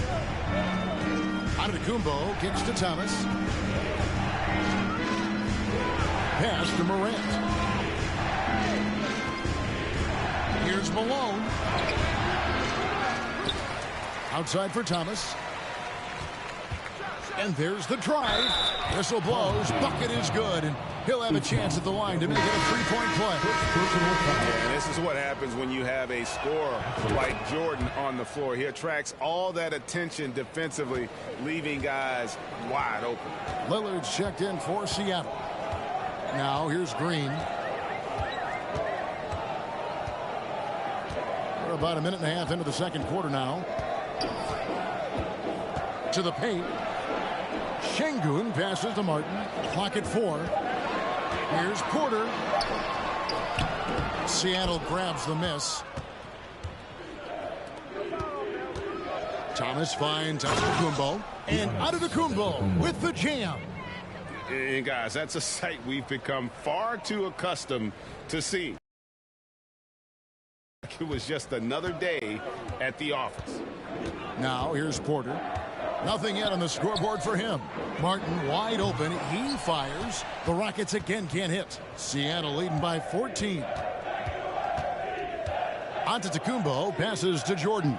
Antetokounmpo kicks to Thomas. Pass to Morant. Here's Malone. Outside for Thomas. And there's the drive. Whistle blows. Bucket is good. And he'll have a chance at the line to make it a three-point play. Yeah, and this is what happens when you have a scorer like Jordan on the floor. He attracts all that attention defensively, leaving guys wide open. Lillard's checked in for Seattle. Now here's Green. We're about a minute and a half into the second quarter now. To the paint. Şengün passes to Martin. Clock at 4. Here's Porter. Seattle grabs the miss. Thomas finds Antetokounmpo. And Antetokounmpo with the jam. And guys, that's a sight we've become far too accustomed to seeing. It was just another day at the office. Now here's Porter. Nothing yet on the scoreboard for him. Martin wide open. He fires. The Rockets again can't hit. Seattle leading by 14. Antetokounmpo passes to Jordan.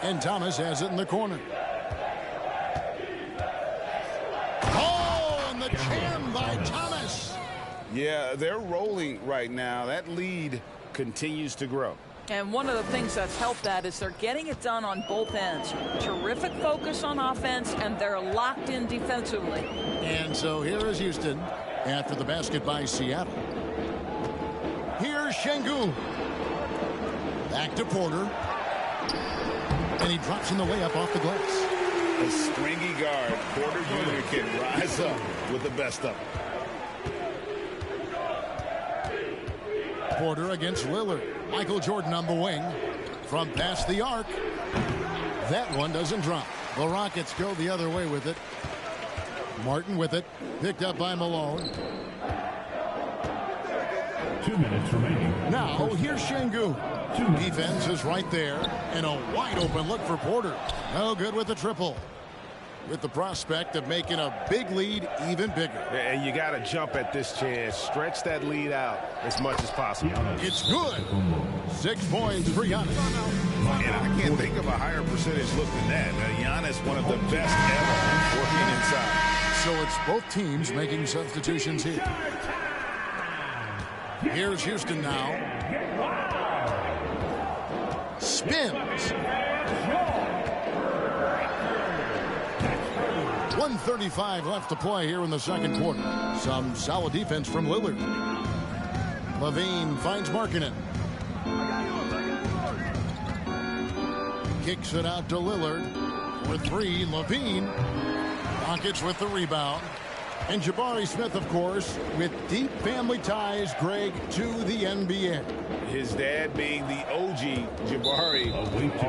And Thomas has it in the corner. Oh, and the jam by Thomas. Yeah, they're rolling right now. That lead continues to grow. And one of the things that's helped that is they're getting it done on both ends. Terrific focus on offense, and they're locked in defensively. And so here is Houston after the basket by Seattle. Here's Şengün. Back to Porter. And he drops in the layup off the glass. A stringy guard, Porter Jr. can rise up with the best of them. Porter against Lillard. Michael Jordan on the wing. From past the arc. That one doesn't drop. The Rockets go the other way with it. Martin with it. Picked up by Malone. 2 minutes remaining. Now here's Şengün. Defense is right there. And a wide open look for Porter. No good with the triple. With the prospect of making a big lead even bigger. And you got to jump at this chance. Stretch that lead out as much as possible. It's good. 6 points for Giannis. And I can't think of a higher percentage look than that. Giannis, one of the best ever working inside. So it's both teams making substitutions here. Here's Houston now. Spins. 1:35 left to play here in the second quarter. Some solid defense from Lillard. Levine finds Markkanen. Kicks it out to Lillard. For 3, Levine. Rockets with the rebound. And Jabari Smith, of course, with deep family ties, Greg, to the NBA. His dad being the OG Jabari. All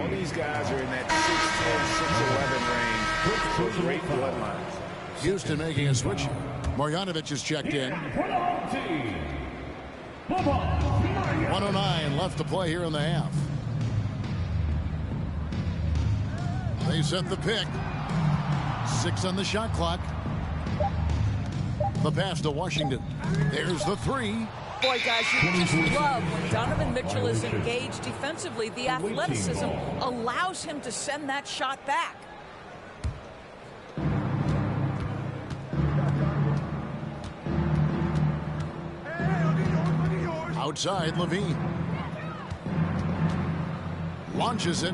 these guys are in that 6'10", 6'11" range. Great bloodlines. Houston making a switch. Marjanovic is checked in. 1:09 left to play here in the half. They set the pick. 6 on the shot clock. The pass to Washington. There's the 3. Boy, guys, you just love when Donovan Mitchell is engaged defensively. The athleticism allows him to send that shot back. Outside, Levine. Launches it.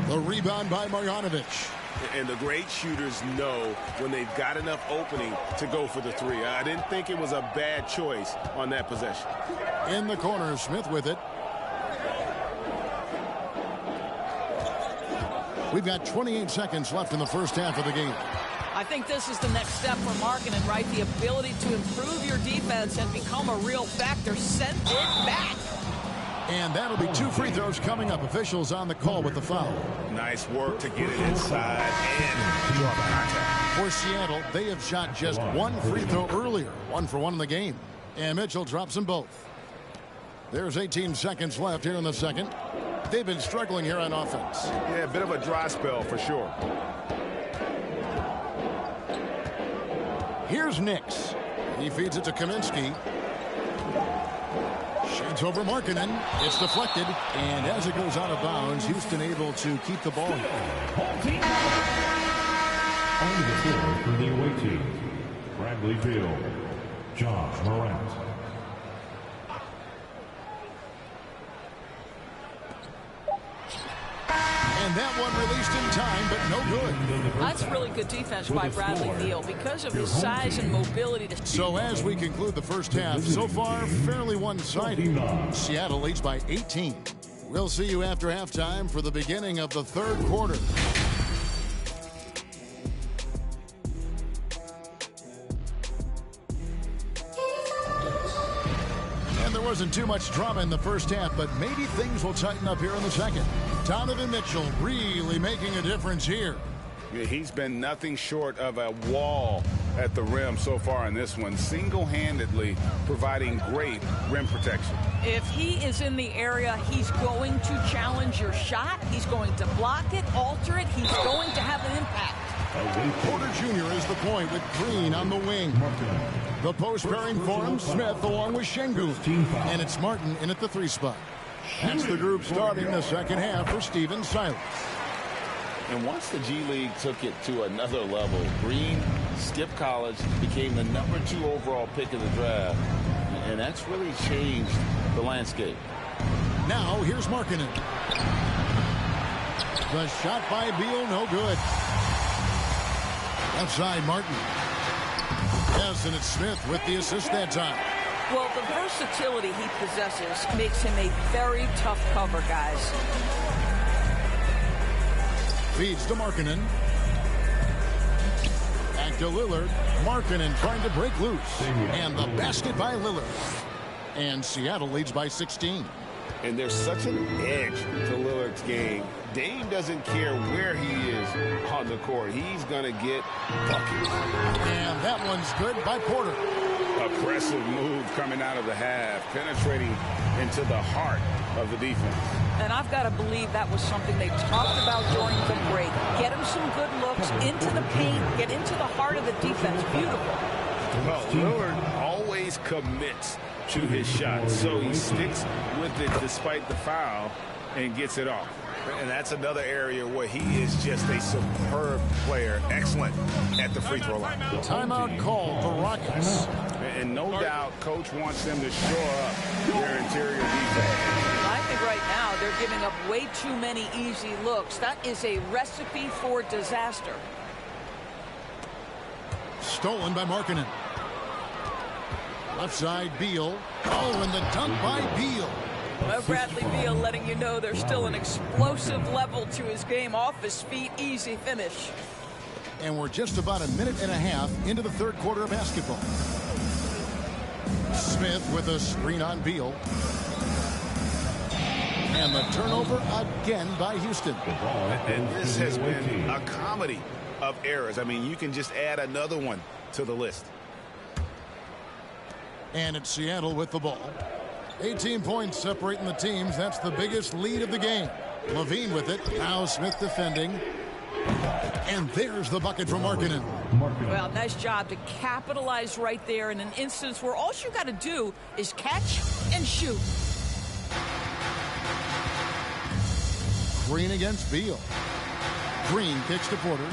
The rebound by Marjanovic. And the great shooters know when they've got enough opening to go for the 3. I didn't think it was a bad choice on that possession. In the corner, Smith with it. We've got 28 seconds left in the first half of the game. I think this is the next step for Markkanen, right? The ability to improve your defense and become a real factor. Send it back. And that'll be 2 free throws coming up. Officials on the call with the foul. Nice work to get it inside and draw the contact. For Seattle, they have shot just 1 free throw earlier. 1 for 1 in the game. And Mitchell drops them both. There's 18 seconds left here in the second. They've been struggling here on offense. Yeah, a bit of a dry spell for sure. Here's Nix. He feeds it to Kaminsky. Shades over Markkanen. It's deflected. And as it goes out of bounds, Houston able to keep the ball. On the floor for the away team, Bradley Beal, Josh Morant. And that one released in time, but no good. That's really good defense by Bradley Beal because of his size and mobility. So as we conclude the first half, so far fairly one-sided. Seattle leads by 18. We'll see you after halftime for the beginning of the third quarter. And there wasn't too much drama in the first half, but maybe things will tighten up here in the second. Donovan Mitchell really making a difference here. Yeah, he's been nothing short of a wall at the rim so far in this one, single-handedly providing great rim protection. If he is in the area, he's going to challenge your shot. He's going to block it, alter it. He's going to have an impact. Porter Jr. is the point with Green on the wing. The post pairing for him, Smith along with Şengün. And it's Martin in at the 3 spot. That's the group starting the second half for Stephen Silas. And once the G League took it to another level, Green skipped college, became the #2 overall pick of the draft. And that's really changed the landscape. Now here's Markkanen. The shot by Beal, no good. Outside Martin. Yes, and it's Smith with the assist that time. Well, the versatility he possesses makes him a very tough cover, guys. Feeds to Markkanen. Back to Lillard. Markkanen trying to break loose. And the basket by Lillard. And Seattle leads by 16. And there's such an edge to Lillard's game. Dame doesn't care where he is on the court. He's going to get buckets. And that one's good by Porter. Aggressive move coming out of the half, penetrating into the heart of the defense. And I've got to believe that was something they talked about during the break. Get him some good looks into the paint, get into the heart of the defense. Beautiful. Well, Lillard always commits to his shot, so he sticks with it despite the foul and gets it off. And that's another area where he is just a superb player. Excellent at the free throw line. Timeout call for Rockets. And no doubt, Coach wants them to shore up their interior defense. I think right now they're giving up way too many easy looks. That is a recipe for disaster. Stolen by Markkanen. Left side, Beal. Oh, and the dunk by Beal. Well, Bradley Beal letting you know there's still an explosive level to his game. Off his feet, easy finish. And we're just about a minute and a half into the third quarter of basketball. Smith with a screen on Beal. And the turnover again by Houston. And this has been a comedy of errors. I mean, you can just add another one to the list. And it's Seattle with the ball. 18 points separating the teams. That's the biggest lead of the game. Levine with it. Now Smith defending. And there's the bucket from Markkanen. Well, nice job to capitalize right there in an instance where all you got to do is catch and shoot. Green against Beal. Green kicks to Porter.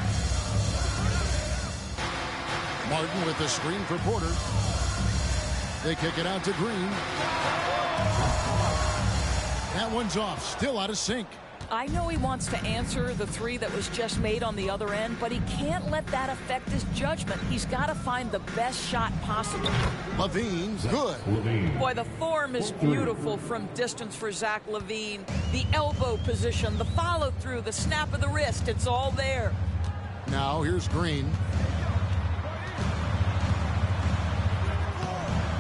Martin with the screen for Porter. They kick it out to Green. That one's off. Still out of sync. I know he wants to answer the three that was just made on the other end, but he can't let that affect his judgment. He's got to find the best shot possible. Levine's good. Boy, the form is beautiful from distance for Zach LaVine. The elbow position, the follow through, the snap of the wrist, it's all there. Now here's Green.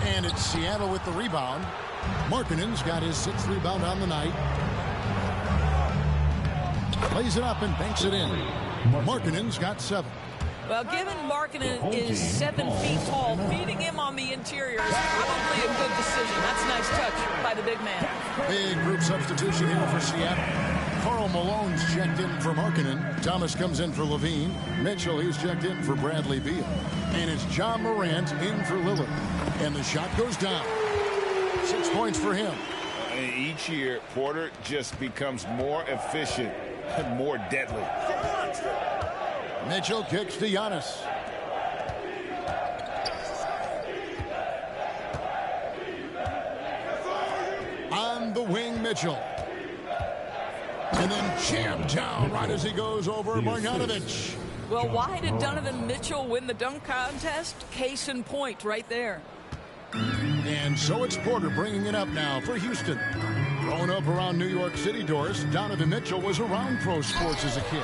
And it's Seattle with the rebound. Markkanen's got his 6th rebound on the night. Plays it up and banks it in. Markkanen's got 7. Well, given Markkanen is 7 feet tall, feeding him on the interior is probably a good decision. That's a nice touch by the big man. Big group substitution here for Seattle. Karl Malone's checked in for Markkanen. Thomas comes in for Levine. Mitchell, he's checked in for Bradley Beal. And it's John Morant in for Lillard. And the shot goes down. 6 points for him. And each year, Porter just becomes more efficient and more deadly. Mitchell kicks to Giannis. On the wing, Mitchell. And then jammed down right as he goes over Marjanovic. Well, why did Donovan Mitchell win the dunk contest? Case in point right there. And so it's Porter bringing it up now for Houston. Growing up around New York City, Doris, Donovan Mitchell was around pro sports as a kid.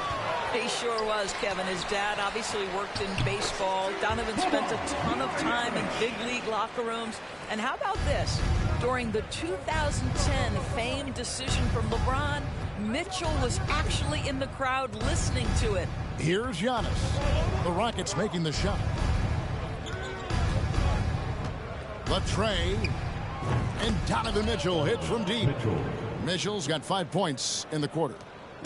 He sure was, Kevin. His dad obviously worked in baseball. Donovan spent a ton of time in big league locker rooms. And how about this? During the 2010 famed decision from LeBron, Mitchell was actually in the crowd listening to it. Here's Giannis. The Rockets making the shot. Latrey. And Donovan Mitchell hits from deep. Mitchell's got 5 points in the quarter.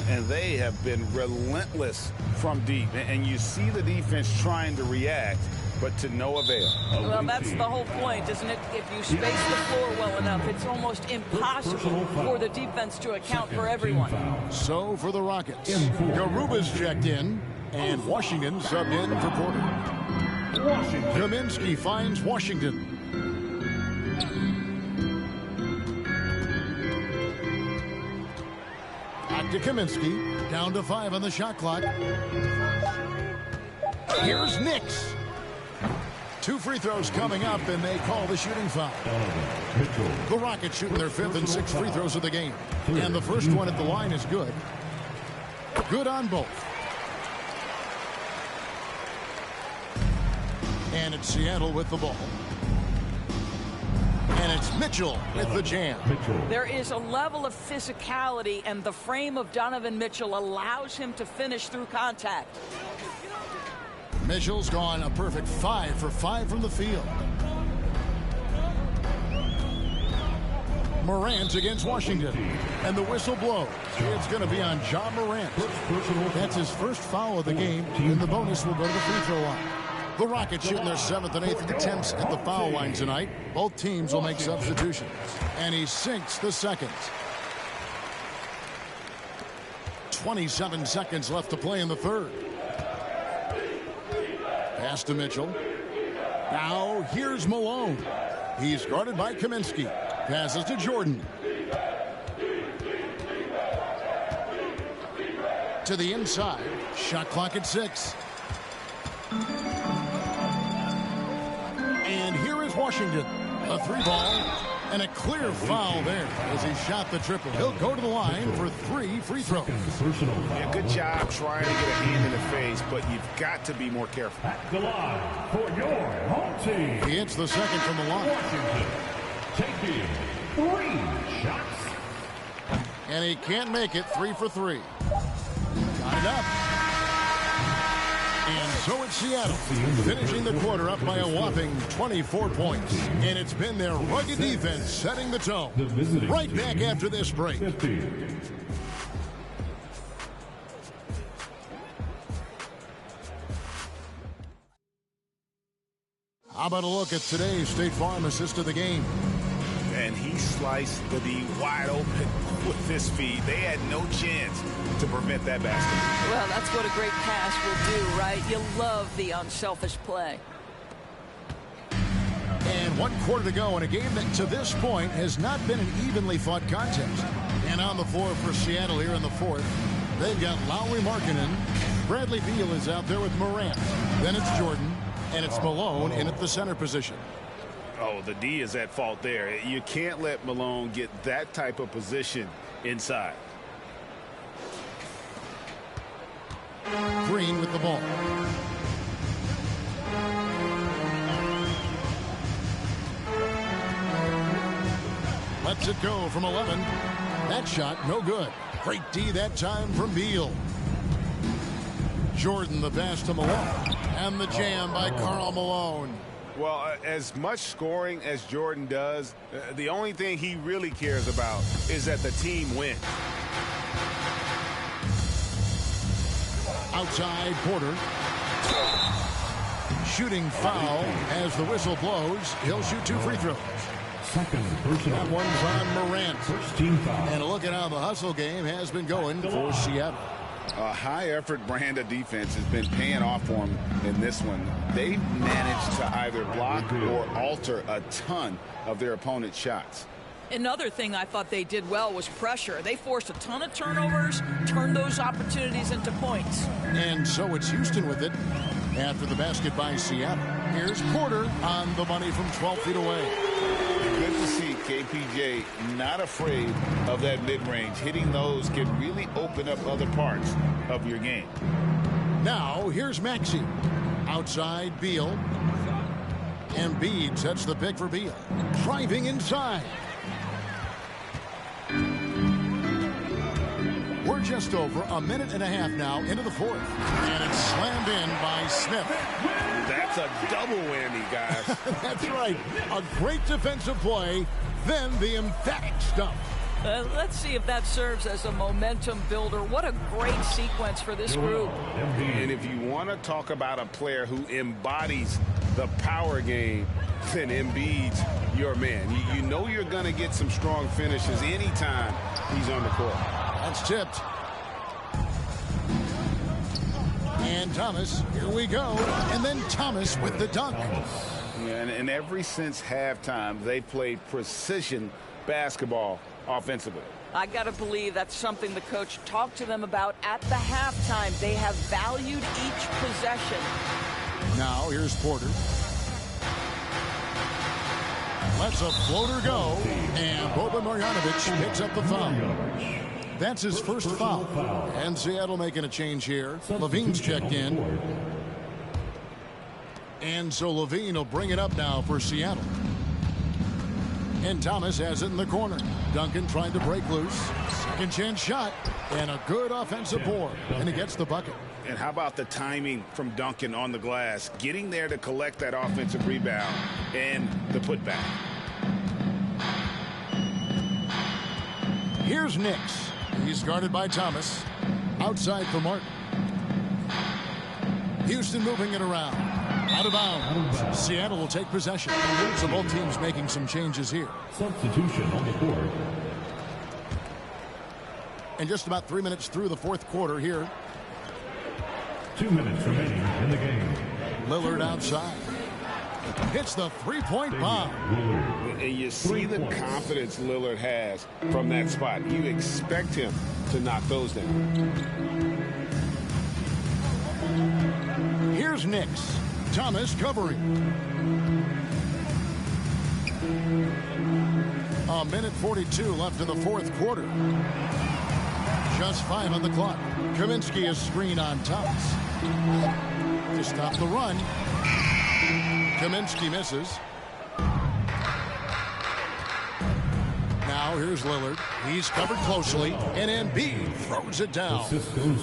And they have been relentless from deep. And you see the defense trying to react, but to no avail. Well, that's the whole point, isn't it? If you space the floor well enough, it's almost impossible for the defense to account for everyone. So for the Rockets, Garuba's checked in, and Washington subbed in for Porter. Kaminsky finds Washington. Back to Kaminsky, down to 5 on the shot clock. Here's Nix. 2 free throws coming up, and they call the shooting foul. The Rockets shooting their 5th and 6th free throws of the game. And the first one at the line is good. Good on both. And it's Seattle with the ball. And it's Mitchell with the jam. There is a level of physicality, and the frame of Donovan Mitchell allows him to finish through contact. Mitchell's gone a perfect 5 for 5 from the field. Morant against Washington. And the whistle blows. It's going to be on Ja Morant. That's his first foul of the game, and the bonus will go to the free throw line. The Rockets shooting their 7th and 8th attempts at the foul line tonight. Both teams will make substitutions. And he sinks the second. 27 seconds left to play in the third. Pass to Mitchell. Now here's Malone. He's guarded by Kaminsky. Passes to Jordan. To the inside. Shot clock at 6. And here is Washington. A 3-ball and a clear foul there as he shot the triple. He'll go to the line for 3 free throws. Yeah, good job trying to get a hand in the face, but you've got to be more careful. At the line for your home team. He hits the second from the line. Washington taking 3 shots. And he can't make it. 3 for 3. Got it up. And so it's Seattle, finishing the quarter up by a whopping 24 points. And it's been their rugged defense setting the tone. Right back after this break. How about a look at today's State Farm assist of the game? And he sliced the D wide open with this feed. They had no chance to prevent that basket. Well, that's what a great pass will do, right? You love the unselfish play. And 1 quarter to go in a game that to this point has not been an evenly fought contest. And on the floor for Seattle here in the 4th, they've got Lowry Markkanen. Bradley Beal is out there with Morant. Then it's Jordan, and it's Malone in at the center position. Oh, the D is at fault there. You can't let Malone get that type of position inside. Green with the ball. Lets it go from 11. That shot, no good. Great D that time from Beal. Jordan the pass to Malone. And the jam by Karl Malone. Well, as much scoring as Jordan does, the only thing he really cares about is that the team wins. Outside Porter. Shooting foul as the whistle blows. He'll shoot 2 free throws. That one's on Morant. First team foul. And look at how the hustle game has been going for Seattle. A high-effort brand of defense has been paying off for them in this one. They've managed to either block or alter a ton of their opponent's shots. Another thing I thought they did well was pressure. They forced a ton of turnovers, turned those opportunities into points. And so it's Houston with it after the basket by Seattle. Here's Porter on the money from 12 feet away. Good to see KPJ not afraid of that mid-range. Hitting those can really open up other parts of your game. Now here's Maxey. Outside Beal. Embiid sets the pick for Beal. Driving inside. We're just over a minute and a half now into the 4th. And it's slammed in by Smith. That That's a double whammy, guys. That's right. A great defensive play, then the emphatic stuff. Let's see if that serves as a momentum builder. What a great sequence for this group. And if you want to talk about a player who embodies the power game, then Embiid's your man. You know you're going to get some strong finishes anytime he's on the court. That's tipped. And Thomas, here we go. And then Thomas with the dunk. Yeah, and ever since halftime, they played precision basketball offensively. I got to believe that's something the coach talked to them about at the halftime. They have valued each possession. Now here's Porter. Lets a floater go, and Boban Marjanovic picks up the foul. That's his first foul. And Seattle making a change here. Levine's checked in. And so Levine will bring it up now for Seattle. And Thomas has it in the corner. Duncan trying to break loose. Second chance shot. And a good offensive board. And he gets the bucket. And how about the timing from Duncan on the glass? Getting there to collect that offensive rebound and the putback. Here's Nix. He's guarded by Thomas. Outside for Martin. Houston moving it around. Out of bounds. Seattle will take possession. So both teams making some changes here. Substitution on the court. And just about 3 minutes through the fourth quarter here. 2 minutes remaining in the game. Lillard outside. Hits the three-point bomb. And you see the confidence Lillard has from that spot. You expect him to knock those down. Here's Nix. Thomas covering. A minute 42 left in the fourth quarter. Just 5 on the clock. Kaminsky is screen on Thomas. To stop the run. Kaminsky misses. Now here's Lillard. He's covered closely, and Embiid throws it down.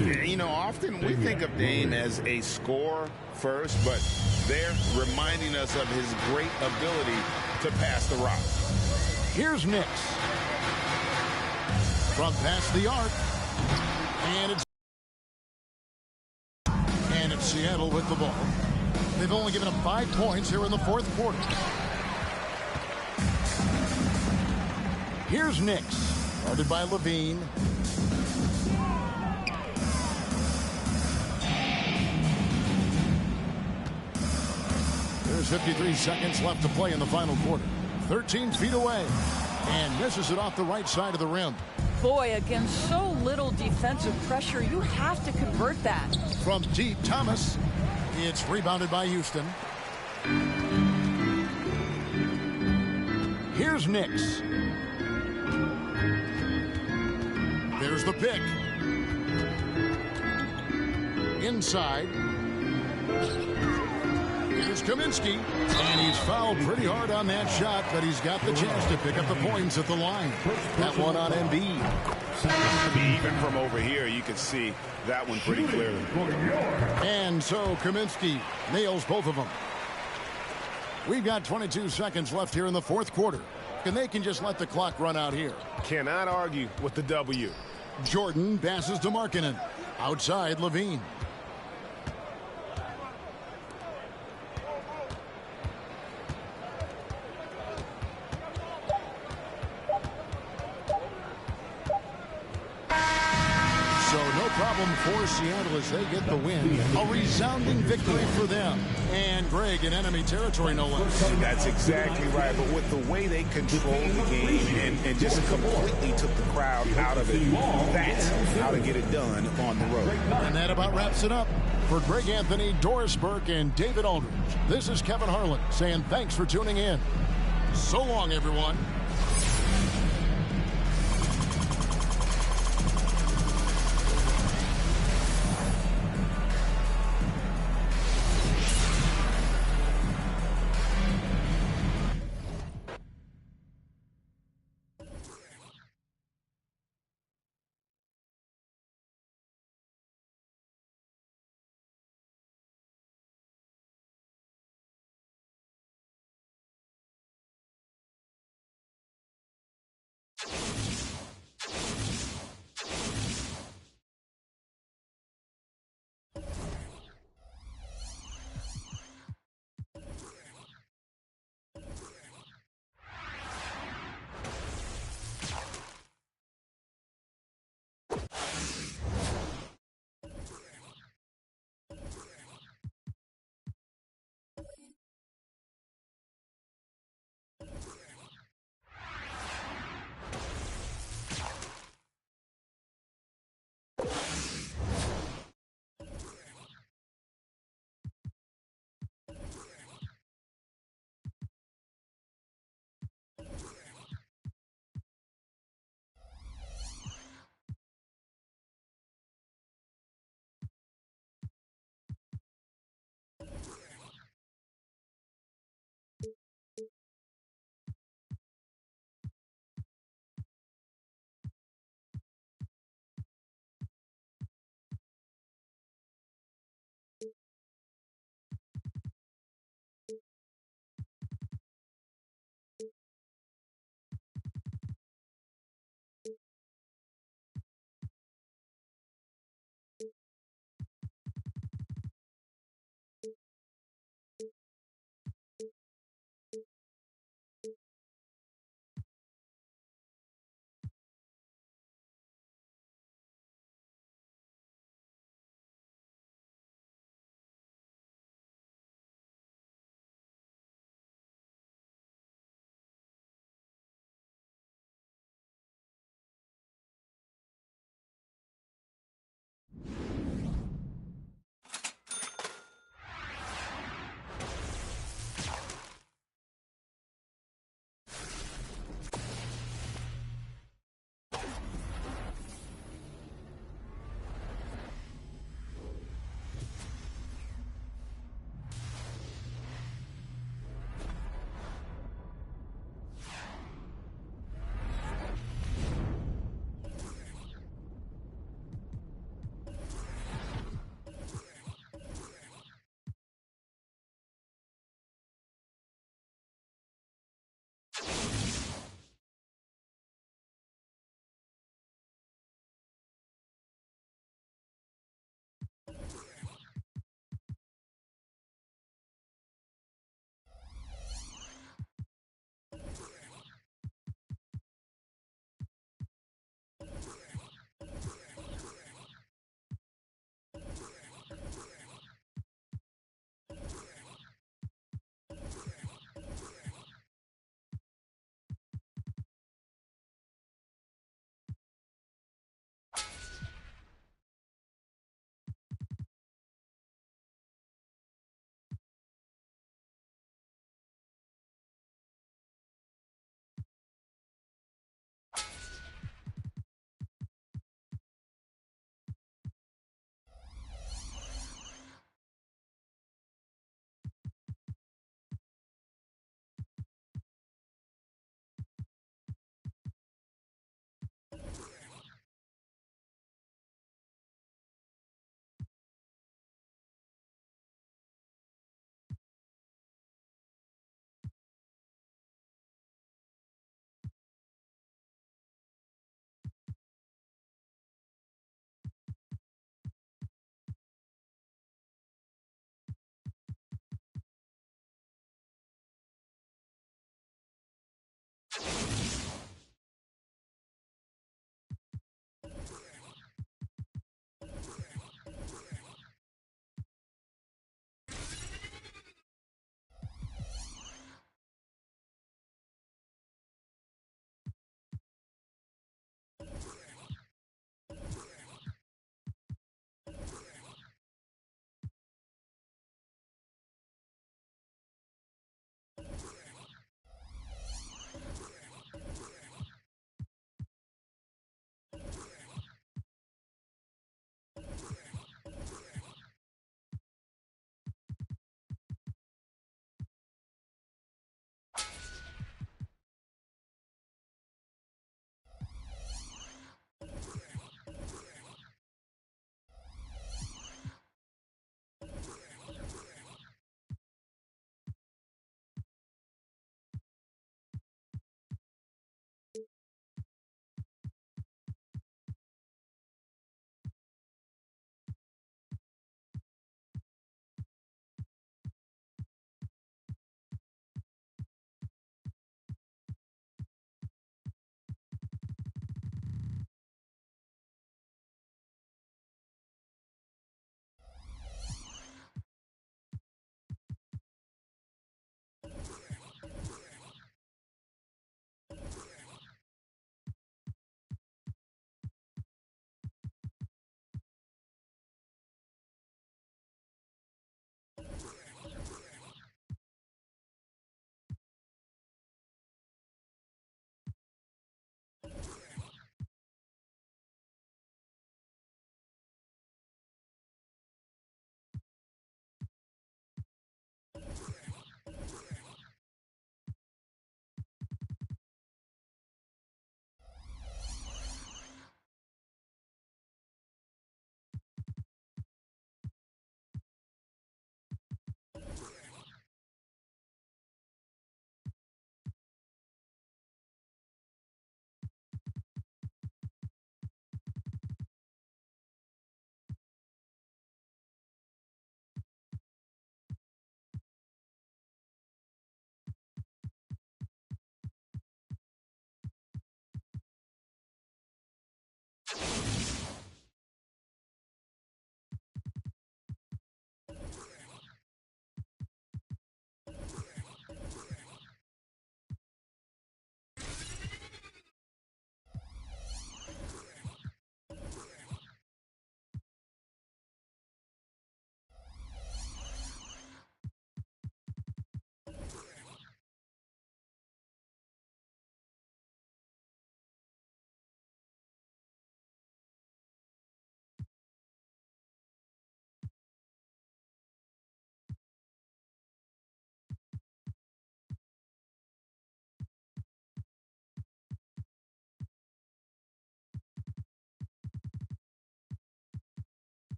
You know, often we think of Dame as a scorer first, but they're reminding us of his great ability to pass the rock. Here's Nix. From past the arc. And it's Seattle with the ball. They've only given up 5 points here in the fourth quarter. Here's Nix, guarded by Levine. There's 53 seconds left to play in the final quarter. 13 feet away, and misses it off the right side of the rim. Boy, against so little defensive pressure, you have to convert that. From deep, Thomas. It's rebounded by Houston. Here's Nix. There's the pick. Inside. Here's Kaminsky. And he's fouled pretty hard on that shot, but he's got the chance to pick up the points at the line. That one on Embiid. Even from over here, you can see that one pretty clearly. And so Kaminsky nails both of them. We've got 22 seconds left here in the fourth quarter. And they can just let the clock run out here. Cannot argue with the W. Jordan passes to Markkanen. Outside, Levine. Problem for Seattle as they get the win. A resounding victory for them. And Greg in enemy territory, no less. That's exactly right. But with the way they controlled the game and just completely took the crowd out of it, that's how to get it done on the road. And that about wraps it up. For Greg Anthony, Doris Burke, and David Aldridge, this is Kevin Harlan saying thanks for tuning in. So long, everyone.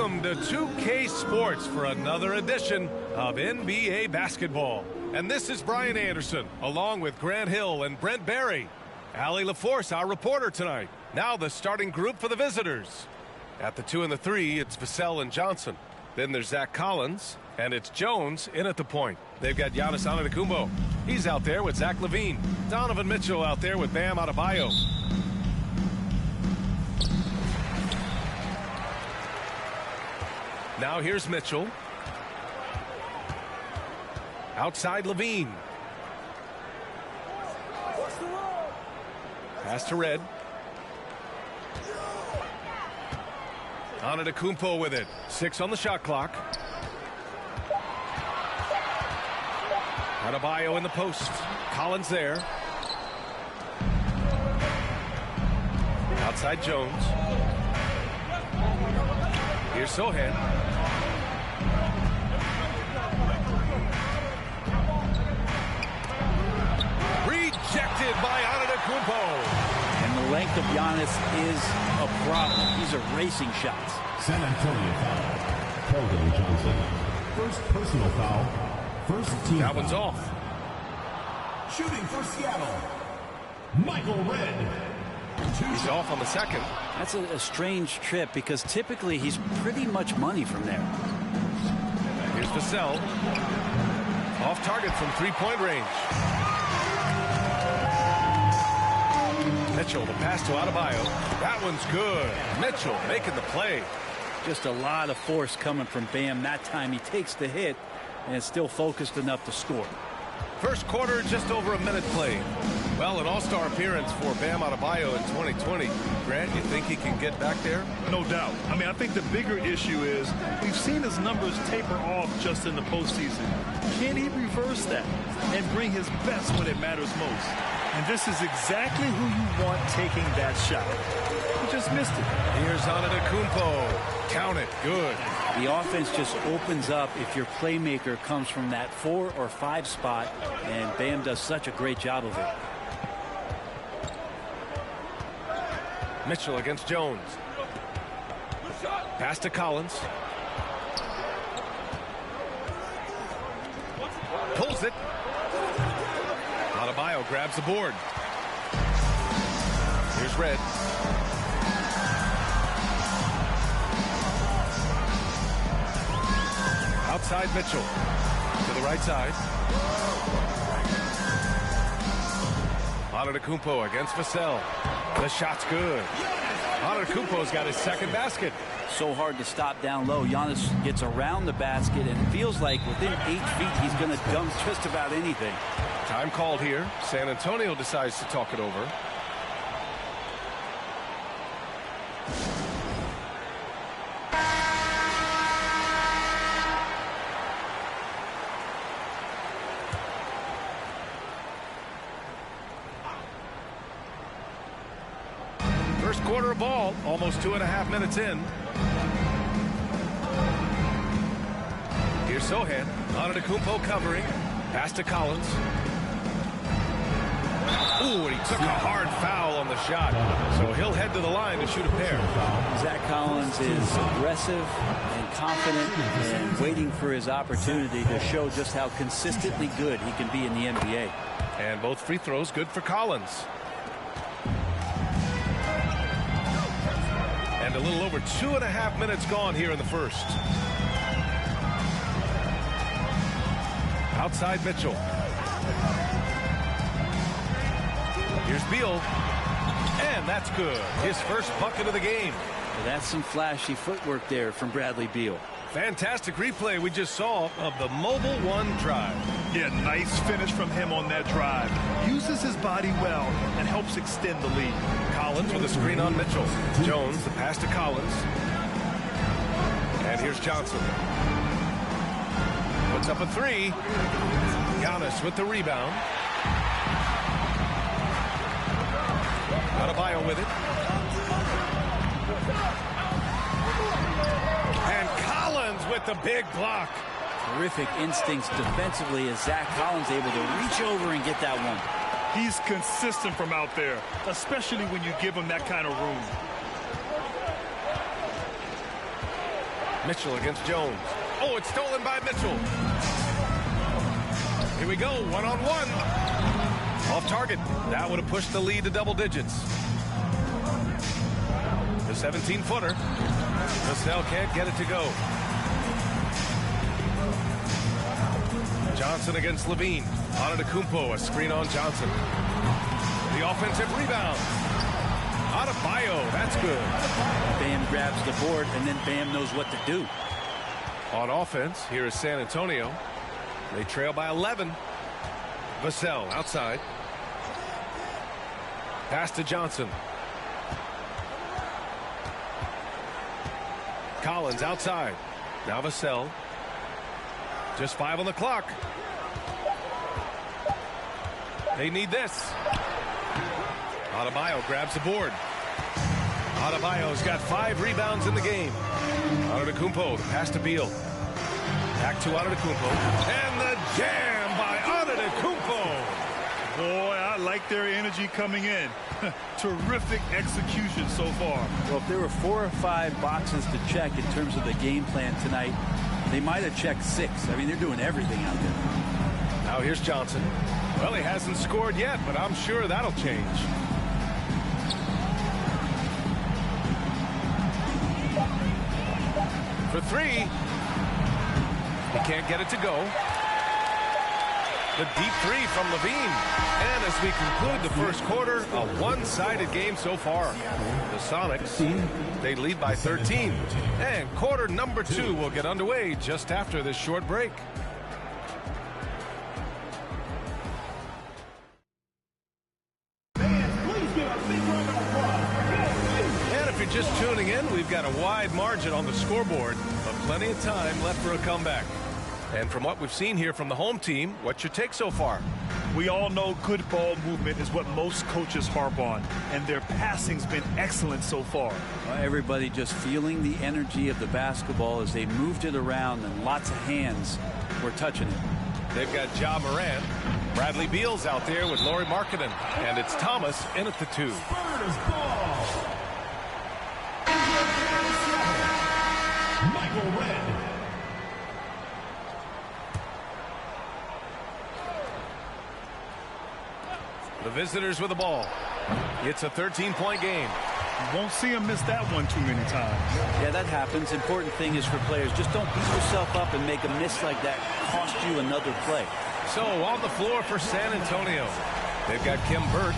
Welcome to 2K Sports for another edition of NBA basketball. And this is Brian Anderson, along with Grant Hill and Brent Barry. Allie LaForce, our reporter tonight. Now the starting group for the visitors. At the 2 and the 3, it's Vassell and Johnson. Then there's Zach Collins, and it's Jones in at the point. They've got Giannis Antetokounmpo. He's out there with Zach LaVine. Donovan Mitchell out there with Bam Adebayo. Now here's Mitchell. Outside LaVine. Pass to Red. Antetokounmpo with it. 6 on the shot clock. Adebayo in the post. Collins there. Outside Jones. Here's Sohan. Rejected by Antetokounmpo. And the length of Giannis is a problem. He's erasing shots. San Antonio foul. Keldon Johnson. First personal foul. First team. That one's off. Shooting for Seattle, Michael Red. He's off on the second. That's a strange trip because typically he's pretty much money from there. Here's Vassell. Off target from three-point range. Mitchell, the pass to Adebayo. That one's good. Mitchell making the play. Just a lot of force coming from Bam. That time he takes the hit and is still focused enough to score. First quarter, just over a minute played. Well, an all-star appearance for Bam Adebayo in 2020. Grant, you think he can get back there? No doubt. I mean, I think the bigger issue is we've seen his numbers taper off just in the postseason. Can he reverse that and bring his best when it matters most? And this is exactly who you want taking that shot. He just missed it. Here's Antetokounmpo. Count it. Good. The offense just opens up if your playmaker comes from that 4 or 5 spot, and Bam does such a great job of it. Mitchell against Jones. Pass to Collins. Pulls it. Adebayo grabs the board. Here's Red. Outside Mitchell. To the right side. Antetokounmpo against Vassell. The shot's good. Antetokounmpo's got his second basket. So hard to stop down low. Giannis gets around the basket, and it feels like within 8 feet he's going to dunk just about anything. Time called here. San Antonio decides to talk it over. First quarter of ball, almost 2.5 minutes in. Here's Sohan. Antetokounmpo covering. Pass to Collins. Ooh, and he took a hard foul on the shot. So he'll head to the line to shoot a pair. Zach Collins is aggressive and confident and waiting for his opportunity to show just how consistently good he can be in the NBA. And both free throws good for Collins. And a little over 2.5 minutes gone here in the first. Outside Mitchell. Here's Beal. And that's good. His first bucket of the game. Well, that's some flashy footwork there from Bradley Beal. Fantastic replay we just saw of the Mobile One drive. Yeah, nice finish from him on that drive. Uses his body well and helps extend the lead. Collins with a screen on Mitchell. Jones, the pass to Collins. And here's Johnson. Puts up a three. Giannis with the rebound. Adebayo with it. And Collins with the big block. Terrific instincts defensively as Zach Collins able to reach over and get that one. He's consistent from out there, especially when you give him that kind of room. Mitchell against Jones. Oh, it's stolen by Mitchell. Here we go, one-on-one. Off target. That would have pushed the lead to double digits. The 17-footer. Vassell can't get it to go. Johnson against Levine. Antetokounmpo, a screen on Johnson. The offensive rebound. Adebayo, that's good. Bam grabs the board, and then Bam knows what to do. On offense, here is San Antonio. They trail by 11. Vassell outside. Pass to Johnson. Collins outside. Now Vassell. Just 5 on the clock. They need this. Adebayo grabs the board. Adebayo's got 5 rebounds in the game. Antetokounmpo, the pass to Beal. Back to Antetokounmpo. And the jam by Antetokounmpo. Boy, I like their energy coming in. Terrific execution so far. Well, if there were 4 or 5 boxes to check in terms of the game plan tonight, they might have checked 6. I mean, they're doing everything out there. Now here's Johnson. Well, he hasn't scored yet, but I'm sure that'll change. For 3. He can't get it to go. The deep 3 from Levine. And as we conclude the first quarter, a one-sided game so far. The Sonics, they lead by 13. And quarter number 2 will get underway just after this short break. And if you're just tuning in, we've got a wide margin on the scoreboard, but plenty of time left for a comeback. And from what we've seen here from the home team, what's your take so far? We all know good ball movement is what most coaches harp on, and their passing's been excellent so far. Everybody just feeling the energy of the basketball as they moved it around, and lots of hands were touching it. They've got Ja Morant. Bradley Beal's out there with Lauri Markkanen. And it's Thomas in at the 2. Michael Red. The visitors with the ball. It's a 13-point game. You won't see him miss that one too many times. Yeah, that happens. Important thing is for players, just don't beat yourself up and make a miss like that cost you another play. So on the floor for San Antonio, they've got Kim Birch,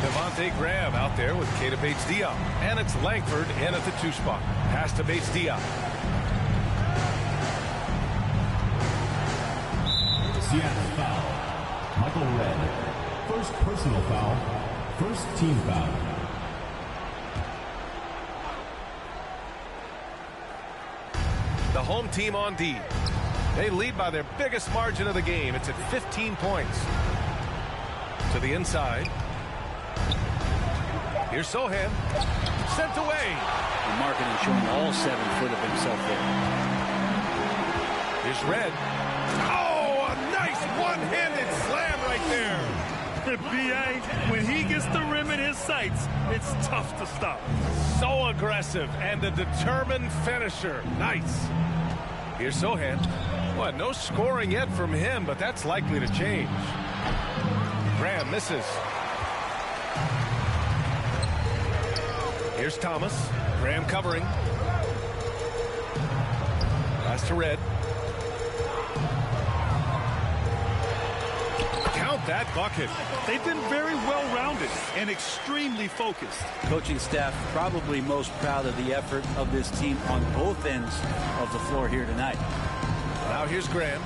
Devontae Graham out there with Keita Bates-Diop. And it's Langford in at the 2 spot. Pass to Bates-Diop. Seattle foul. Michael Red. First personal foul. First team foul. The home team on D. They lead by their biggest margin of the game. It's at 15 points. To the inside. Here's Sohan. Sent away. And Markkanen showing all 7 foot of himself there. Here's Red. Oh, a nice one-handed slam right there. B.A., when he gets the rim in his sights, it's tough to stop. So aggressive and a determined finisher. Nice. Here's Sohan. What, no scoring yet from him, but that's likely to change. Graham misses. Here's Thomas. Graham covering. Pass to Red. Count that bucket. They've been very well-rounded and extremely focused. Coaching staff probably most proud of the effort of this team on both ends of the floor here tonight. Now here's Graham.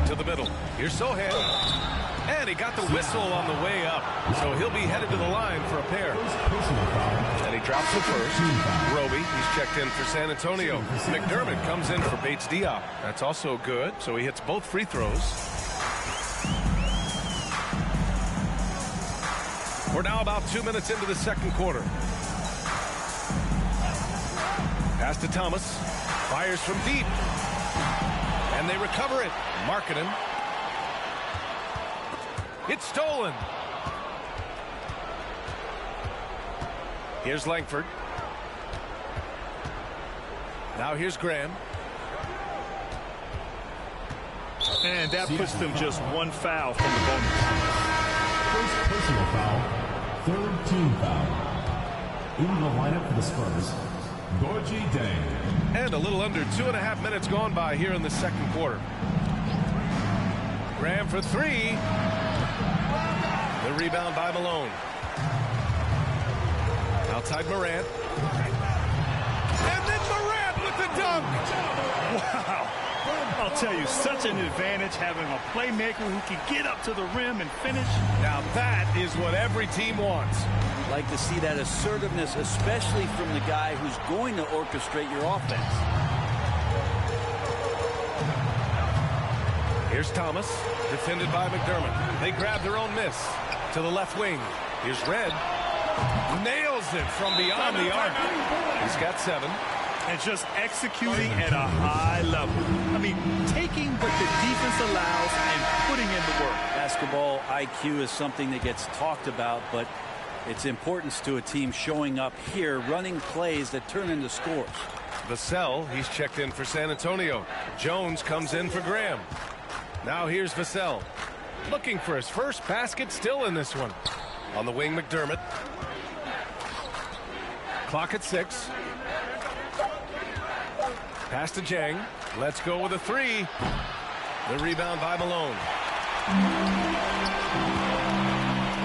To the middle. Here's Sohan. And he got the whistle on the way up. So he'll be headed to the line for a pair. And he drops the first. Roby, he's checked in for San Antonio. McDermott comes in for Bates-Diop. That's also good. So he hits both free throws. We're now about 2 minutes into the second quarter. Pass to Thomas. Fires from deep. And they recover it. Markkanen. It's stolen. Here's Langford. Now here's Graham. And that puts them just one foul from the bonus. First personal foul, third team foul. In the lineup for the Spurs, Gorgie Dang. And a little under 2.5 minutes gone by here in the second quarter. Graham for three. The rebound by Malone. Outside Morant. And then Morant with the dunk. Wow. I'll tell you, such an advantage having a playmaker who can get up to the rim and finish. Now that is what every team wants. Like to see that assertiveness, especially from the guy who's going to orchestrate your offense. Here's Thomas, defended by McDermott. They grab their own miss to the left wing. Here's Red. Nails it from beyond the arc. He's got 7. And just executing at a high level. I mean, taking what the defense allows and putting in the work. Basketball IQ is something that gets talked about, but its importance to a team showing up here, running plays that turn into scores. Vassell, he's checked in for San Antonio. Jones comes in for Graham. Now here's Vassell. Looking for his first basket, still in this one. On the wing, McDermott. Clock at 6. Pass to Jang. Let's go with a 3. The rebound by Malone.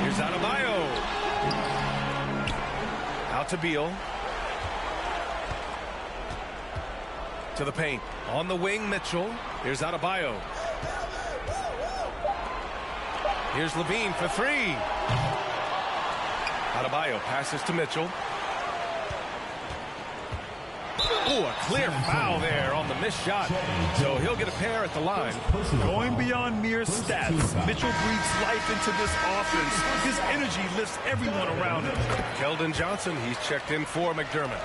Here's Adebayo. Out to Beal. To the paint. On the wing, Mitchell. Here's Adebayo. Here's Levine for 3. Adebayo passes to Mitchell. Ooh, a clear foul there on the missed shot. So he'll get a pair at the line. Going beyond mere stats, Mitchell breathes life into this offense. His energy lifts everyone around him. Keldon Johnson, he's checked in for McDermott.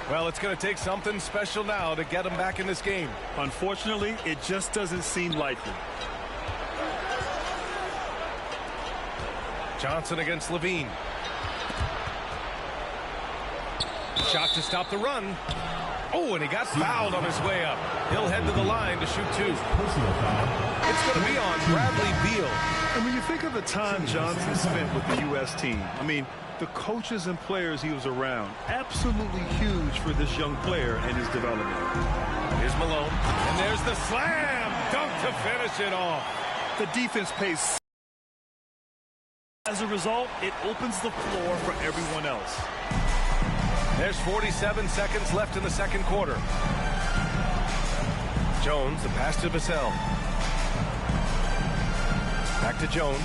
Well, it's going to take something special now to get him back in this game. Unfortunately, it just doesn't seem likely. Johnson against Levine. Shot to stop the run. Oh, and he got fouled on his way up. He'll head to the line to shoot 2. It's going to be on Bradley Beal. And when you think of the time Johnson spent with the U.S. team, I mean, the coaches and players he was around, absolutely huge for this young player and his development. Here's Malone. And there's the slam dunk to finish it off. The defense pays. As a result, it opens the floor for everyone else. There's 47 seconds left in the second quarter. Jones, the pass to Vassell. Back to Jones.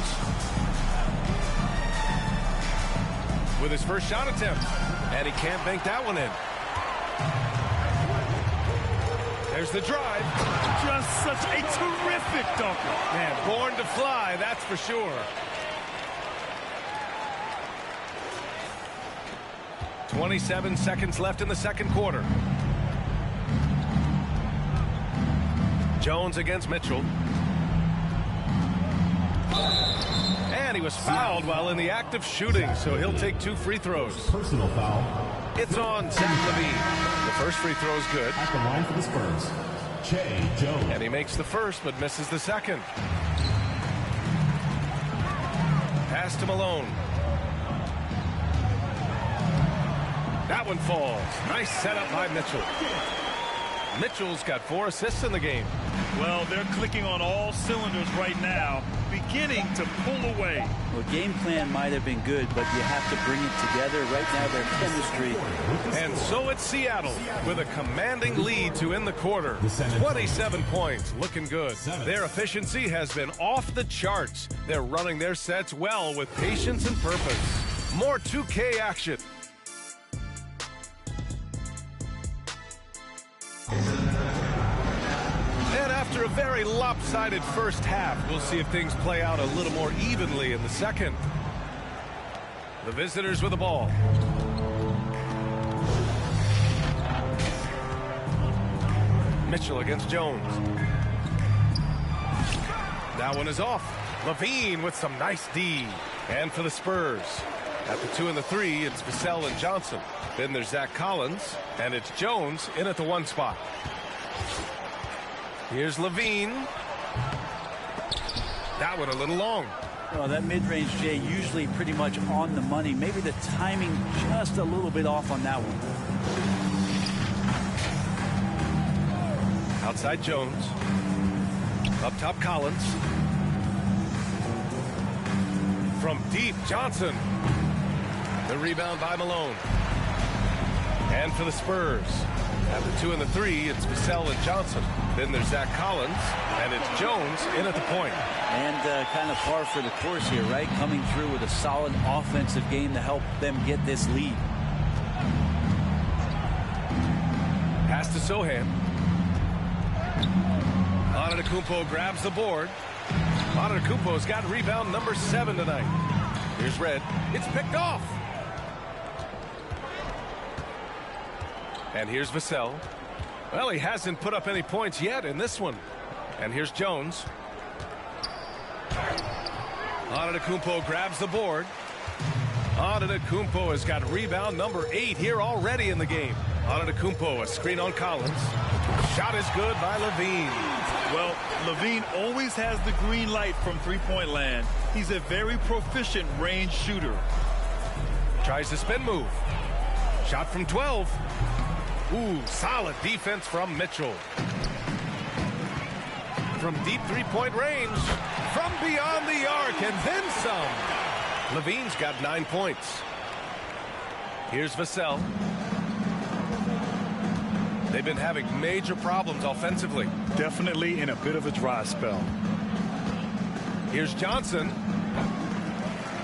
With his first shot attempt. And he can't bank that one in. There's the drive. Just such a terrific dunker. Man, born to fly, that's for sure. 27 seconds left in the second quarter. Jones against Mitchell. And he was fouled while in the act of shooting, so he'll take 2 free throws. Personal foul. It's on Zach Levine. The first free throw is good. At the line for the Spurs, Jay Jones. And he makes the first, but misses the second. Pass to Malone. That one falls. Nice setup by Mitchell. Mitchell's got 4 assists in the game. Well, they're clicking on all cylinders right now, beginning to pull away. Well, game plan might have been good, but you have to bring it together. Right now, their chemistry. And so it's Seattle with a commanding lead to end the quarter. 27 points, looking good. Their efficiency has been off the charts. They're running their sets well with patience and purpose. More 2K action. And after a very lopsided first half, we'll see if things play out a little more evenly in the second. The visitors with the ball. Mitchell against Jones. That one is off. Levine with some nice D. And for the Spurs, At the 2 and the 3, it's Vassell and Johnson. Then there's Zach Collins, and it's Jones in at the 1 spot. Here's Levine. That one a little long. Well, that mid-range, Jay, usually pretty much on the money. Maybe the timing just a little bit off on that one. Outside Jones. Up top Collins. From deep, Johnson. The rebound by Malone. And for the Spurs. At the 2 and the 3, it's Vassell and Johnson. Then there's Zach Collins, and it's Jones in at the point. And kind of par for the course here, right? Coming through with a solid offensive game to help them get this lead. Pass to Sohan. Antetokounmpo grabs the board. Antetokounmpo's got rebound number 7 tonight. Here's Red. It's picked off. And here's Vassell. Well, he hasn't put up any points yet in this one. And here's Jones. Antetokounmpo grabs the board. Antetokounmpo has got rebound number 8 here already in the game. Antetokounmpo, a screen on Collins. Shot is good by Levine. Well, Levine always has the green light from three-point land. He's a very proficient range shooter. Tries the spin move. Shot from 12. Ooh, solid defense from Mitchell. From deep three-point range. From beyond the arc, and then some. Levine's got 9 points. Here's Vassell. They've been having major problems offensively. Definitely in a bit of a dry spell. Here's Johnson.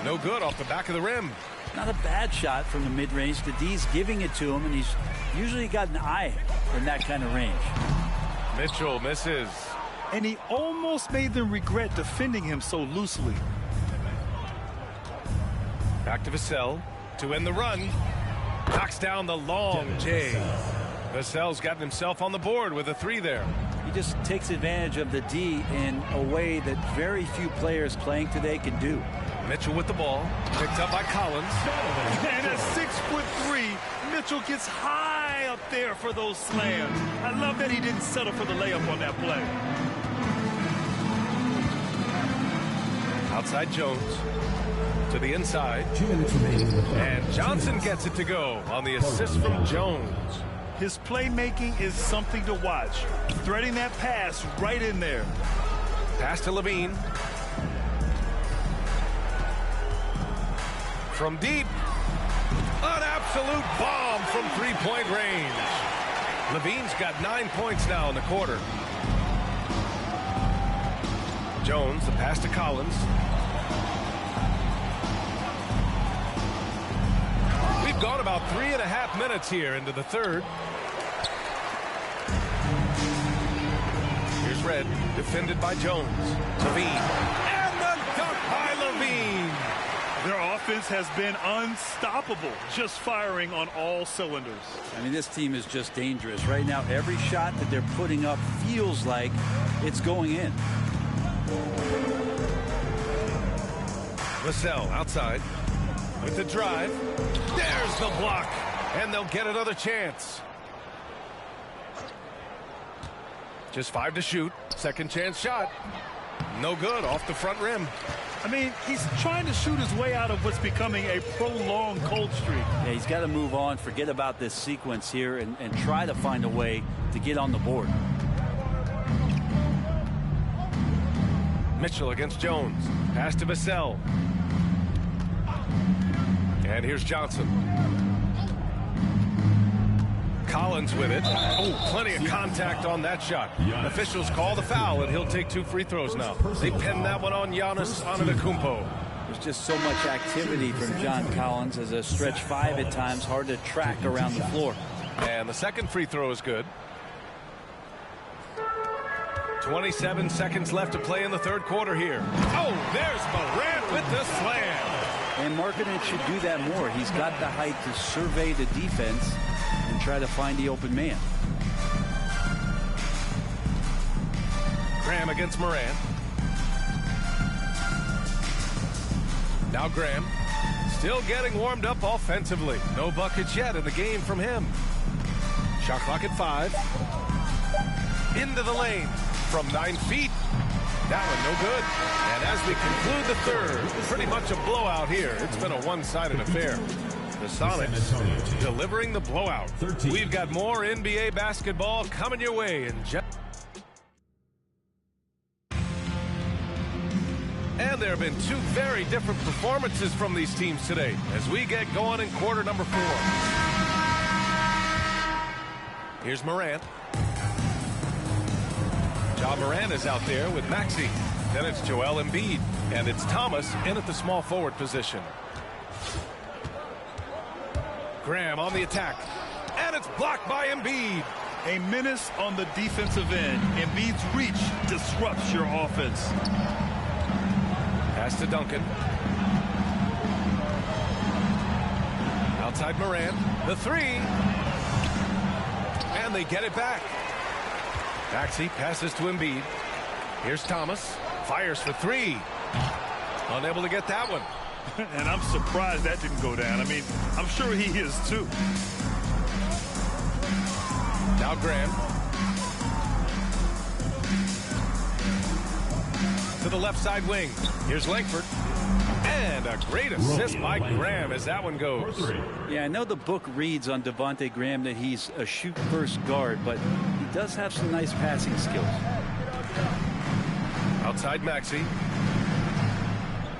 No good off the back of the rim. Not a bad shot from the mid-range. The D's giving it to him, and he's usually got an eye in that kind of range. Mitchell misses. And he almost made them regret defending him so loosely. Back to Vassell to end the run. Knocks down the long J. Vassell's gotten himself on the board with a 3 there. He just takes advantage of the D in a way that very few players playing today can do. Mitchell with the ball. Picked up by Collins. And at 6'3", Mitchell gets high up there for those slams. I love that he didn't settle for the layup on that play. Outside Jones. To the inside. And Johnson gets it to go on the assist from Jones. His playmaking is something to watch. Threading that pass right in there. Pass to Levine. From deep. An absolute bomb from three-point range. Levine's got 9 points now in the quarter. Jones, the pass to Collins. We've gone about 3.5 minutes here into the third. Here's Red, defended by Jones. Levine. And the dunk by Levine. Their offense has been unstoppable, just firing on all cylinders. I mean, this team is just dangerous. Right now, every shot that they're putting up feels like it's going in. Vassell outside with the drive. There's the block, and they'll get another chance. Just 5 to shoot. Second chance shot. No good off the front rim. I mean, he's trying to shoot his way out of what's becoming a prolonged cold streak. Yeah, he's got to move on, forget about this sequence here, and try to find a way to get on the board. Mitchell against Jones. Pass to Vassell. And here's Johnson. Collins with it. Oh, plenty of contact on that shot. Officials call the foul, and he'll take 2 free throws now. They pin that one on Giannis Antetokounmpo. There's just so much activity from John Collins as a stretch 5 at times, hard to track around the floor. And the second free throw is good. 27 seconds left to play in the third quarter here. Oh, there's Morant with the slam. And Markkanen should do that more. He's got the height to survey the defense and try to find the open man. Graham against Morant. Now Graham Still getting warmed up offensively. No buckets yet in the game from him. Shot clock at 5. Into the lane from 9 feet. That one no good. And as we conclude the third, pretty much a blowout here. It's been a one-sided affair. The Sonics delivering the blowout. 13. We've got more NBA basketball coming your way in just... And there have been two very different performances from these teams today as we get going in quarter number 4. Here's Morant. Ja Morant is out there with Maxey. Then it's Joel Embiid. And it's Thomas in at the small forward position. Graham on the attack. And it's blocked by Embiid. A menace on the defensive end. Embiid's reach disrupts your offense. Pass to Duncan. Outside Morant. The 3. And they get it back. Maxey passes to Embiid. Here's Thomas. Fires for 3. Unable to get that one. And I'm surprised that didn't go down. I mean, I'm sure he is too. Now Graham. To the left side wing. Here's Langford. And a great assist by Graham as that one goes. Yeah, I know the book reads on Devontae Graham that he's a shoot-first guard, but he does have some nice passing skills. Outside Maxey.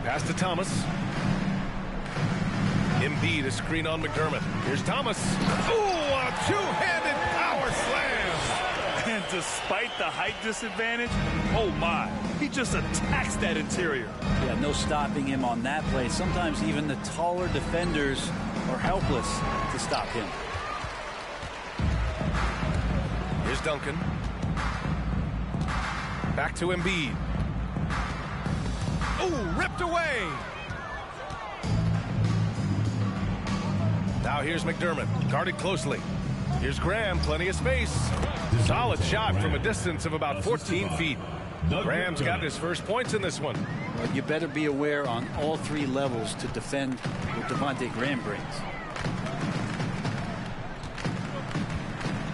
Pass to Thomas. Embiid a screen on McDermott. Here's Thomas. Ooh, a two-handed power slam. And despite the height disadvantage, oh my, he just attacks that interior. Yeah, no stopping him on that play. Sometimes even the taller defenders are helpless to stop him. Here's Duncan. Back to Embiid. Ooh, ripped away. Now here's McDermott, guarded closely. Here's Graham, plenty of space. Solid shot from a distance of about 14 feet. Graham's got his first points in this one. Well, you better be aware on all 3 levels to defend what Devontae Graham brings.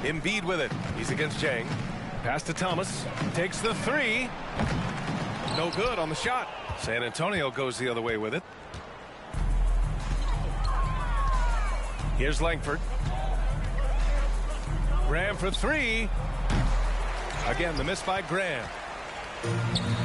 Embiid with it. He's against Jang. Pass to Thomas. Takes the 3. No good on the shot. San Antonio goes the other way with it. Here's Langford. Graham for 3. Again, the miss by Graham.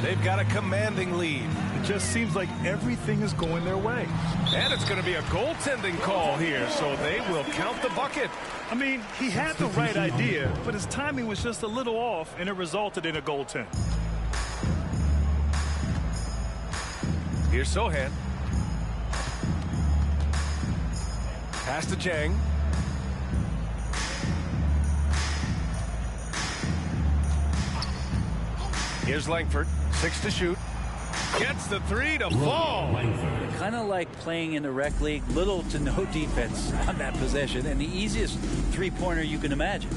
They've got a commanding lead. It just seems like everything is going their way. And it's going to be a goaltending call here, so they will count the bucket. I mean, he had the right idea, but his timing was just a little off, and it resulted in a goaltend. Here's Sohan. Pass to Jang. Here's Langford. 6 to shoot. Gets the 3 to fall. Kind of like playing in the rec league. Little to no defense on that possession. And the easiest three-pointer you can imagine.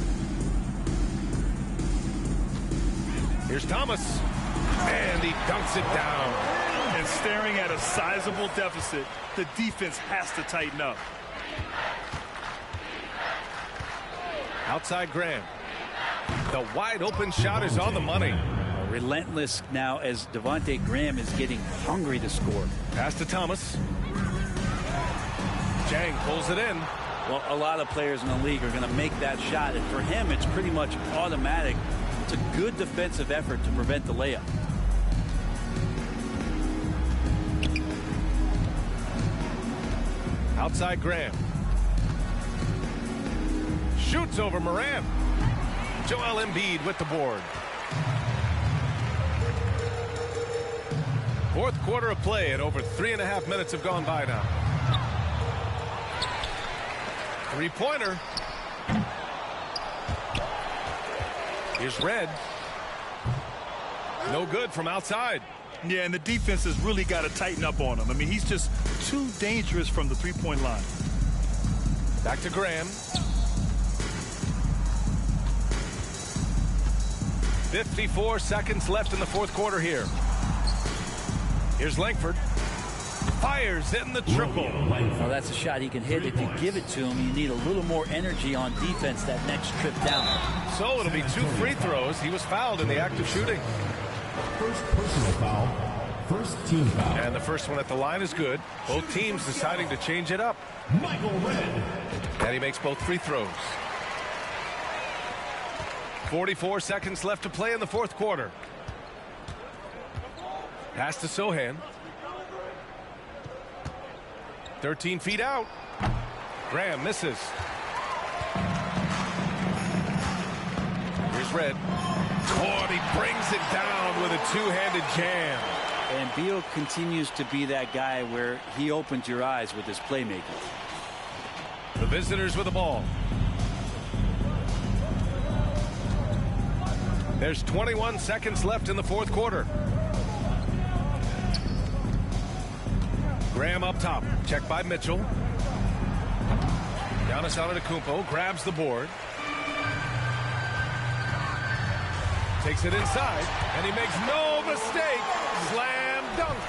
Here's Thomas. And he dunks it down. And staring at a sizable deficit, the defense has to tighten up. Outside Graham. The wide open shot is on the money. Relentless now as Devontae Graham is getting hungry to score. Pass to Thomas. Jang pulls it in. Well, a lot of players in the league are going to make that shot, and for him, it's pretty much automatic. It's a good defensive effort to prevent the layup. Outside Graham. Shoots over Morant. Joel Embiid with the board. Fourth quarter of play, and over 3.5 minutes have gone by now. Three-pointer. Here's Red. No good from outside. Yeah, and the defense has really got to tighten up on him. I mean, he's just too dangerous from the three-point line. Back to Graham. 54 seconds left in the fourth quarter here. Here's Langford. Fires in the triple. Well, that's a shot he can hit. If you give it to him, you need a little more energy on defense that next trip down. So it'll be 2 free throws. He was fouled in the act of shooting. First personal foul. First team foul. And the first one at the line is good. Both teams deciding to change it up. Michael Red. And he makes both free throws. 44 seconds left to play in the fourth quarter. Pass to Sohan. 13 feet out. Graham misses. Here's Red. Oh, and he brings it down with a two-handed jam. And Beal continues to be that guy where he opens your eyes with his playmaking. The visitors with the ball. There's 21 seconds left in the fourth quarter. Graham up top. Checked by Mitchell. Giannis Antetokounmpo grabs the board. Takes it inside, and he makes no mistake. Slam dunk.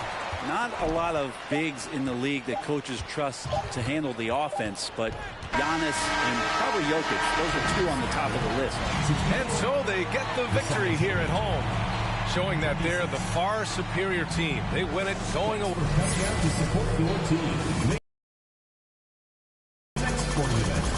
Not a lot of bigs in the league that coaches trust to handle the offense, but Giannis and probably Jokic, those are 2 on the top of the list. And so they get the victory here at home, showing that they're the far superior team. They win it going away. To support your team. Next sporting event.